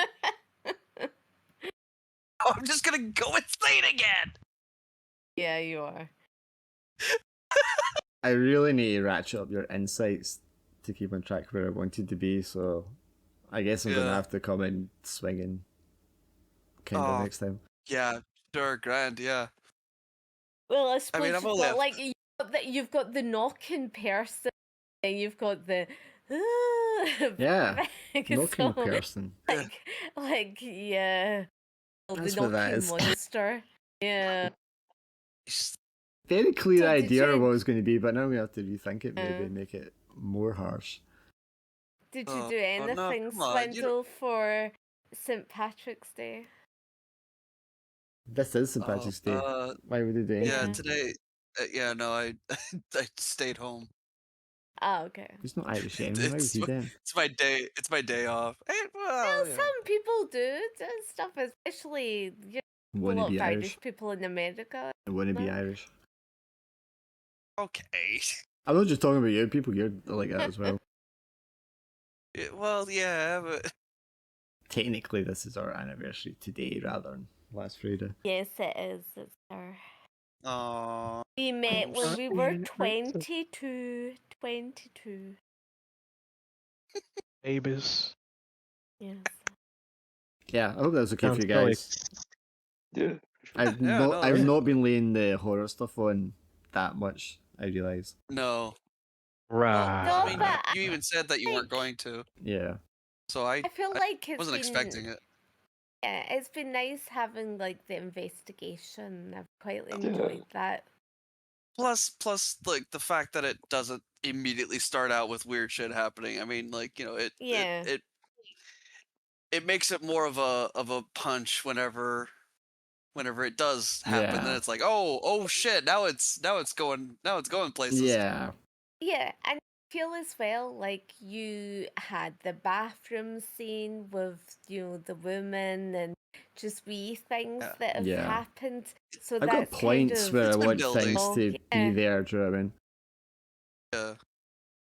I'm just gonna go insane again. Yeah, you are. I really need to ratchet up your insights to keep on track where I wanted to be, so I guess I'm going to Yeah. have to come in swinging kind of Oh. next time. Yeah, sure, grand. Yeah. Well, I suppose mean, I'm you've only got a- like you've got the knocking person, and you've got the Yeah, like, Knocking so, person. like yeah, the That's what that knocking is. monster. Yeah. Very clear So did idea of you- what it was going to be, but now we have to rethink it, maybe, Yeah. and make it more harsh. Did you Oh, do oh, no, anything, come on, you Swindle, for St. Patrick's Day? This is St. Patrick's Day. Why would they do anything? Yeah, Yeah. today. Yeah, no, I I stayed home. Ah, okay. He's not Irish anyway. Why would he then? It's my day. It's my day off. Hey, Well, well, yeah. some people do stuff, especially a Want to lot be of Irish. Irish people in America. Want to be No. Irish. Okay. I'm not just talking about you. People here are like that as well. Yeah, well, yeah, but Technically, this is our anniversary today rather than last Friday. Yes, it is. It's our Aww. We met when we were Sorry. 22. 22. Babies. Yes. Yeah, I hope that was okay for Sounds you silly. guys. Yeah. I've Yeah, not no, I've yeah. not been laying the horror stuff on that much, I realise. No. Right. No, I mean, but you even said that you weren't going to, Yeah. so I I feel like it's wasn't been expecting it. yeah, it's been nice having like the investigation. I've quite Yeah. enjoyed that. Plus, like the fact that it doesn't immediately start out with weird shit happening. I mean, like Yeah. it makes it more of a punch whenever it does happen. Then Yeah. it's like, oh shit, now it's going places. Yeah. Yeah, and I feel as well like you had the bathroom scene with the woman and just wee things Yeah. that have Yeah. happened. So I've got that's kind points of where I It's been want building. things to be Yeah. there, do you know what I mean? Yeah.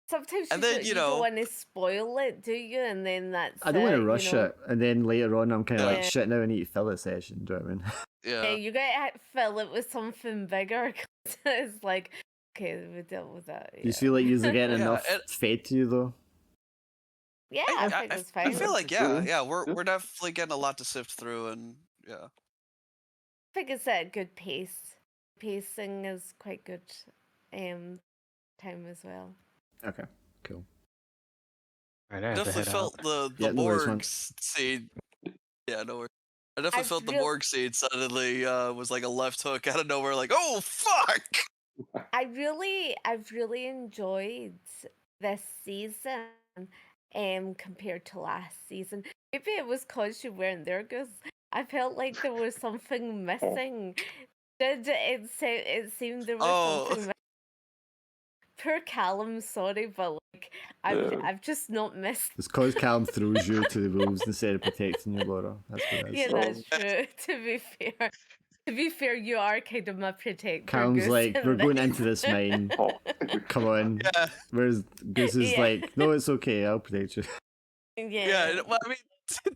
Sometimes And you then, don't, you you don't know- want to spoil it, do you? And then that's I don't want to you rush know. it, and then later on I'm kind of like, Yeah. shit, now I need to fill a session, do you know what I mean? Yeah, Yeah. you gotta fill it with something bigger. 'Cause it's like, okay, we dealt with that. Do you feel like you're getting Yeah, enough and- fed to you, though? Yeah, I think it's I fine. feel like Yeah. we're definitely getting a lot to sift through, and yeah. I think it's at a good pace. Pacing is quite good. Time as well. Okay, cool. Alright, I have to Definitely head felt out. the Yeah, no worries, man. Borg scene. Yeah, no worries. I definitely I've felt the real- Borg scene suddenly was like a left hook out of nowhere, like, oh fuck! I've really enjoyed this season compared to last season. Maybe it was cause you weren't there, because I felt like there was something missing. It seemed there was Oh. something missing. Poor Callum, sorry, but like Yeah. I've just not missed. It's cause Callum throws you to the wolves instead of protecting you, Laura. That's what it is. Yeah, that's true. To be fair, you are kind of my protector. Callum's Goose, like, in we're going into this this. mine. Oh, I think we Come on. Yeah, Whereas Goose is Yeah. like, no, it's okay, I'll protect you. yeah. Well, I mean, to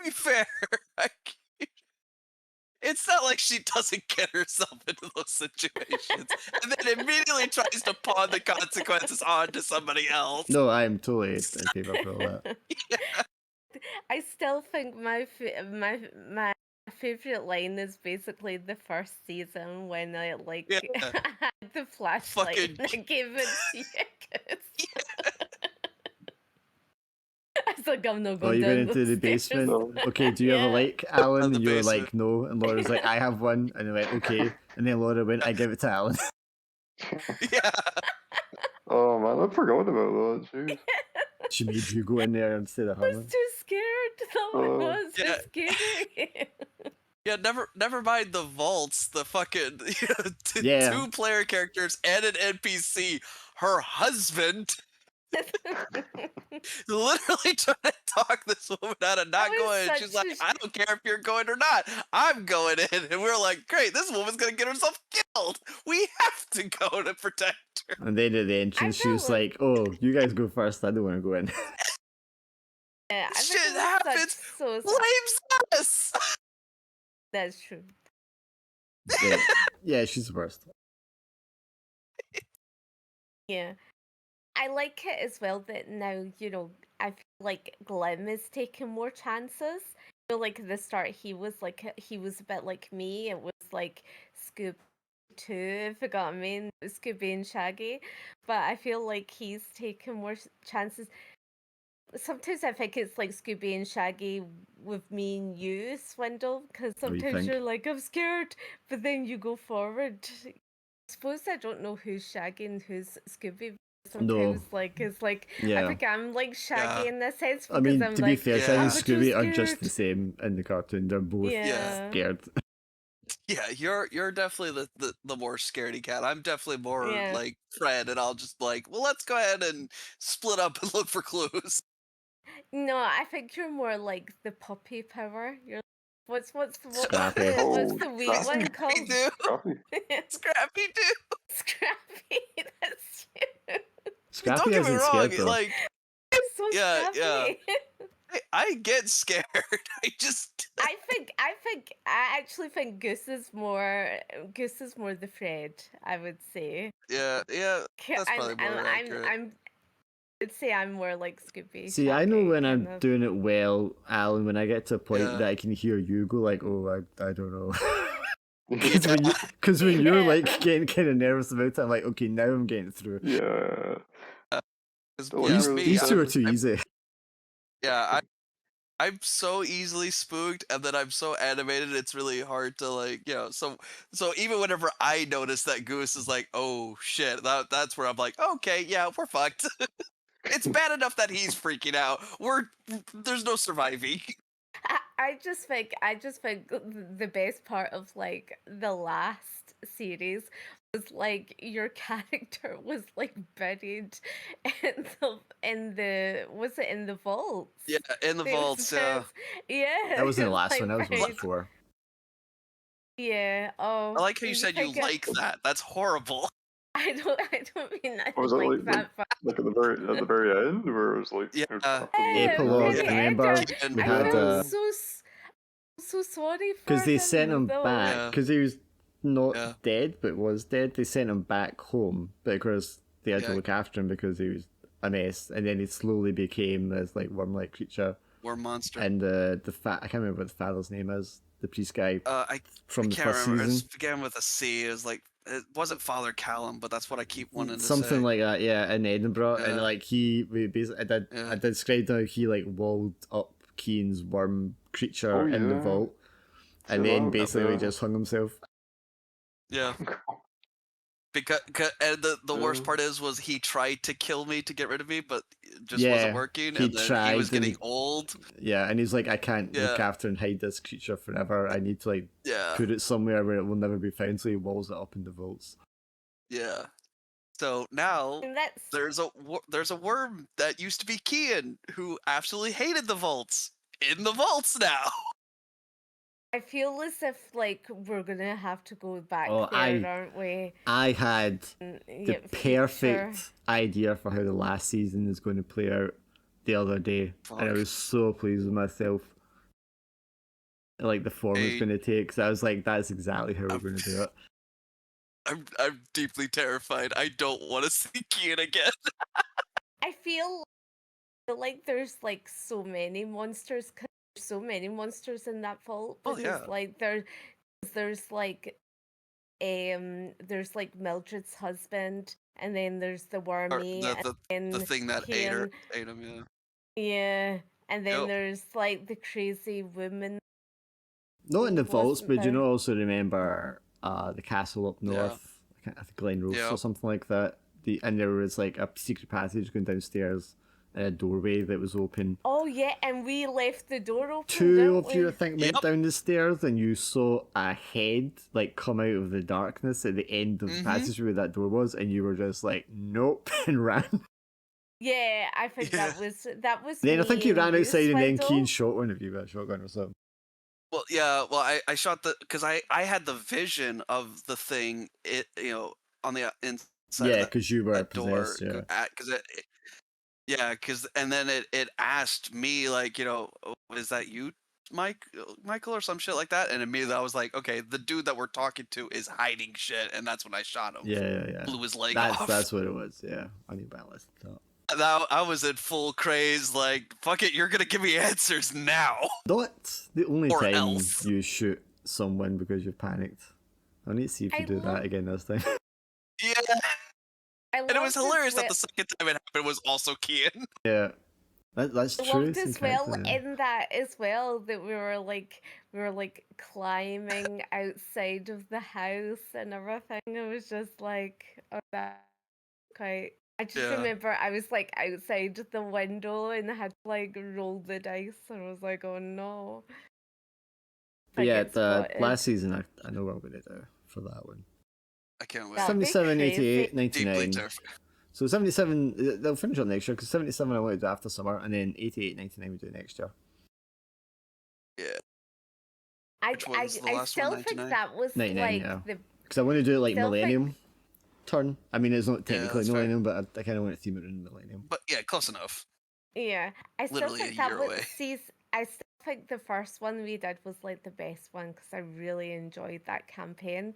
be fair, it's not like she doesn't get herself into those situations, and then immediately tries to pawn the consequences onto somebody else. No, I'm totally in favor for all that. I still think my favorite line is basically the first season when I like Yeah. had the flashlight Fucking- and I gave it to you. I was like, I'm not Oh, going you down went into the those stairs. basement? Okay, do you have a Yeah. light, Alan? At the And you were basement. like, no. And Laura's like, I have one. And they went, okay. And then Laura went, I give it to Alan. Yeah. Oh man, I forgot about that. Jeez. She made you go in there instead of I was Alan. too scared. That Oh. was Yeah. scary. Yeah, never mind the vaults, the fucking Yeah. 2 player characters and an NPC. Her husband literally trying to talk this woman out of not was going. She's such like, a- I don't care if you're going or not. I'm going in. And we're like, great, this woman's gonna get herself killed. We have to go to protect her. And then at the entrance, she was felt like, oh, you guys go first. I don't want to go in. Yeah, I Shit think it was happens. so sad. Blames us. That's true. Yeah, she's the worst. Yeah. I like it as well that now, I feel like Glim is taking more chances. Like at the start he was a bit like me. It was like Scooby too, if you got what I mean. Scooby and Shaggy. But I feel like he's taking more chances. Sometimes I think it's like Scooby and Shaggy with me and you, Swindle, because What do you sometimes think? you're like, I'm scared, but then you go forward. I suppose I don't know who's Shaggy and who's Scooby. Sometimes it's like Yeah. I think I'm like Shaggy Yeah. in this sense because I mean, I'm to be like, fair, Yeah. Shaggy and I'm too Scooby are just scared. the same in the cartoon. They're both Yeah. scared. Yeah, you're definitely the more scaredy cat. I'm definitely more Yeah. like Fred, and I'll just like, well, let's go ahead and split up and look for clues. No, I think you're more like the puppy power. You're what's Scrappy. the wee Scrappy. one Scrappy called? Doo. Scrappy. Scrappy Doo. Scrappy. That's you. Scrappy Don't get me isn't wrong, scared though. like, It's so Yeah, scrappy. I get scared. I just I actually think Goose is more the Fred, I would say. yeah, that's I'm probably more accurate. I'd say I'm more like Scooby. See, I know Shaggy, when I'm kind of. doing it well, Alan, when I get to a point Yeah. that I can hear you go like, oh, I don't know. Yeah. Because when you're Yeah. like getting kind of nervous about it, I'm like, okay, now I'm getting through. Yeah. 'Cause, Well, yeah, These, me, these two are I'm- too easy. yeah, I'm so easily spooked, and then I'm so animated. It's really hard to like, So even whenever I notice that Goose is like, "Oh shit," that's where I'm like, "Okay, yeah, we're fucked." It's bad enough that he's freaking out. There's no surviving. I just think the best part of like the last series was like your character was like buried in the was it in the vaults? Yeah, in the It was vaults. Yeah, yeah. That wasn't it the was, last like, one, that was one buried- before. Yeah. I Oh, like how you said you think like that. That's horrible. I don't mean I Oh, was that like that, but like at the very end where it was like Yeah. Epilogue, very remember? end, And We I had felt so sorry for because they him, sent him though. back Yeah. because he was not Yeah. dead but was dead. They sent him back home because they had to Yeah. look after him because he was a mess, and then he slowly became this like worm-like creature. War monster. And I can't remember what the father's name is. The priest guy I from the can't first remember. season. It began with a C. It was like it wasn't Father Callum, but that's what I keep wanting to say. Something like that, yeah, in Edinburgh, and Yeah. like I described how he like walled up Keane's worm creature Oh, in the yeah. vault, and Yeah, then that- basically yeah. just hung himself. Yeah. Because and the worst Yeah. part was he tried to kill me to get rid of me, but it just Yeah, wasn't working, he and then he tried was getting and- old. Yeah, and he's like, I can't look Yeah. after and hide this creature forever. I need to like Yeah, put it somewhere where it will never be found. So he walls it up in the vaults. yeah. So now And that's there's a worm that used to be Kian who absolutely hated the vaults in the vaults now. I feel as if like we're gonna have to go back Oh, there, aren't we? I had And, the yeah, perfect future. idea for how the last season is going to play out the other day, and I Fuck. was so pleased with myself. Like the form it's Hey. going to take, because I was like, that's exactly how we're I'm- going to do it. I'm deeply terrified. I don't want to see Kian again. I feel like there's like so many monsters. 'Cause there's so many monsters in that vault. Oh, Because yeah. like there's like there's like Mildred's husband, and then there's the Or wormy, the and the thing that ate Kian. him. Yeah. Yeah, and then Yep. there's like the crazy woman. Not in the vaults, Wasn't but you there? know, also remember the castle up Yeah. north, I think Glen Rose Yeah. or something like that. And there was like a secret passage going downstairs and a doorway that was open. Oh yeah, and we left the door open. Two didn't of you, I we? think, went Yep. down the stairs, and you saw a head like come out of the darkness at the end of the Mhm. passage where that door was, and you were just like, nope, and ran. Yeah, I think Yeah. that was. Then I think you me ran and outside, you, and then Swindle. Keen shot one of you with a shotgun or something. Well, yeah. Well, I shot because I had the vision of the thing. On the inside Yeah, of because you were that door. possessed. Yeah. Because yeah, and then it asked me like, "Oh, is that you, Michael, or some shit like that?" And immediately I was like, "Okay, the dude that we're talking to is hiding shit," and that's when I shot him. Yeah. Blew his leg That's off. that's what it was. Yeah, I need to listen to that. Now I was in full craze. Like, fuck it, you're gonna give me answers now. Not the only Or time else. you shoot someone because you've panicked. I need to see if you I do love- that again this time. Yeah, I and it was loved as hilarious that well- the second time it happened was also Kian. Yeah, that's I true. loved it's in as well character, yeah. in that as well that we were like climbing outside of the house and everything. It was just like, oh, that quite. I just Yeah. remember I was like outside the window and I had to like roll the dice and I was like, oh no. But I yeah, get the spotted. last season, I know what I'm going to do for that one. I can't wait. That'd be 77, 88, crazy. Deeply 99. terrified. So 77, they'll finish up next year, because 77 I want to do after summer, and then 88, 99 we do next year. Yeah. I Which one's the last still one, think 99? that was 99, like yeah. the Because I want to do it like Still think- Millennium turn. I mean, it's not technically that's fair. Millennium, but I kind of want to theme it in Millennium. But yeah, close enough. Yeah, I still Literally a think that year was away. I still think the first one we did was like the best one because I really enjoyed that campaign.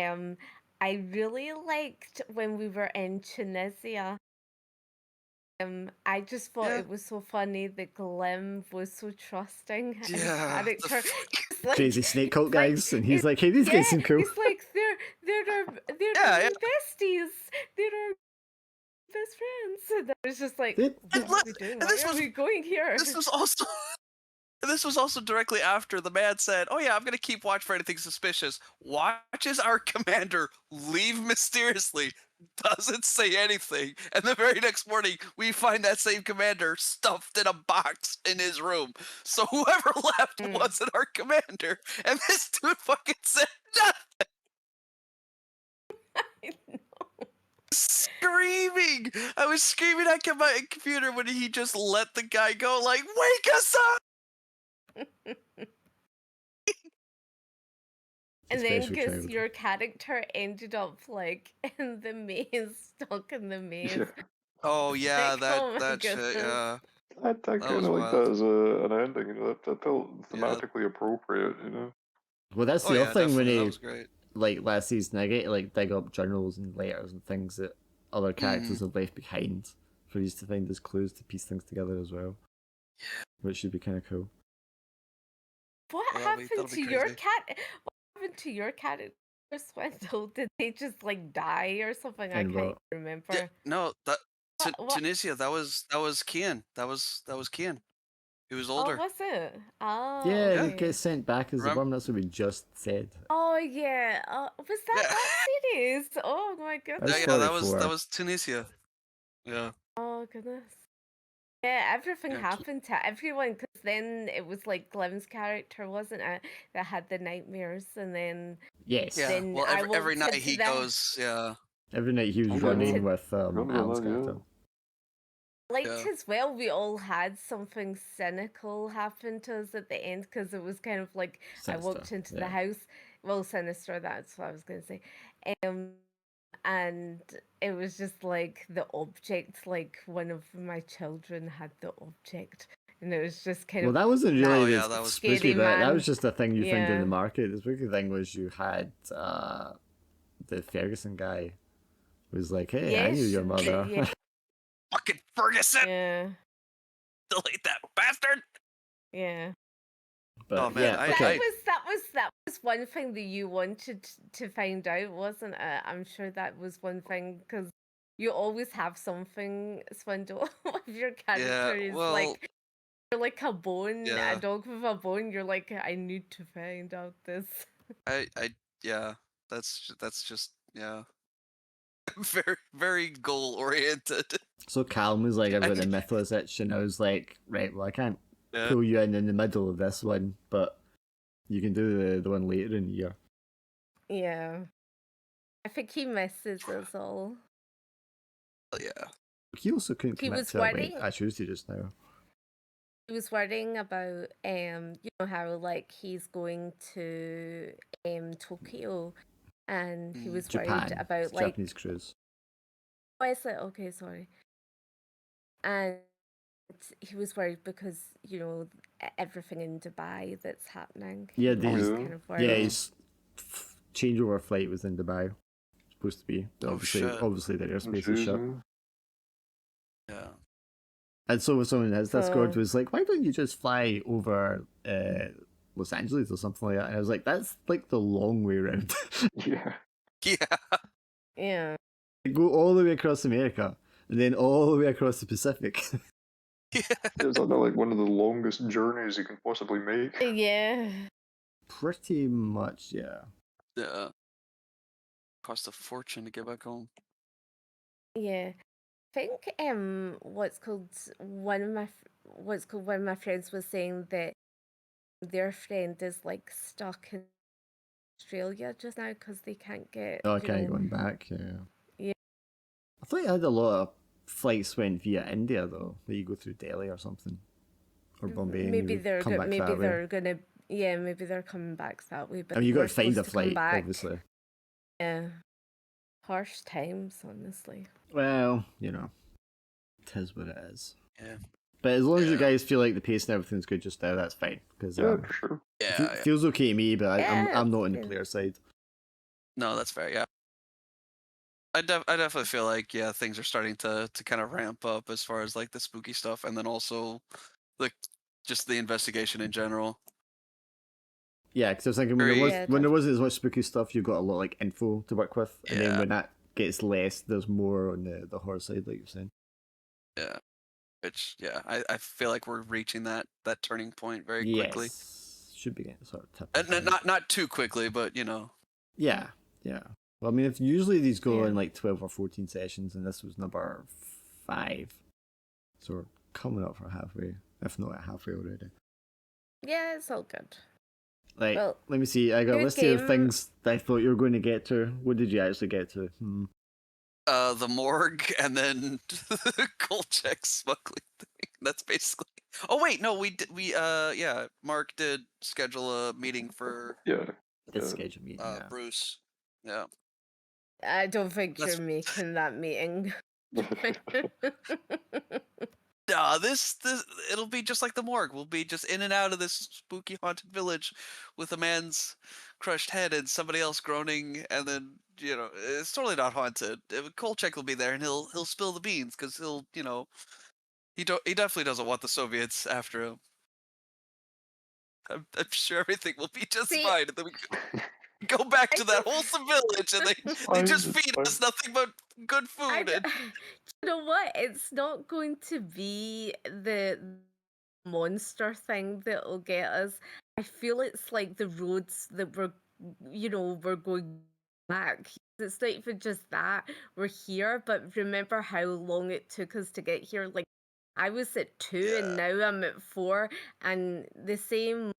Um, I really liked when we were in Tunisia. I just thought Yeah. it was so funny that Glim was so trusting his Yeah. The character. It's like, Crazy snake cult it's like, guys, and he's like, "Hey, these guys seem cool." it's like they're Yeah, our yeah. besties. They're our best friends. And I was just like, They- what are we doing? Why are we going here? This was also this was also directly after the man said, "Oh yeah, I'm gonna keep watch for anything suspicious." Watches our commander leave mysteriously, doesn't say anything, and the very next morning we find that same commander stuffed in a box in his room. So whoever left Mm. wasn't our commander, and this dude fucking said nothing. I know. Screaming! I was screaming at my computer when he just let the guy go. Like, wake us up! And then Especially because child. your character ended up like in the maze, stuck in the maze. Yeah. Oh yeah, Like, oh my that shit. goodness. Yeah, I that kind was of like that wild. as an ending. That felt Yeah. thematically appropriate. Well, that's Oh the yeah, other thing when definitely. That he was great. like last season, I get to like dig up journals and letters and things that other characters Mhm. have left behind for you to find as clues to piece things together as well, which should be kind of cool. What Oh, happened that'll to be your crazy. cat? What happened to your character, Swindle? Did they just like die or something? I And can't well, Yeah, remember. no, What? Tunisia. That was Kian. That was Kian. He was Oh, older. was it? Oh, yeah, he Yeah. okay. gets sent back as the Remember? worm. That's what we just said. Oh yeah. Was that Yeah. that series? Oh my That's Yeah, goodness. yeah. story That 4. was Tunisia. Yeah. Oh goodness. Yeah, everything Yeah. happened to everyone because then it was like Glim's character, wasn't it? That had the nightmares, and then Yes. Yeah. then Well, I every walked night into he the goes. Yeah. Every night he I was I walked running in. with remember Al's that, yeah. character. Liked Yeah. as well. We all had something cynical happen to us at the end because it was kind of like I Sinister. walked into the Yeah. house. Well, sinister. That's what I was gonna say. Um, and it was just like the object. Like one of my children had the object, and it was just kind Well, of that wasn't that really Oh the yeah, that was spooky scary bit. That man. was just a thing you found in Yeah. the market. The spooky thing was you had the Ferguson guy was like, "Hey, I knew Yes. your mother." Yeah. fucking Ferguson. Yeah. Delete that bastard. Yeah. But Oh man, yeah, I okay. That was one thing that you wanted to find out, wasn't it? I'm sure that was one thing because you always have something, Swindle, if your yeah. character is Well, like you're like a bone, a yeah. dog with a bone. You're like, I need to find out this. I yeah. That's just yeah. Very goal oriented. So Calm was like, "I've got the I- Mythos itch," and I was like, "Right, well, I can't Yeah. pull you in the middle of this one, but you can do the one later in the year." Yeah, I think he misses us all. Yeah. He also couldn't He commit was to it worrying. I Tuesday just now. He was worrying about you know how like he's going to Tokyo, and he was worried Japan, about it's like Japanese cruise. why is it okay, sorry. And he was worried because you know everything in Dubai that's happening. Yeah, He was yeah. kind of Yeah, worried. his changeover flight was in Dubai. Supposed to be. But Oh, obviously, shit. obviously the airspace is shut. Confusing. Yeah. And so someone in his Discord So- was like, "Why don't you just fly over Los Angeles or something like that?" And I was like, "That's like the long way around. Yeah. Yeah. Yeah. Go all the way across America and then all the way across the Pacific." It's like one of the longest journeys you can possibly make. Yeah. Pretty much, yeah. Yeah. Cost a fortune to get back home. Yeah. I think what's called one of my friends was saying that their friend is like stuck in Australia just now because they can't get Oh, I you can't know, going back, yeah. Yeah. I thought you had a lot of flights went via India, though. That you go through Delhi or something. Or Bombay and maybe you they're come back maybe that way. they're gonna maybe they're coming back that way, but I mean, you they got were to find a supposed to come flight, back. obviously. Yeah. Harsh times, honestly. Well, you know, it is what it is. Yeah. But as long as you Yeah. guys feel like the pace and everything's good just now, that's fine. Because Yeah, for sure. Yeah, it feels okay to me, but I'm not on the Yeah. player side. no, that's fair. Yeah, I definitely feel like things are starting to kind of ramp up as far as like the spooky stuff, and then also like just the investigation in general. Yeah, because I was thinking Very when there wasn't as much spooky stuff, you got a lot like info to work with, and then Yeah. when that gets less, there's more on the horror side, like you're saying. yeah, which I feel like we're reaching that turning point very quickly, Yes, should be getting sort of tipping and point. not too quickly, but Yeah, yeah. Well, I mean, if usually these go Yeah. in like 12 or 14 sessions, and this was number 5, so we're coming up for halfway, if not at halfway already. Yeah, it's all good. Like, Well, let me see. I got a good list here of game. things that I thought you were going to get to. What did you actually get to? the morgue and then Kolchak smuggling thing. That's basically. Oh wait, no, Mark did schedule a meeting for Yeah. This schedule meeting. Yeah. Bruce. Yeah. I don't think That's- you're making that meeting. Nah, this it'll be just like the morgue. We'll be just in and out of this spooky haunted village with a man's crushed head and somebody else groaning, and then it's totally not haunted. Kolchak will be there and he'll spill the beans because he definitely doesn't want the Soviets after him. I'm sure everything will be just See- fine, and then we go back to that wholesome village, and they just feed us nothing but good food. You know what? It's not going to be the monster thing that will get us. I feel it's like the roads that we're going back. It's not even just that we're here, but remember how long it took us to get here. Like I was at 2 and now I'm at 4, and the same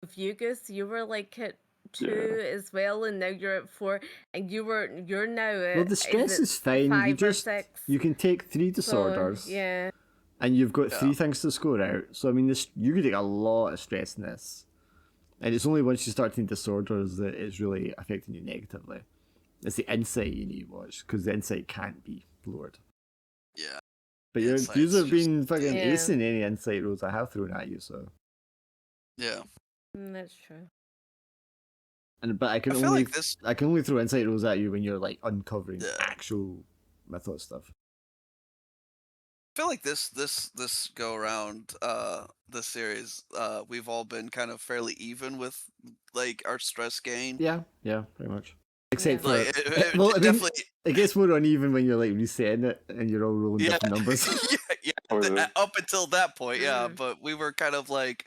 with you guys. You were like at 2 as well, and now you're at 4, and you're now at. Well, the stress is fine. 5 or 6. You can take 3 So, disorders. yeah. And you've got 3 things to score out. So I mean, you could take a lot of stress in this. And it's only once you start taking disorders that it's really affecting you negatively. It's the insight you need to watch, because the insight can't be lowered. Yeah. But you have been fucking acing any insight rolls I have thrown at you, so. Yeah. That's true. But I can only throw insight rolls at you when you're like uncovering actual Mythos stuff. I feel like this go around, this series, we've all been kind of fairly even with like our stress gain. Yeah, pretty much. Except for definitely it gets more uneven when you're like resetting it and you're all rolling different numbers. Up until that point, but we were kind of like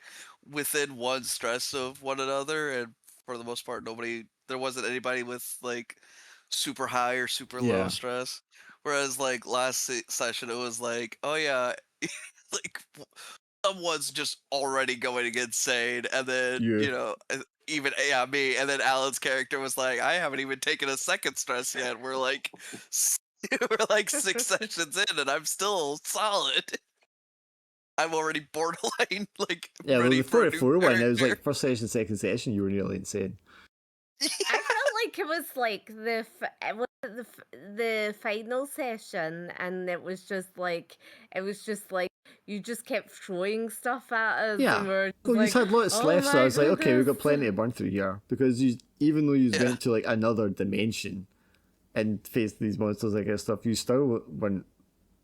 within one stress of one another, and for the most part, there wasn't anybody with like super high or super low stress. Whereas like last session, it was like, oh yeah, like someone's just already going insane, and then even me, and then Alan's character was like, I haven't even taken a second stress yet. We're like 6 sessions in, and I'm still solid. I'm already borderline like ready the for a new 44 one, it was character. like first session, second session, you were nearly insane. I felt like it was like the final session, and it was just like you just kept throwing stuff at us. Yeah, and we're well, like, you had lots oh left, so I was like, okay, we've got goodness. plenty to burn through here, because even though you went to like another dimension and faced these monsters, I guess stuff, you still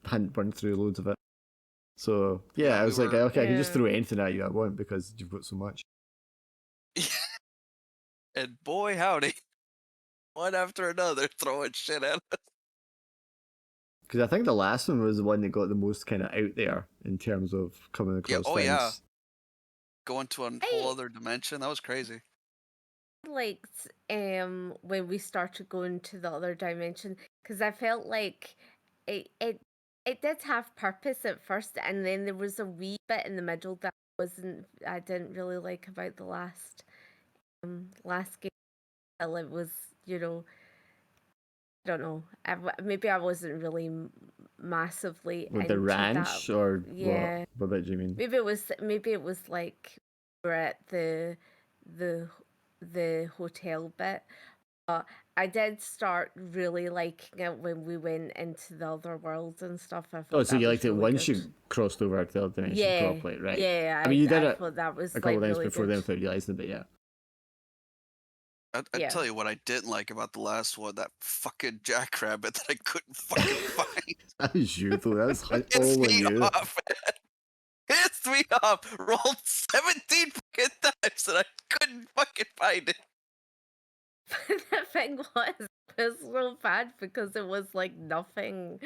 hadn't burned through loads of it. So I was like, okay, I can just throw anything at you I want because you've got so much. And boy, howdy, one after another throwing shit at us. Because I think the last one was the one that got the most kind of out there in terms of coming across things. Yeah. Going to a whole other dimension, that was crazy. Liked when we started going to the other dimension, because I felt like it did have purpose at first, and then there was a wee bit in the middle that I didn't really like about the last game. Until it was, I don't know. Maybe I wasn't really massively With into the ranch, that. or what do you mean? Maybe it was like we're at the hotel bit. But I did start really liking it when we went into the other worlds and stuff. I Oh, thought so that you was liked it really once good. you crossed over to the other dimension Yeah, properly, right? yeah. I mean, you did I it thought that was a couple like times really before good. then without realizing it, but yeah. I'd Yeah. tell you what I didn't like about the last one, that fucking jackrabbit that I couldn't fucking find. That was you, though. That was It all pissed on me you. off, man. Pissed me off. Rolled 17 fucking times and I couldn't fucking find it. The thing was, it was so bad because it was like nothing.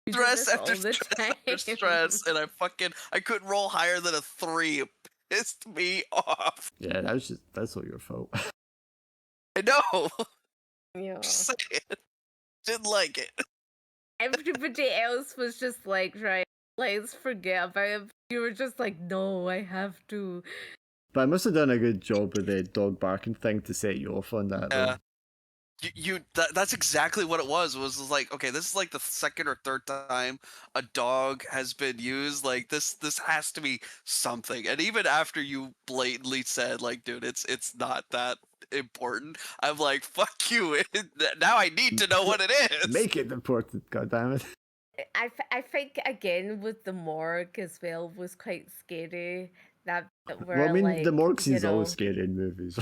You did Stress this after all the stress time. after stress, and I couldn't roll higher than a 3. It pissed me off. Yeah, that's all your fault. I know. Yeah. Just saying. Didn't like it. Everybody else was just like, right, let's forget about it. You were just like, no, I have to. But I must have done a good job with the dog barking thing to set you off on that, though. That's exactly what it was. It was like, okay, this is like the second or third time a dog has been used. Like this has to be something. And even after you blatantly said, like, dude, it's not that important, I'm like, fuck you. Now I need to know what it is. Make it important, goddammit. I think, again, with the morgue as well was quite scary. That where, Well, I mean, like, the morgue you scene's know, always scary in movies.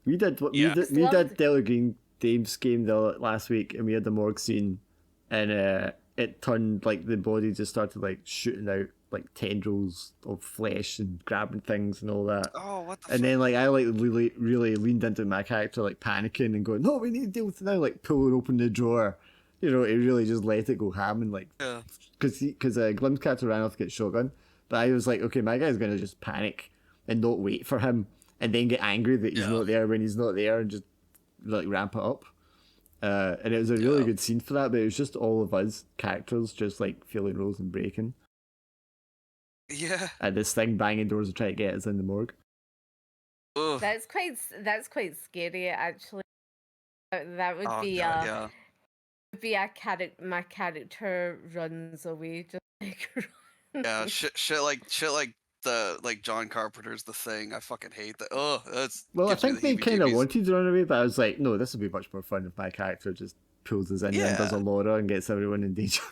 We did Yeah. we Loved- did Delta Green Dave's game last week, and we had the morgue scene, and it turned like the body just started like shooting out like tendrils of flesh and grabbing things and all that. Oh, what the And then like I like really leaned into my character like panicking and going, no, we need to deal with it now, like pulling open the drawer. You know, it really just let it go ham and like Yeah. because Glim's character ran off to get shotgun, but I was like, okay, my guy's gonna just panic and not wait for him and then get angry that he's Yeah. not there when he's not there and just like ramp it up. And it was a really Yeah. good scene for that, but it was just all of us characters just like feeling rolls and breaking. Yeah. And this thing banging doors to try to get us in the morgue. Ugh. that's quite scary, actually. That would Oh, be God, yeah. my character runs away, just like Yeah, shit like the John Carpenter's The Thing. I fucking hate that. Oh, that's Well, I gives me think the they kind of heebie-jeebies. wanted to run away, but I was like, no, this would be much more fun if my character just pulls us in there and does a Yeah. Laura and gets everyone in danger.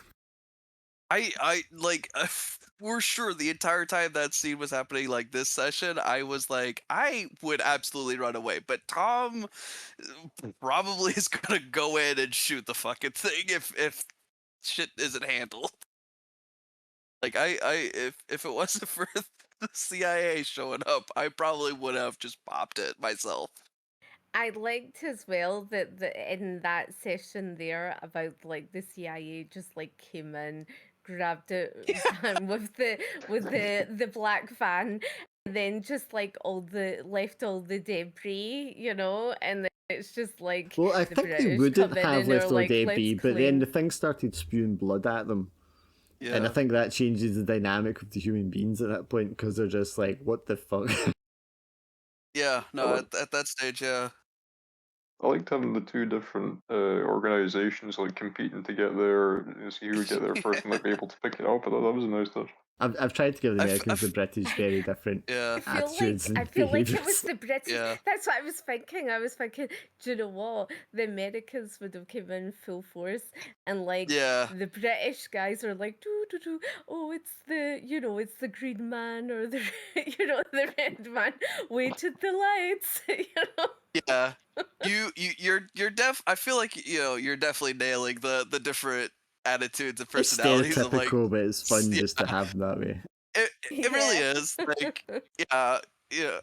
I like for sure the entire time that scene was happening, like this session, I was like, I would absolutely run away, but Tom probably is gonna go in and shoot the fucking thing if shit isn't handled. Like if it wasn't for the CIA showing up, I probably would have just popped it myself. I liked as well that in that session there about like the CIA just like came in, grabbed it and with the black van, and then just like left all the debris, you know, and then it's just like Well, I the think they British wouldn't come in have and they're left all like, debris, let's but then the clean. thing started spewing blood at them. Yeah. And I think that changes the dynamic of the human beings at that point because they're just like, what the fuck? Yeah, no, Well, at that stage, yeah. I liked having the two different organizations like competing to get there and see who would get there first and like be able to pick it up. I thought that was a nice touch. I've tried to give the I've- Americans I've- the British very different Yeah. attitudes and I feel like it behaviours. was the British. Yeah. That's what I was thinking. I was thinking, do you know what? The Americans would have come in full force, and like Yeah. the British guys are like, do. Oh, it's it's the green man or the the red man. Wait at the lights. Yeah. You're I feel like you're definitely nailing the different attitudes and It's personalities of like stereotypical, but it's fun yeah. just to have them that way. It really is. Like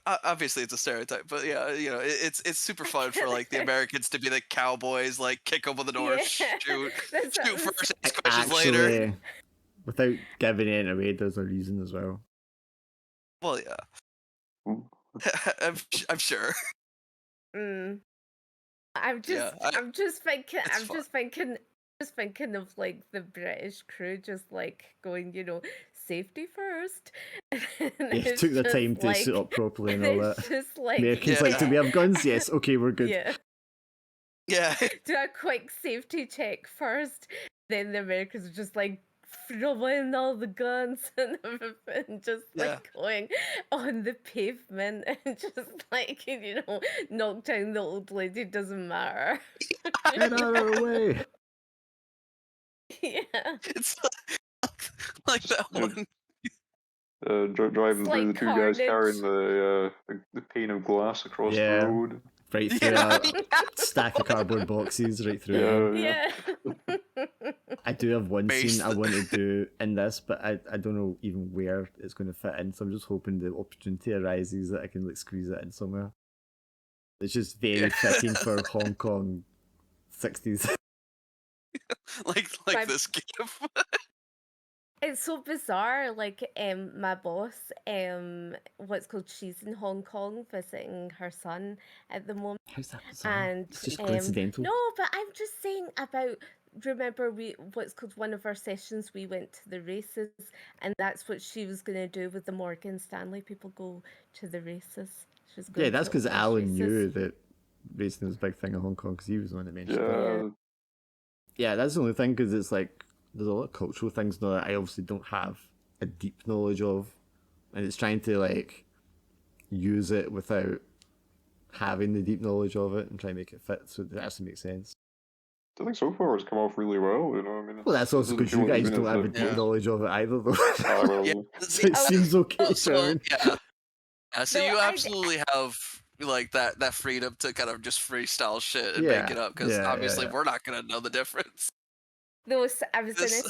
obviously it's a stereotype, but yeah, it's super fun for like the Americans to be the cowboys, like kick open the door, Yeah. shoot That's what I was- first, ask questions later. Actually, without giving it away, there's a reason as well. Well, yeah. Ooh. I'm sure. Mm. I'm just Yeah, I'm just thinking it's I'm fun. just thinking of like the British crew just like going, safety first. And They it's took the just time to suit like- up properly and and all it's that. just like Americans like, do we have guns? Yes. Okay, we're good. Yeah. Yeah. Do a quick safety check first. Then the Americans are just like throwing all the guns and everything, just Yeah. like going on the pavement and just like, knock down the old lady, doesn't matter. Get out of the way! Yeah. It's like that Yeah. one. Driving It's through like the two guys carrying carnage. the pane of glass across the Yeah. road. Right through Yeah, a stack of cardboard boxes, right through them. Yeah. Yeah. I do have one Base scene I the- want to do in this, but I don't know even where it's going to fit in, so I'm just hoping the opportunity arises that I can like squeeze it in somewhere. It's just very Yeah. fitting for Hong Kong 60s. like My- this game. It's so bizarre. Like, my boss, what's called, she's in Hong Kong visiting her son at the moment. How's that bizarre? And It's just coincidental. no, but I'm just saying about. Remember, what's called, one of our sessions, we went to the races, and that's what she was gonna do with the Morgan Stanley people. Go to the races. She was Yeah, going that's to because horse Alan races. knew that racing was a big thing in Hong Kong because he was the one that mentioned it. Yeah. Yeah, that's the only thing because it's like there's a lot of cultural things now that I obviously don't have a deep knowledge of, and it's trying to like use it without having the deep knowledge of it and try and make it fit so it actually makes sense. I think so far it's come off really well, you know. I mean, Well, that's also because you guys don't have a deep Yeah. knowledge of it either, though. Ah, well, Yeah. So it Oh, seems okay, Oh, so, Sharon. yeah. So No, you I- absolutely have like that freedom to kind of just freestyle shit and Yeah, make it up because yeah, obviously yeah. we're not gonna know the difference. Those, I was This-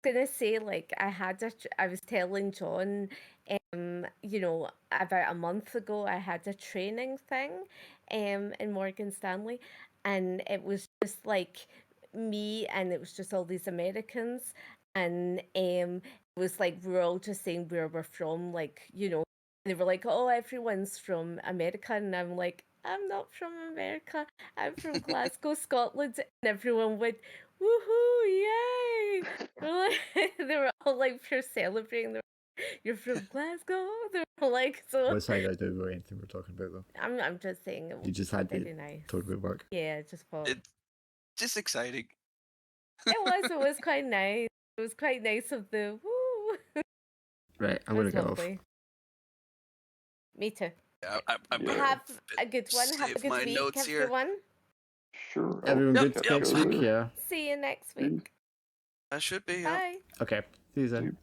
gonna say, like, I was telling John, about a month ago, I had a training thing, in Morgan Stanley, and it was just like me, and it was just all these Americans, and it was like we were all just saying where we're from, like, they were like, oh, everyone's from America, and I'm like, I'm not from America, I'm from Glasgow, Scotland, and everyone would, woohoo, yay! They were all like pure celebrating. They were like, you're from Glasgow. They were like, so. What's that got to do with anything we're talking about, though? I'm just saying it was You just had to very nice. talk about work. Yeah, I just thought It's just exciting. it was quite nice. It was quite nice of the woo. Right, I'm It going was to get off. lovely. Me too. Yeah, I'm Yeah. gonna Have a good one. Have a save good my week, notes here. everyone. Sure. Everyone Yep, good yep. next week? Yeah. See you next week. That should be. Yeah. Bye. Okay, see you then.